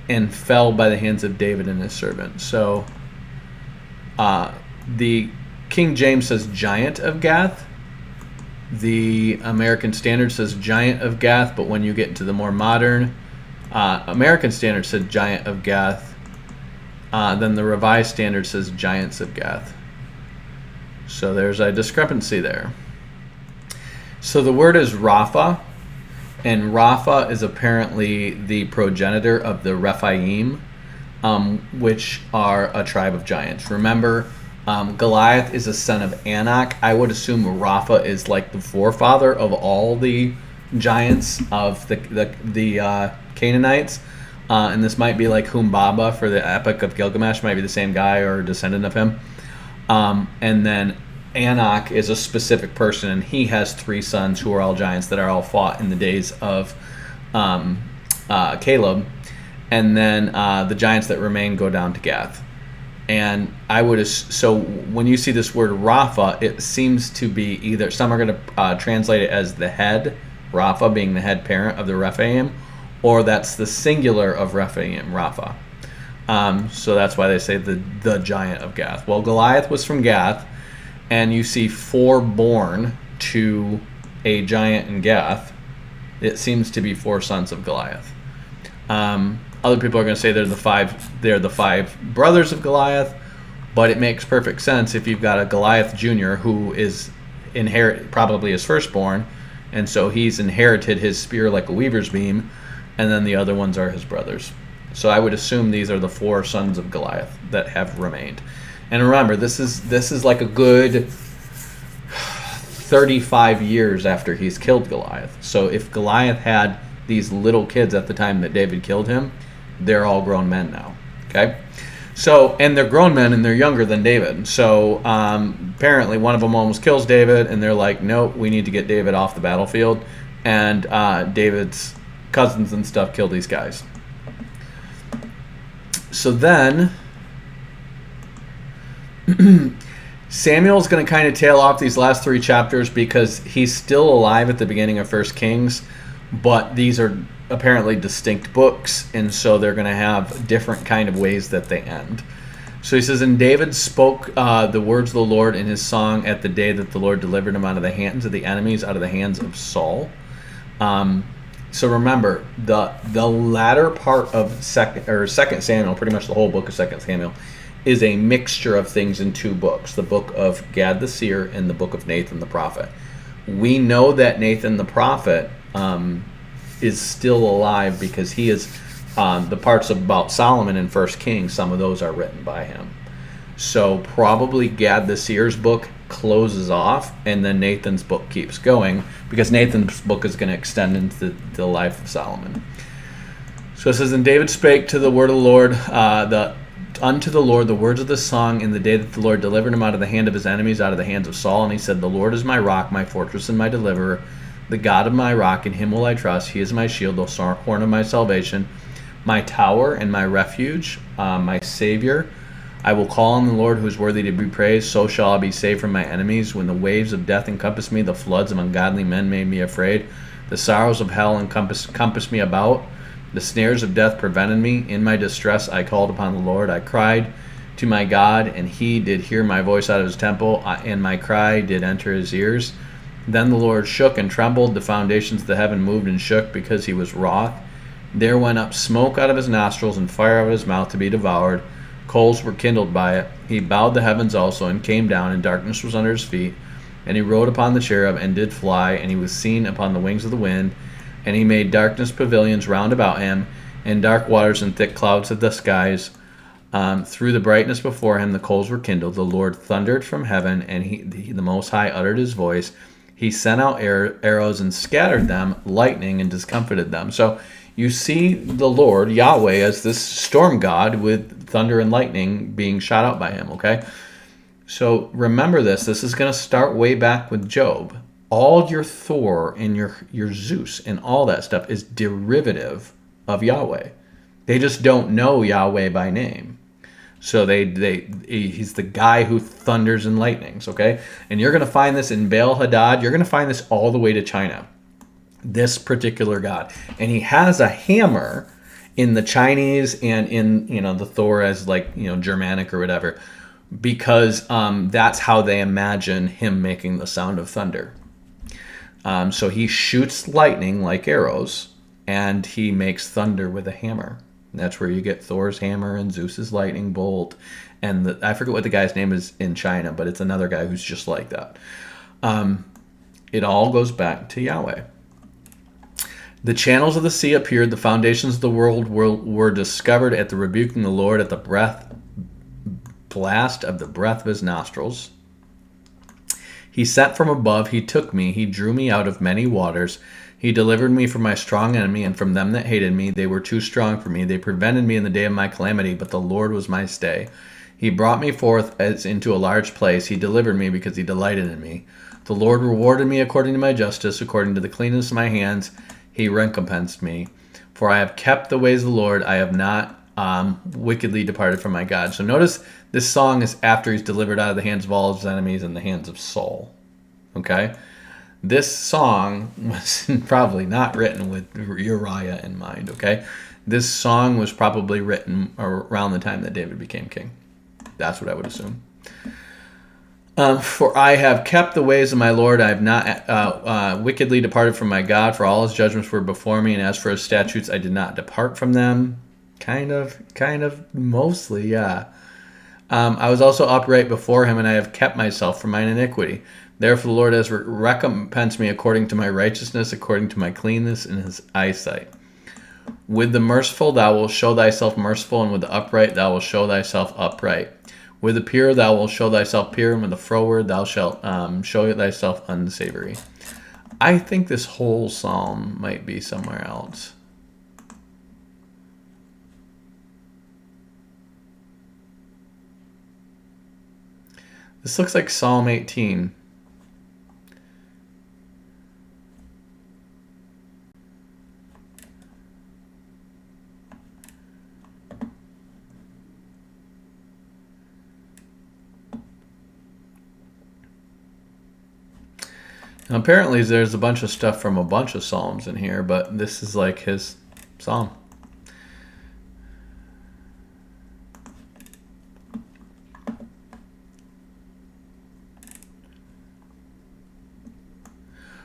and fell by the hands of David and his servant. So the King James says giant of Gath. The American Standard says giant of Gath, but when you get into the more modern American Standard said giant of Gath. Then the Revised Standard says giants of Gath. So there's a discrepancy there. So the word is Rapha, and Rapha is apparently the progenitor of the Rephaim, which are a tribe of giants. Remember, Goliath is a son of Anak. I would assume Rapha is like the forefather of all the giants of the Canaanites. And this might be like Humbaba for the Epic of Gilgamesh, might be the same guy or a descendant of him. And then Anak is a specific person, and he has 3 sons who are all giants that are all fought in the days of Caleb. And then the giants that remain go down to Gath. And so when you see this word Rapha, it seems to be either, some are going to translate it as the head, Rapha being the head parent of the Rephaim, or that's the singular of Rephaim, Rapha. So that's why they say the giant of Gath. Well, Goliath was from Gath, and you see 4 born to a giant in Gath. It seems to be 4 sons of Goliath. Other people are going to say they're the 5 brothers of Goliath, but it makes perfect sense if you've got a Goliath Jr. who is probably his firstborn, and so he's inherited his spear like a weaver's beam, and then the other ones are his brothers. So I would assume these are the 4 sons of Goliath that have remained. And remember, this is like a good 35 years after he's killed Goliath. So if Goliath had these little kids at the time that David killed him, they're all grown men now. Okay? So, and they're grown men and they're younger than David. So apparently one of them almost kills David, and they're like, nope, we need to get David off the battlefield. And David's cousins and stuff kill these guys. So then Samuel's going to kind of tail off these last 3 chapters because he's still alive at the beginning of 1 Kings, but these are apparently distinct books, and so they're going to have different kind of ways that they end. So he says, and David spoke the words of the Lord in his song at the day that the Lord delivered him out of the hands of the enemies, out of the hands of Saul. So remember, the latter part of Second Samuel, pretty much the whole book of 2 Samuel, is a mixture of things in 2 books, the book of Gad the seer and the book of Nathan the prophet. We know that Nathan the prophet is still alive because he is, the parts about Solomon in 1 Kings, some of those are written by him. So probably Gad the seer's book closes off, and then Nathan's book keeps going, because Nathan's book is going to extend into the life of Solomon. So it says, and David spake to the word of the Lord, unto the Lord the words of the song in the day that the Lord delivered him out of the hand of his enemies, out of the hands of Saul. And he said, the Lord is my rock, my fortress, and my deliverer, the God of my rock, in him will I trust. He is my shield, the horn of my salvation, my tower and my refuge, my Savior. I will call on the Lord who is worthy to be praised. So shall I be saved from my enemies. When the waves of death encompassed me, the floods of ungodly men made me afraid. The sorrows of hell encompassed me about. The snares of death prevented me. In my distress I called upon the Lord. I cried to my God, and he did hear my voice out of his temple, and my cry did enter his ears. Then the Lord shook and trembled. The foundations of the heaven moved and shook because he was wroth. There went up smoke out of his nostrils and fire out of his mouth to be devoured. Coals were kindled by it. He bowed the heavens also and came down, and darkness was under his feet. And he rode upon the cherub and did fly, and he was seen upon the wings of the wind. And he made darkness pavilions round about him, and dark waters and thick clouds of the skies. Through the brightness before him the coals were kindled. The Lord thundered from heaven, and the Most High uttered his voice. He sent out arrows and scattered them, lightning and discomfited them. So you see the Lord, Yahweh, as this storm god with thunder and lightning being shot out by him, okay? So remember this. This is going to start way back with Job. All your Thor and your Zeus and all that stuff is derivative of Yahweh. They just don't know Yahweh by name. So he's the guy who thunders and lightnings, okay? And you're going to find this in Baal Hadad. You're going to find this all the way to China, this particular god. And he has a hammer in the Chinese and in, the Thor as Germanic or whatever, because that's how they imagine him making the sound of thunder. So he shoots lightning like arrows, and he makes thunder with a hammer. And that's where you get Thor's hammer and Zeus's lightning bolt. And I forget what the guy's name is in China, but it's another guy who's just like that. It all goes back to Yahweh. The channels of the sea appeared. The foundations of the world were discovered at the rebuking the Lord, at the blast of the breath of his nostrils. He sent from above, he took me, he drew me out of many waters. He delivered me from my strong enemy and from them that hated me. They were too strong for me. They prevented me in the day of my calamity, but the Lord was my stay. He brought me forth as into a large place. He delivered me because he delighted in me. The Lord rewarded me according to my justice, according to the cleanness of my hands. He recompensed me. For I have kept the ways of the Lord. I have not wickedly departed from my God. So notice this song is after he's delivered out of the hands of all his enemies and the hands of Saul. Okay? This song was probably not written with Uriah in mind. Okay? This song was probably written around the time that David became king. That's what I would assume. For I have kept the ways of my Lord. I have not wickedly departed from my God, for all his judgments were before me, and as for his statutes, I did not depart from them. Kind of, mostly, yeah. I was also upright before him, and I have kept myself from mine iniquity. Therefore the Lord has recompensed me according to my righteousness, according to my cleanness in his eyesight. With the merciful thou wilt show thyself merciful, and with the upright thou wilt show thyself upright. With the pure thou wilt show thyself pure, and with the froward thou shalt show thyself unsavory. I think this whole psalm might be somewhere else. This looks like Psalm 18. Now, apparently there's a bunch of stuff from a bunch of psalms in here, but this is like his psalm.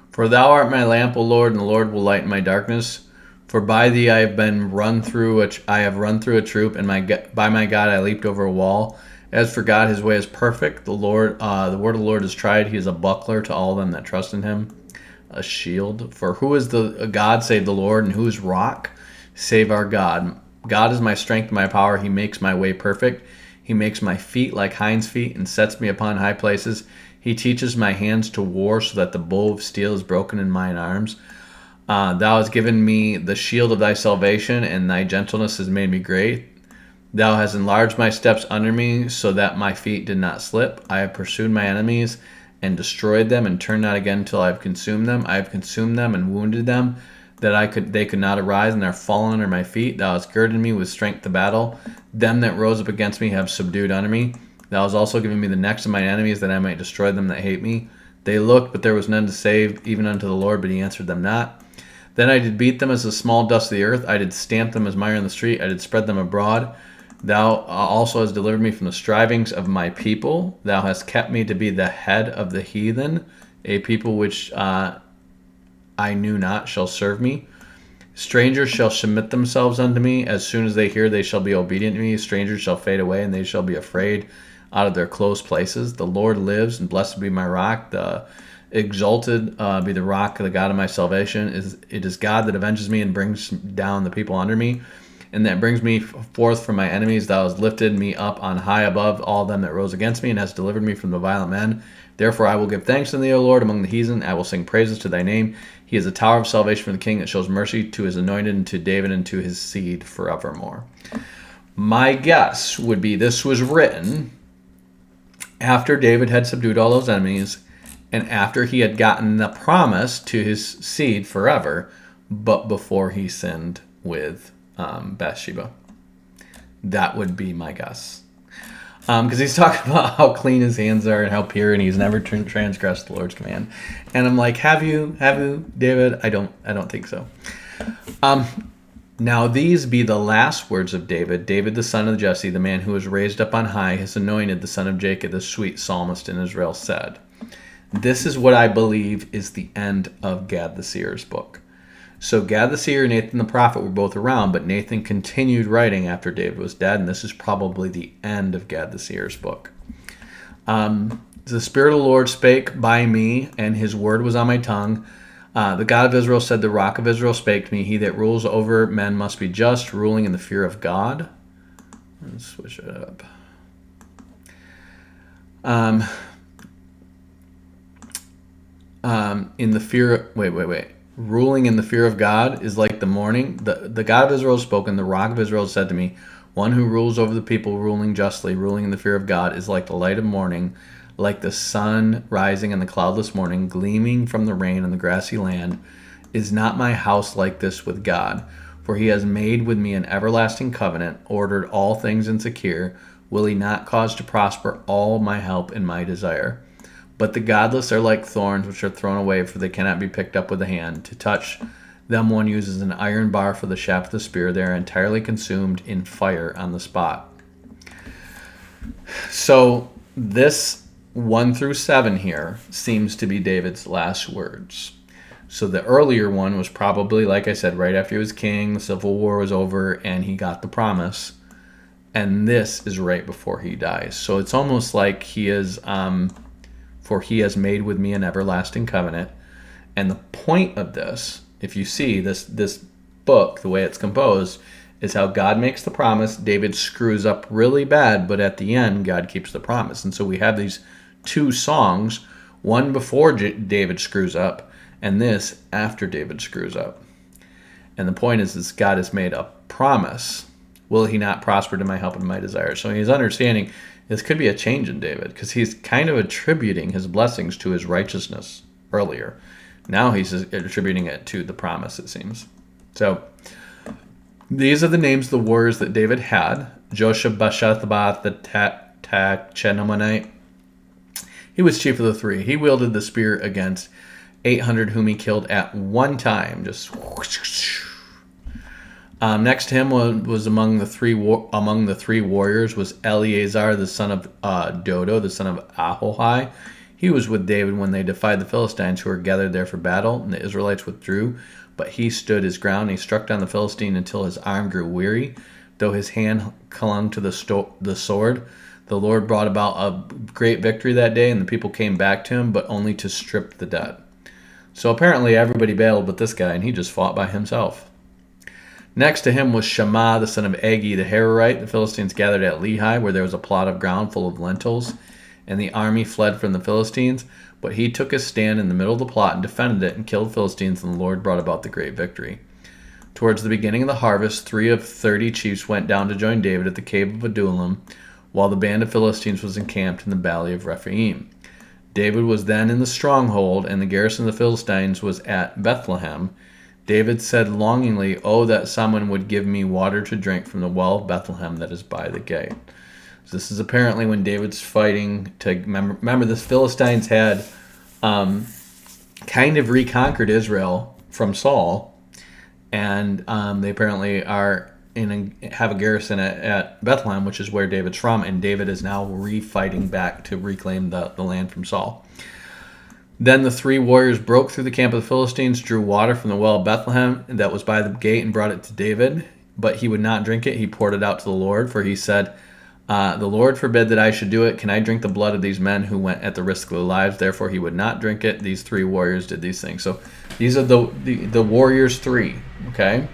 For thou art my lamp, O Lord, and the Lord will lighten my darkness. For by thee I have run through a troop, and by my God I leaped over a wall. As for God, his way is perfect. The word of the Lord is tried. He is a buckler to all them that trust in him, a shield. For who is the God save the Lord, and who is rock save our God? God is my strength and my power. He makes my way perfect. He makes my feet like hinds' feet and sets me upon high places. He teaches my hands to war, so that the bow of steel is broken in mine arms. Thou hast given me the shield of thy salvation, and thy gentleness has made me great. Thou hast enlarged my steps under me, so that my feet did not slip. I have pursued my enemies and destroyed them, and turned not again till I have consumed them. I have consumed them and wounded them, that they could not arise, and are fallen under my feet. Thou hast girded me with strength to battle. Them that rose up against me have subdued under me. Thou hast also given me the necks of mine enemies, that I might destroy them that hate me. They looked, but there was none to save, even unto the Lord, but he answered them not. Then I did beat them as the small dust of the earth. I did stamp them as mire in the street. I did spread them abroad. Thou also hast delivered me from the strivings of my people. Thou hast kept me to be the head of the heathen. A people which I knew not shall serve me. Strangers shall submit themselves unto me. As soon as they hear, they shall be obedient to me. Strangers shall fade away, and they shall be afraid out of their close places. The Lord lives, and blessed be my rock. The exalted be the rock, the God of my salvation. It is God that avenges me and brings down the people under me, and that brings me forth from my enemies. Thou hast lifted me up on high above all them that rose against me, and hast delivered me from the violent men. Therefore I will give thanks unto thee, O Lord, among the heathen. I will sing praises to thy name. He is a tower of salvation for the king, that shows mercy to his anointed, and to David, and to his seed forevermore. My guess would be this was written after David had subdued all those enemies, and after he had gotten the promise to his seed forever, but before he sinned with Bathsheba. That would be my guess. Because he's talking about how clean his hands are and how pure, and he's never transgressed the Lord's command. And I'm like, have you, David? I don't think so. Now these be the last words of David, David the son of Jesse, the man who was raised up on high, his anointed, the son of Jacob, the sweet psalmist in Israel, said. This is what I believe is the end of Gad the seer's book. So Gad the seer and Nathan the prophet were both around, but Nathan continued writing after David was dead, and this is probably the end of Gad the seer's book. The Spirit of the Lord spake by me, and his word was on my tongue. The God of Israel said, the Rock of Israel spake to me. He that rules over men must be just, ruling in the fear of God. Let's switch it up. In the fear, wait. Ruling in the fear of God is like the morning. The God of Israel has spoken. The Rock of Israel said to me, One who rules over the people, ruling justly, ruling in the fear of God, is like the light of morning, like the sun rising in the cloudless morning, gleaming from the rain on the grassy land. Is not my house like this with God? For he has made with me an everlasting covenant, ordered all things and secure. Will he not cause to prosper all my help and my desire? But the godless are like thorns which are thrown away, for they cannot be picked up with the hand. To touch them one uses an iron bar for the shaft of the spear. They are entirely consumed in fire on the spot. So this 1 through 7 here seems to be David's last words. So the earlier one was probably, like I said, right after he was king, the Civil War was over, and he got the promise. And this is right before he dies. So it's almost like he is, for he has made with me an everlasting covenant. And the point of this, if you see this book, the way it's composed, is how God makes the promise. David screws up really bad, but at the end, God keeps the promise. And so we have these 2 songs, one before David screws up, and this after David screws up. And the point is God has made a promise. Will he not prosper to my help and my desire? So he's understanding this could be a change in David, because he's kind of attributing his blessings to his righteousness earlier. Now he's attributing it to the promise, it seems. So these are the names of the warriors that David had. Joshabashathabath the Tachenomonite. He was chief of the 3. He wielded the spear against 800 whom he killed at one time. Just next to him was among the three warriors was Eleazar the son of Dodo, the son of Ahohai. He was with David when they defied the Philistines who were gathered there for battle, and the Israelites withdrew. But he stood his ground. He struck down the Philistine until his arm grew weary, though his hand clung to the sword. The Lord brought about a great victory that day, and the people came back to him, but only to strip the dead. So apparently everybody bailed but this guy, and he just fought by himself. Next to him was Shammah, the son of Agi the Hararite. The Philistines gathered at Lehi, where there was a plot of ground full of lentils, and the army fled from the Philistines. But he took his stand in the middle of the plot and defended it and killed Philistines, and the Lord brought about the great victory. Towards the beginning of the harvest, 3 of 30 chiefs went down to join David at the cave of Adullam, while the band of Philistines was encamped in the valley of Rephaim. David was then in the stronghold, and the garrison of the Philistines was at Bethlehem. David said longingly, "Oh, that someone would give me water to drink from the well of Bethlehem that is by the gate." So this is apparently when David's fighting to remember the Philistines had kind of reconquered Israel from Saul, and they apparently have a garrison at Bethlehem, which is where David's from, and David is now refighting back to reclaim the land from Saul. Then the 3 warriors broke through the camp of the Philistines, drew water from the well of Bethlehem that was by the gate, and brought it to David. But he would not drink it. He poured it out to the Lord, for he said, "The Lord forbid that I should do it. Can I drink the blood of these men who went at the risk of their lives?" Therefore he would not drink it. These 3 warriors did these things. So these are the warriors 3. Okay,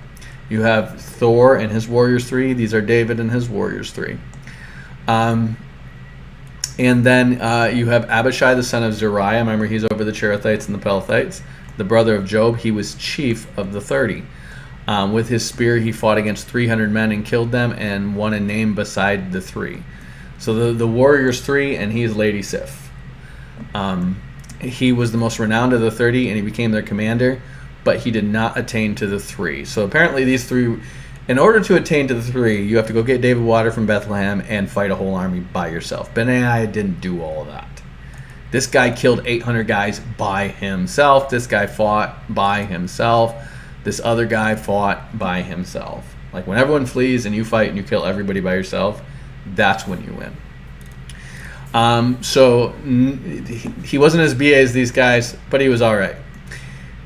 you have Thor and his warriors 3. These are David and his warriors 3. And then you have Abishai, the son of Zeruiah. Remember, he's over the Cherethites and the Pelethites. The brother of Job, he was chief of the 30. With his spear, he fought against 300 men and killed them, and won a name beside the 3. So the warriors 3, and he is Lady Sif. He was the most renowned of the 30, and he became their commander, but he did not attain to the 3. So apparently these 3... In order to attain to the 3, you have to go get David water from Bethlehem and fight a whole army by yourself. Benaiah didn't do all of that. This guy killed 800 guys by himself. This guy fought by himself. This other guy fought by himself. Like when everyone flees and you fight and you kill everybody by yourself, that's when you win. So he wasn't as BA as these guys, but he was all right.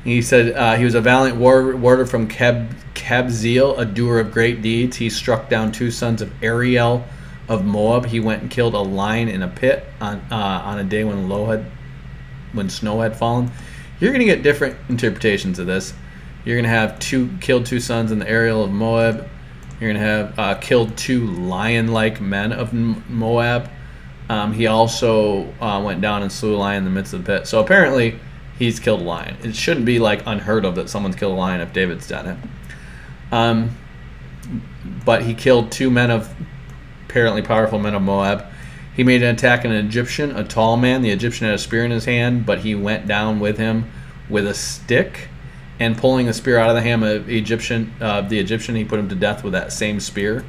He said he was a valiant warrior from Kabzeel, a doer of great deeds. He struck down 2 sons of Ariel of Moab. He went and killed a lion in a pit on a day when snow had fallen. You're going to get different interpretations of this. You're going to have killed 2 sons in the Ariel of Moab. You're going to have killed 2 lion-like men of Moab. He also went down and slew a lion in the midst of the pit. So apparently he's killed a lion. It shouldn't be like unheard of that someone's killed a lion if David's done it. but he killed two men of apparently powerful men of Moab. He made an attack on an Egyptian, a tall man. The Egyptian had a spear in his hand, but he went down with him with a stick, and pulling the spear out of the hand of the Egyptian, he put him to death with that same spear.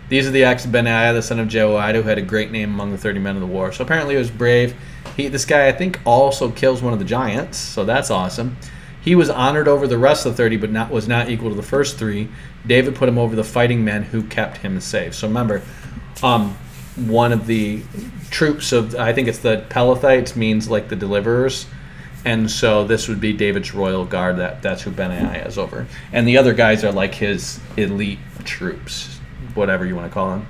These are the acts of Benaiah, the son of Jehoiada, who had a great name among the 30 men of the war. So apparently he was brave. This guy, I think, also kills one of the giants, so that's awesome. He was honored over the rest of the 30, but was not equal to the first three. David put him over the fighting men who kept him safe. So remember, one of the troops of, I think it's the Pelethites, means like the deliverers. And so this would be David's royal guard. That's who Benaiah is over. And the other guys are like his elite troops, whatever you want to call them.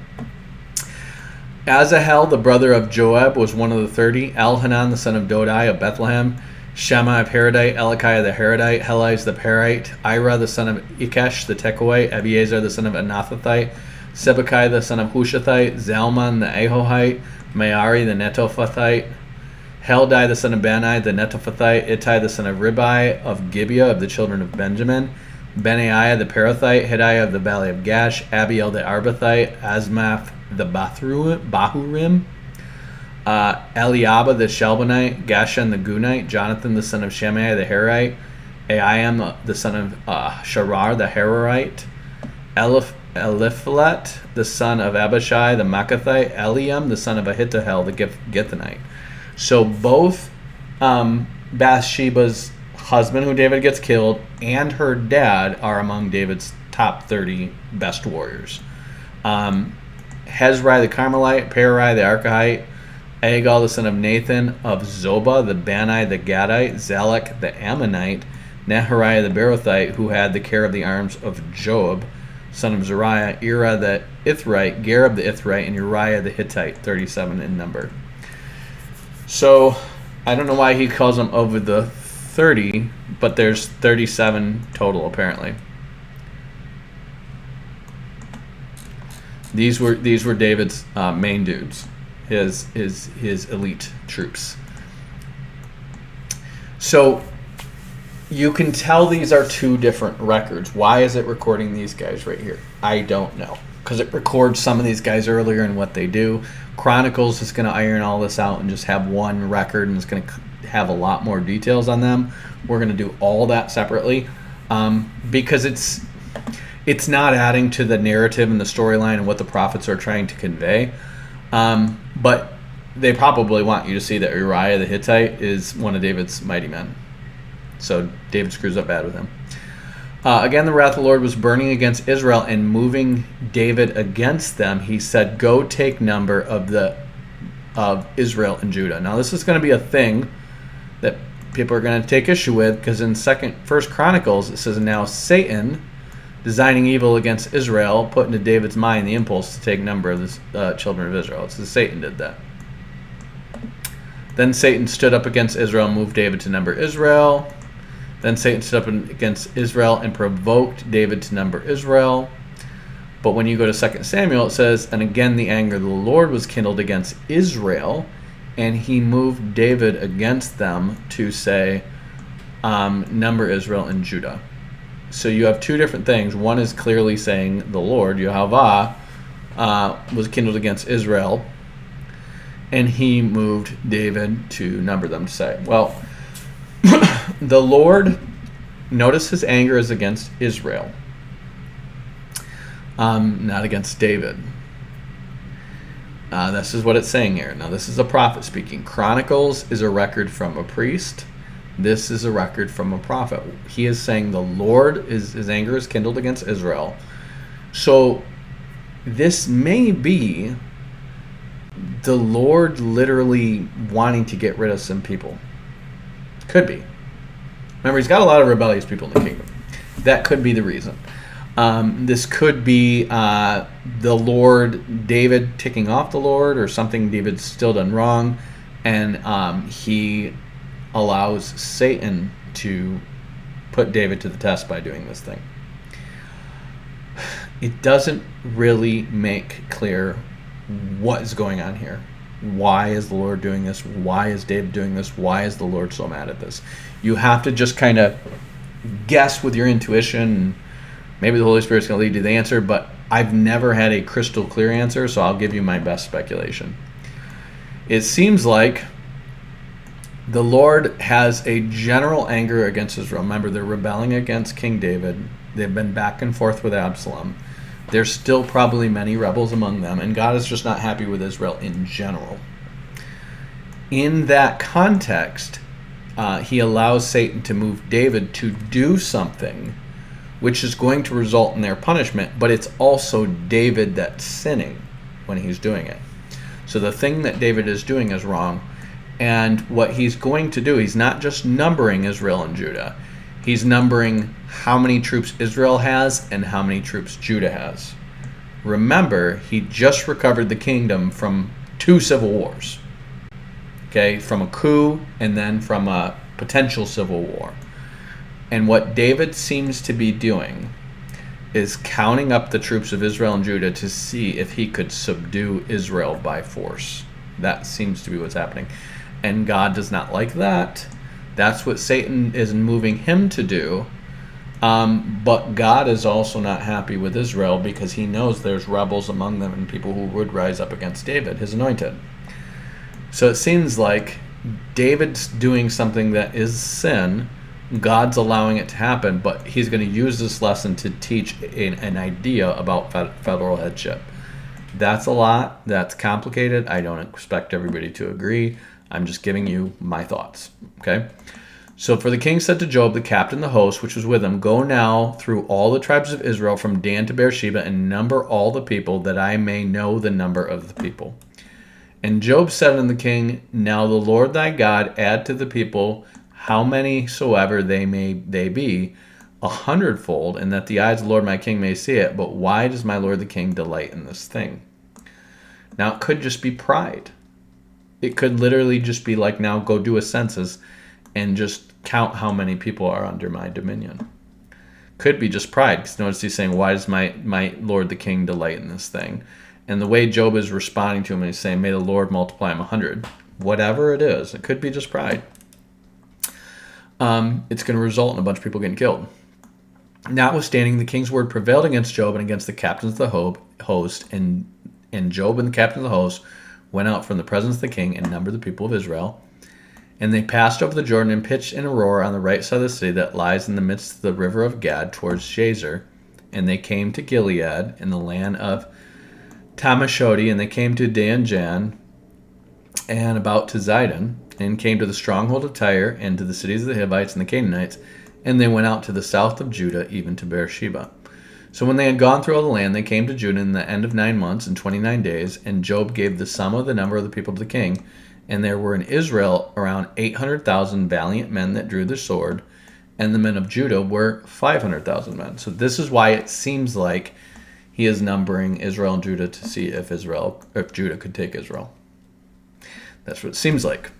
Asahel, the brother of Joab, was one of the 30. Elhanan, the son of Dodai of Bethlehem. Shammah of Haradite, Elikiah the Haradite, Heliz the Parite, Ira the son of Ikesh the Tekoite, Abiezer the son of Anathothite, Sibbecai the son of Hushathite, Zalman the Ahohite, Maari the Netophathite, Heldai the son of Bani the Netophathite, Ittai the son of Ribai of Gibeah of the children of Benjamin, Benaiah the Parathite, Hidiah of the valley of Gash, Abiel the Arbathite, Asmath the Bahurim, Eliabah the Shelbanite, Gashan the Gunite, Jonathan the son of Shemaiah the Harite, Aiam the son of Sharar the Hararite, Eliphalet the son of Abishai the Makathite, Eliam the son of Ahithophel the Githanite. So both Bathsheba's husband, who David gets killed, and her dad are among David's top 30 best warriors. Hezrai the Carmelite, Perai the Archite, Agal the son of Nathan of Zobah, the Bani the Gadite, Zalek the Ammonite, Nehariah the Berothite, who had the care of the arms of Joab, son of Zariah, Ira the Ithrite, Gareb the Ithrite, and Uriah the Hittite, 37 in number. So I don't know why he calls them over the 30, but there's 37 total apparently. These were David's main dudes, his elite troops. So you can tell these are two different records. Why is it recording these guys right here? I don't know, because it records some of these guys earlier and what they do. Chronicles is going to iron all this out and just have one record, and it's going to have a lot more details on them. We're going to do all that separately because it's not adding to the narrative and the storyline and what the prophets are trying to convey. But they probably want you to see that Uriah the Hittite is one of David's mighty men. So David screws up bad with him. Again, the wrath of the Lord was burning against Israel, and moving David against them, he said, "Go take number of Israel and Judah." Now, this is going to be a thing that people are going to take issue with, because in First Chronicles it says, "Now Satan, designing evil against Israel, put into David's mind the impulse to take number of the children of Israel." It says Satan did that. Then Satan stood up against Israel and moved David to number Israel. Then Satan stood up against Israel and provoked David to number Israel. But when you go to 2 Samuel, it says, "And again the anger of the Lord was kindled against Israel, and he moved David against them to say, number Israel and Judah." So you have two different things. One is clearly saying the Lord, Yehovah, was kindled against Israel, and he moved David to number them to say, well, the Lord, notice his anger is against Israel, not against David. This is what it's saying here. Now, this is a prophet speaking. Chronicles is a record from a priest. This is a record from a prophet. He is saying the Lord, his anger is kindled against Israel. So this may be the Lord literally wanting to get rid of some people. Could be. Remember, he's got a lot of rebellious people in the kingdom. That could be the reason. This could be the Lord, David ticking off the Lord, or something David's still done wrong, and he allows Satan to put David to the test by doing this thing. It doesn't really make clear what is going on here. Why is the Lord doing this? Why is David doing this? Why is the Lord so mad at this? You have to just kind of guess with your intuition and Maybe the Holy Spirit's going to lead you to the answer, but I've never had a crystal clear answer, so I'll give you my best speculation. It seems like the Lord has a general anger against Israel. Remember, they're rebelling against King David. They've been back and forth with Absalom. There's still probably many rebels among them, and God is just not happy with Israel in general. In that context, he allows Satan to move David to do something which is going to result in their punishment, but it's also David that's sinning when he's doing it. So the thing that David is doing is wrong, and what he's going to do, he's not just numbering Israel and Judah, he's numbering how many troops Israel has and how many troops Judah has. Remember, he just recovered the kingdom from 2 civil wars. Okay, from a coup and then from a potential civil war. And what David seems to be doing is counting up the troops of Israel and Judah to see if he could subdue Israel by force. That seems to be what's happening. And God does not like that. That's what Satan is moving him to do. But God is also not happy with Israel because he knows there's rebels among them and people who would rise up against David, his anointed. So it seems like David's doing something that is sin. God's allowing it to happen, but he's going to use this lesson to teach an idea about federal headship. That's a lot. That's complicated. I don't expect everybody to agree. I'm just giving you my thoughts. Okay? So for the king said to Job, the captain of the host, which was with him, go now through all the tribes of Israel from Dan to Beersheba and number all the people, that I may know the number of the people. And Job said unto the king, now the Lord thy God add to the people how many soever they be, 100-fold, and that the eyes of the Lord my king may see it. But why does my lord the king delight in this thing? Now it could just be pride. It could literally just be like, now go do a census and just count how many people are under my dominion. Could be just pride, because notice he's saying, why does my lord the king delight in this thing? And the way Job is responding to him, he's saying, may the Lord multiply him 100. Whatever it is, it could be just pride. It's going to result in a bunch of people getting killed. Notwithstanding, the king's word prevailed against Job and against the captains of the host, and Job and the captain of the host went out from the presence of the king and numbered the people of Israel. And they passed over the Jordan and pitched in Aurora on the right side of the city that lies in the midst of the river of Gad towards Jazer. And they came to Gilead in the land of Tamashodi, and they came to Dan-Jan and about to Zidon, and came to the stronghold of Tyre and to the cities of the Hivites and the Canaanites, and they went out to the south of Judah, even to Beersheba. So when they had gone through all the land, they came to Judah in the end of 9 months and 29 days, and Job gave the sum of the number of the people to the king. And there were in Israel around 800,000 valiant men that drew the sword, and the men of Judah were 500,000 men. So this is why it seems like he is numbering Israel and Judah to see if Judah could take Israel. That's what it seems like.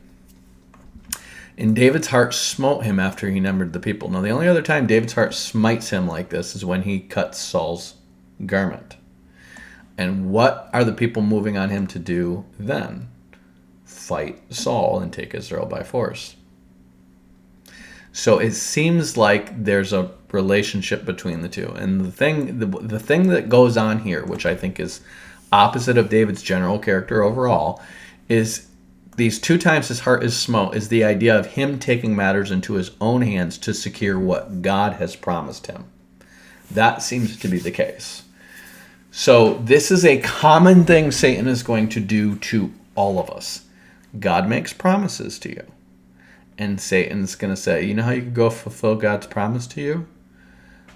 And David's heart smote him after he numbered the people. Now, the only other time David's heart smites him like this is when he cuts Saul's garment. And what are the people moving on him to do then? Fight Saul and take Israel by force. So it seems like there's a relationship between the two. And the thing that goes on here, which I think is opposite of David's general character overall, is these 2 times his heart is smote, is the idea of him taking matters into his own hands to secure what God has promised him. That seems to be the case. So this is a common thing Satan is going to do to all of us. God makes promises to you. And Satan's going to say, you know how you can go fulfill God's promise to you?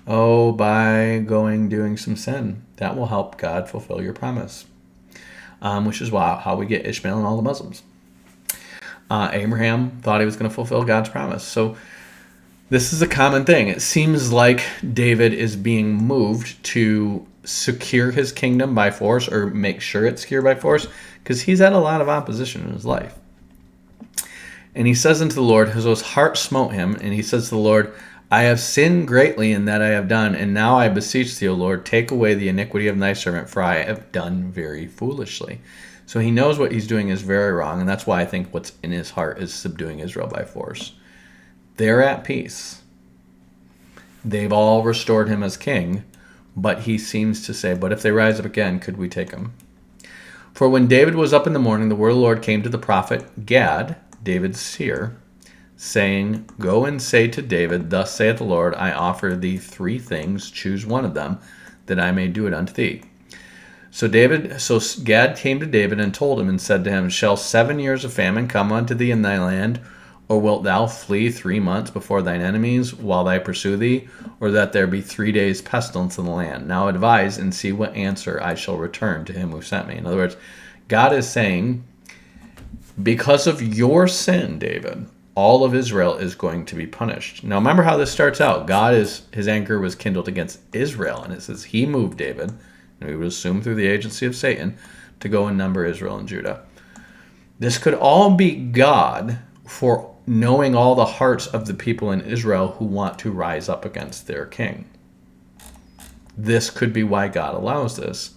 Oh, by doing some sin. That will help God fulfill your promise. Which is how we get Ishmael and all the Muslims. Abraham thought he was going to fulfill God's promise. So this is a common thing. It seems like David is being moved to secure his kingdom by force, or make sure it's secured by force, because he's had a lot of opposition in his life. And he says unto the Lord, his heart smote him, and he says to the Lord, I have sinned greatly in that I have done, and now I beseech thee, O Lord, take away the iniquity of thy servant, for I have done very foolishly. So he knows what he's doing is very wrong, and that's why I think what's in his heart is subduing Israel by force. They're at peace. They've all restored him as king, But he seems to say, but if they rise up again, could we take them? For when David was up in the morning, the word of the Lord came to the prophet Gad, David's seer, saying, Go and say to David, Thus saith the Lord, I offer thee 3 things, choose one of them, that I may do it unto thee. So Gad came to David and told him and said to him, Shall 7 years of famine come unto thee in thy land? Or wilt thou flee 3 months before thine enemies while they pursue thee? Or that there be 3 days pestilence in the land? Now advise and see what answer I shall return to him who sent me. In other words, God is saying, because of your sin, David, all of Israel is going to be punished. Now remember how this starts out. His anger was kindled against Israel. And it says he moved David, and we would assume through the agency of Satan, to go and number Israel and Judah. This could all be God for knowing all the hearts of the people in Israel who want to rise up against their king. This could be why God allows this.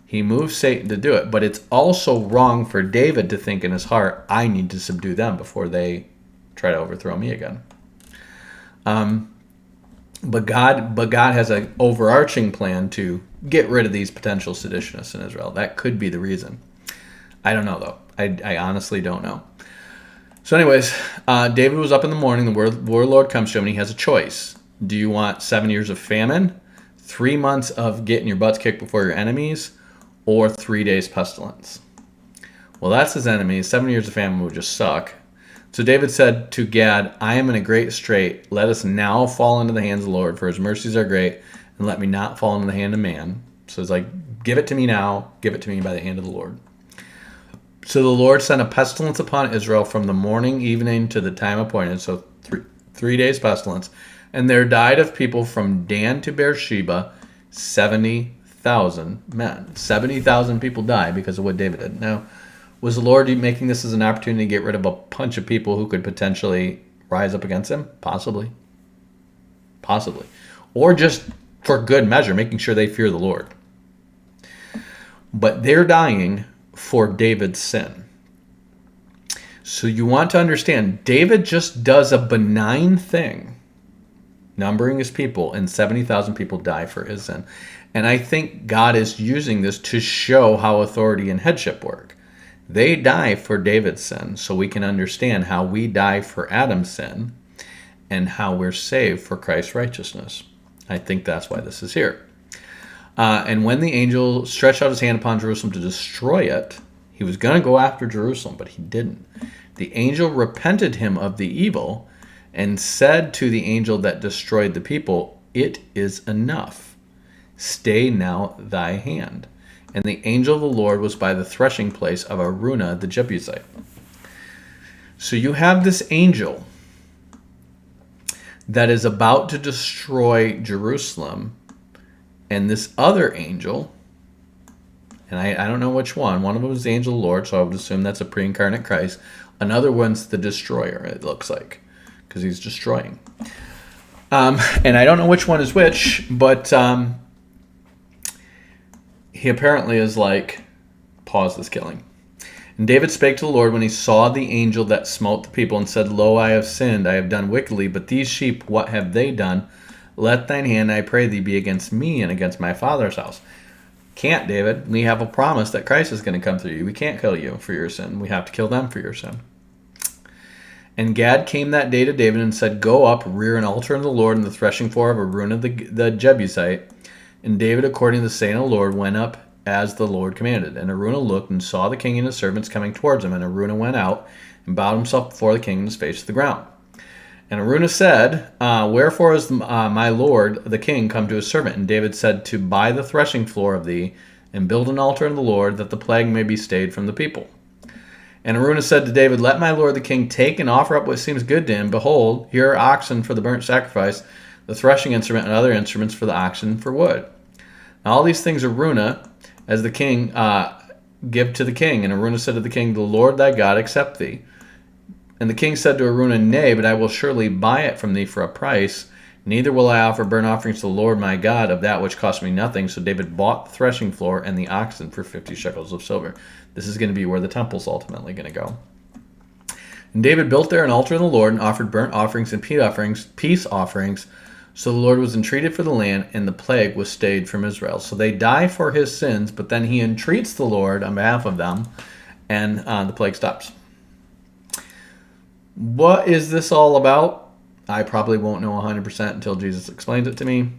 He moves Satan to do it, but it's also wrong for David to think in his heart, I need to subdue them before they try to overthrow me again. But God has an overarching plan to get rid of these potential seditionists in Israel. That could be the reason. I don't know, though. I honestly don't know. So anyways, David was up in the morning. The word of the Lord comes to him, and he has a choice. Do you want 7 years of famine, 3 months of getting your butts kicked before your enemies, or 3 days pestilence? Well, that's his enemies. 7 years of famine would just suck. So David said to Gad, I am in a great strait. Let us now fall into the hands of the Lord, for his mercies are great, and let me not fall into the hand of man. So it's like, give it to me now. Give it to me by the hand of the Lord. So the Lord sent a pestilence upon Israel from the morning, evening to the time appointed. So 3 days pestilence. And there died of people from Dan to Beersheba 70,000 men. 70,000 people died because of what David did. Now, was the Lord making this as an opportunity to get rid of a bunch of people who could potentially rise up against him? Possibly. Possibly. Or just for good measure, making sure they fear the Lord. But they're dying for David's sin. So you want to understand, David just does a benign thing, numbering his people, and 70,000 people die for his sin. And I think God is using this to show how authority and headship work. They die for David's sin, so we can understand how we die for Adam's sin and how we're saved for Christ's righteousness. I think that's why this is here. And when the angel stretched out his hand upon Jerusalem to destroy it, he was going to go after Jerusalem, but he didn't. The angel repented him of the evil and said to the angel that destroyed the people, It is enough. Stay now thy hand. And the angel of the Lord was by the threshing place of Araunah the Jebusite. So you have this angel that is about to destroy Jerusalem, and this other angel, and I don't know which one of them is the angel of the Lord, so I would assume that's a pre-incarnate Christ. Another one's the destroyer, it looks like, because he's destroying. And I don't know which one is which, but he apparently is like, pause this killing. And David spake to the Lord when he saw the angel that smote the people, and said, Lo, I have sinned, I have done wickedly, but these sheep, what have they done? Let thine hand, I pray thee, be against me and against my father's house. Can't, David. We have a promise that Christ is going to come through you. We can't kill you for your sin. We have to kill them for your sin. And Gad came that day to David and said, Go up, rear an altar unto the Lord in the threshing floor of Araunah the Jebusite. And David, according to the saying of the Lord, went up as the Lord commanded. And Araunah looked and saw the king and his servants coming towards him. And Araunah went out and bowed himself before the king and his face to the ground. And Araunah said, Wherefore is my lord the king come to his servant? And David said, To buy the threshing floor of thee, and build an altar unto the Lord, that the plague may be stayed from the people. And Araunah said to David, Let my lord the king take and offer up what seems good to him. Behold, here are oxen for the burnt sacrifice, the threshing instrument, and other instruments for the oxen for wood. Now all these things Araunah, as the king, give to the king. And Araunah said to the king, The Lord thy God accept thee. And the king said to Araunah, Nay, but I will surely buy it from thee for a price. Neither will I offer burnt offerings to the Lord my God of that which cost me nothing. So David bought the threshing floor and the oxen for 50 shekels of silver. This is going to be where the temple's ultimately going to go. And David built there an altar to the Lord and offered burnt offerings and peace offerings. So the Lord was entreated for the land, and the plague was stayed from Israel. So they die for his sins, but then he entreats the Lord on behalf of them, and the plague stops. What is this all about? I probably won't know 100% until Jesus explains it to me,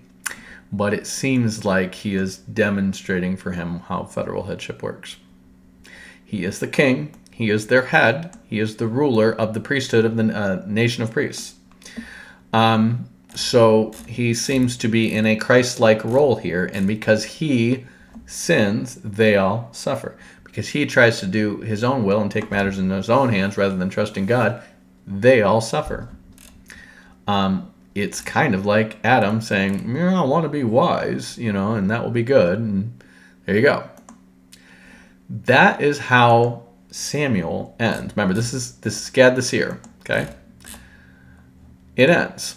but it seems like he is demonstrating for him how federal headship works. He is the king. He is their head. He is the ruler of the priesthood of the nation of priests. So he seems to be in a Christ-like role here, and because he sins, they all suffer. Because he tries to do his own will and take matters in his own hands rather than trusting God, they all suffer. It's kind of like Adam saying, I want to be wise, and that will be good, and there you go. That is how Samuel ends. Remember, this is Gad the seer, okay? It ends.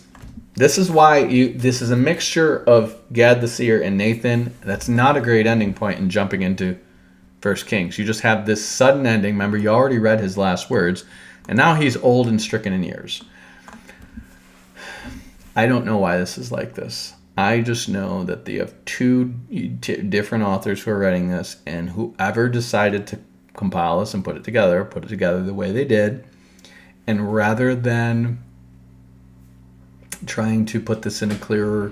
This is why this is a mixture of Gad the seer and Nathan. That's not a great ending point in jumping into 1 Kings. You just have this sudden ending. Remember, you already read his last words, and now he's old and stricken in years. I don't know why this is like this. I just know that they have two different authors who are writing this, and whoever decided to compile this and put it together the way they did, and rather than trying to put this in a clearer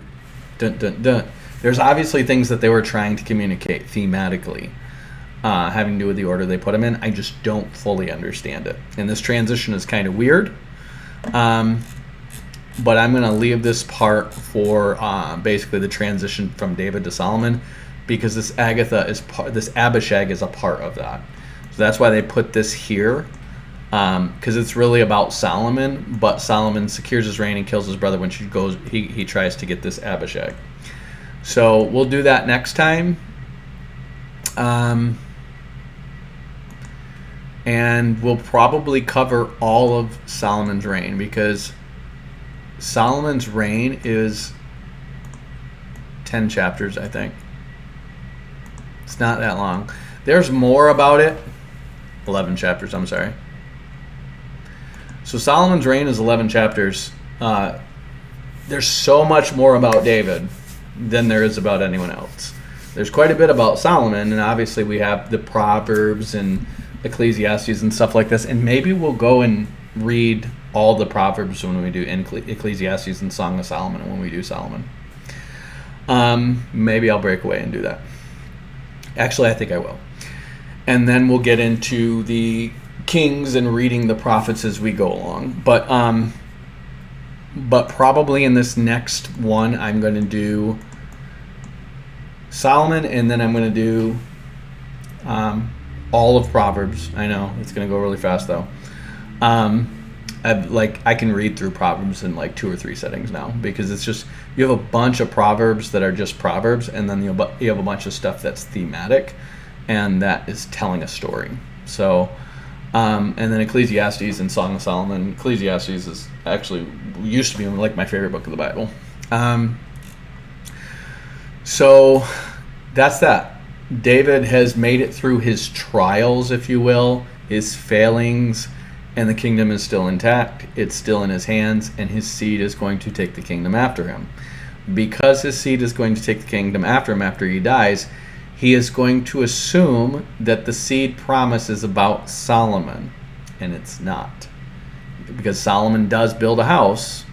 there's obviously things that they were trying to communicate thematically, having to do with the order they put them in. I just don't fully understand it, and this transition is kind of weird, but I'm going to leave this part for basically the transition from David to Solomon, because this Abishag is a part of that. So that's why they put this here, because it's really about Solomon, but Solomon secures his reign and kills his brother when he tries to get this Abishag. So we'll do that next time. And we'll probably cover all of Solomon's reign, because Solomon's reign is 10 chapters, I think. It's not that long. There's more about it. 11 chapters, I'm sorry. So Solomon's reign is 11 chapters. There's so much more about David than there is about anyone else. There's quite a bit about Solomon, and obviously we have the Proverbs and Ecclesiastes and stuff like this, and maybe we'll go and read all the Proverbs when we do Ecclesiastes and Song of Solomon and when we do Solomon. Maybe I'll break away and do that. Actually, I think I will. And then we'll get into the Kings and reading the prophets as we go along. But probably in this next one, I'm going to do Solomon, and then I'm going to do all of Proverbs. I know it's going to go really fast though. I can read through Proverbs in like 2 or 3 settings now, because it's just, you have a bunch of Proverbs that are just Proverbs, and then you have a bunch of stuff that's thematic, and that is telling a story. So, and then Ecclesiastes and Song of Solomon. Ecclesiastes is actually used to be like my favorite book of the Bible. So that's that. David has made it through his trials, if you will, his failings, and the kingdom is still intact. It's still in his hands, and his seed is going to take the kingdom after him. Because his seed is going to take the kingdom after him after he dies, he is going to assume that the seed promise is about Solomon, and it's not. Because Solomon does build a house,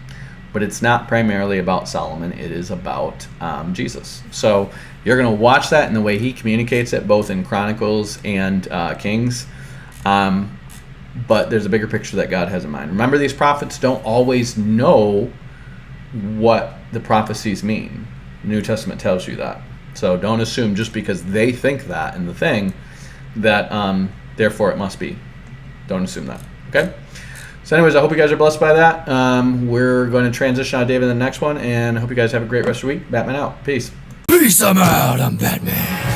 but it's not primarily about Solomon. It is about Jesus. So you're going to watch that in the way he communicates it, both in Chronicles and Kings. But there's a bigger picture that God has in mind. Remember, these prophets don't always know what the prophecies mean. The New Testament tells you that. So don't assume just because they think that in the thing that therefore it must be. Don't assume that. Okay? So anyways, I hope you guys are blessed by that. We're going to transition on David in the next one, and I hope you guys have a great rest of the week. Batman out. Peace. Peace, I'm out. I'm Batman.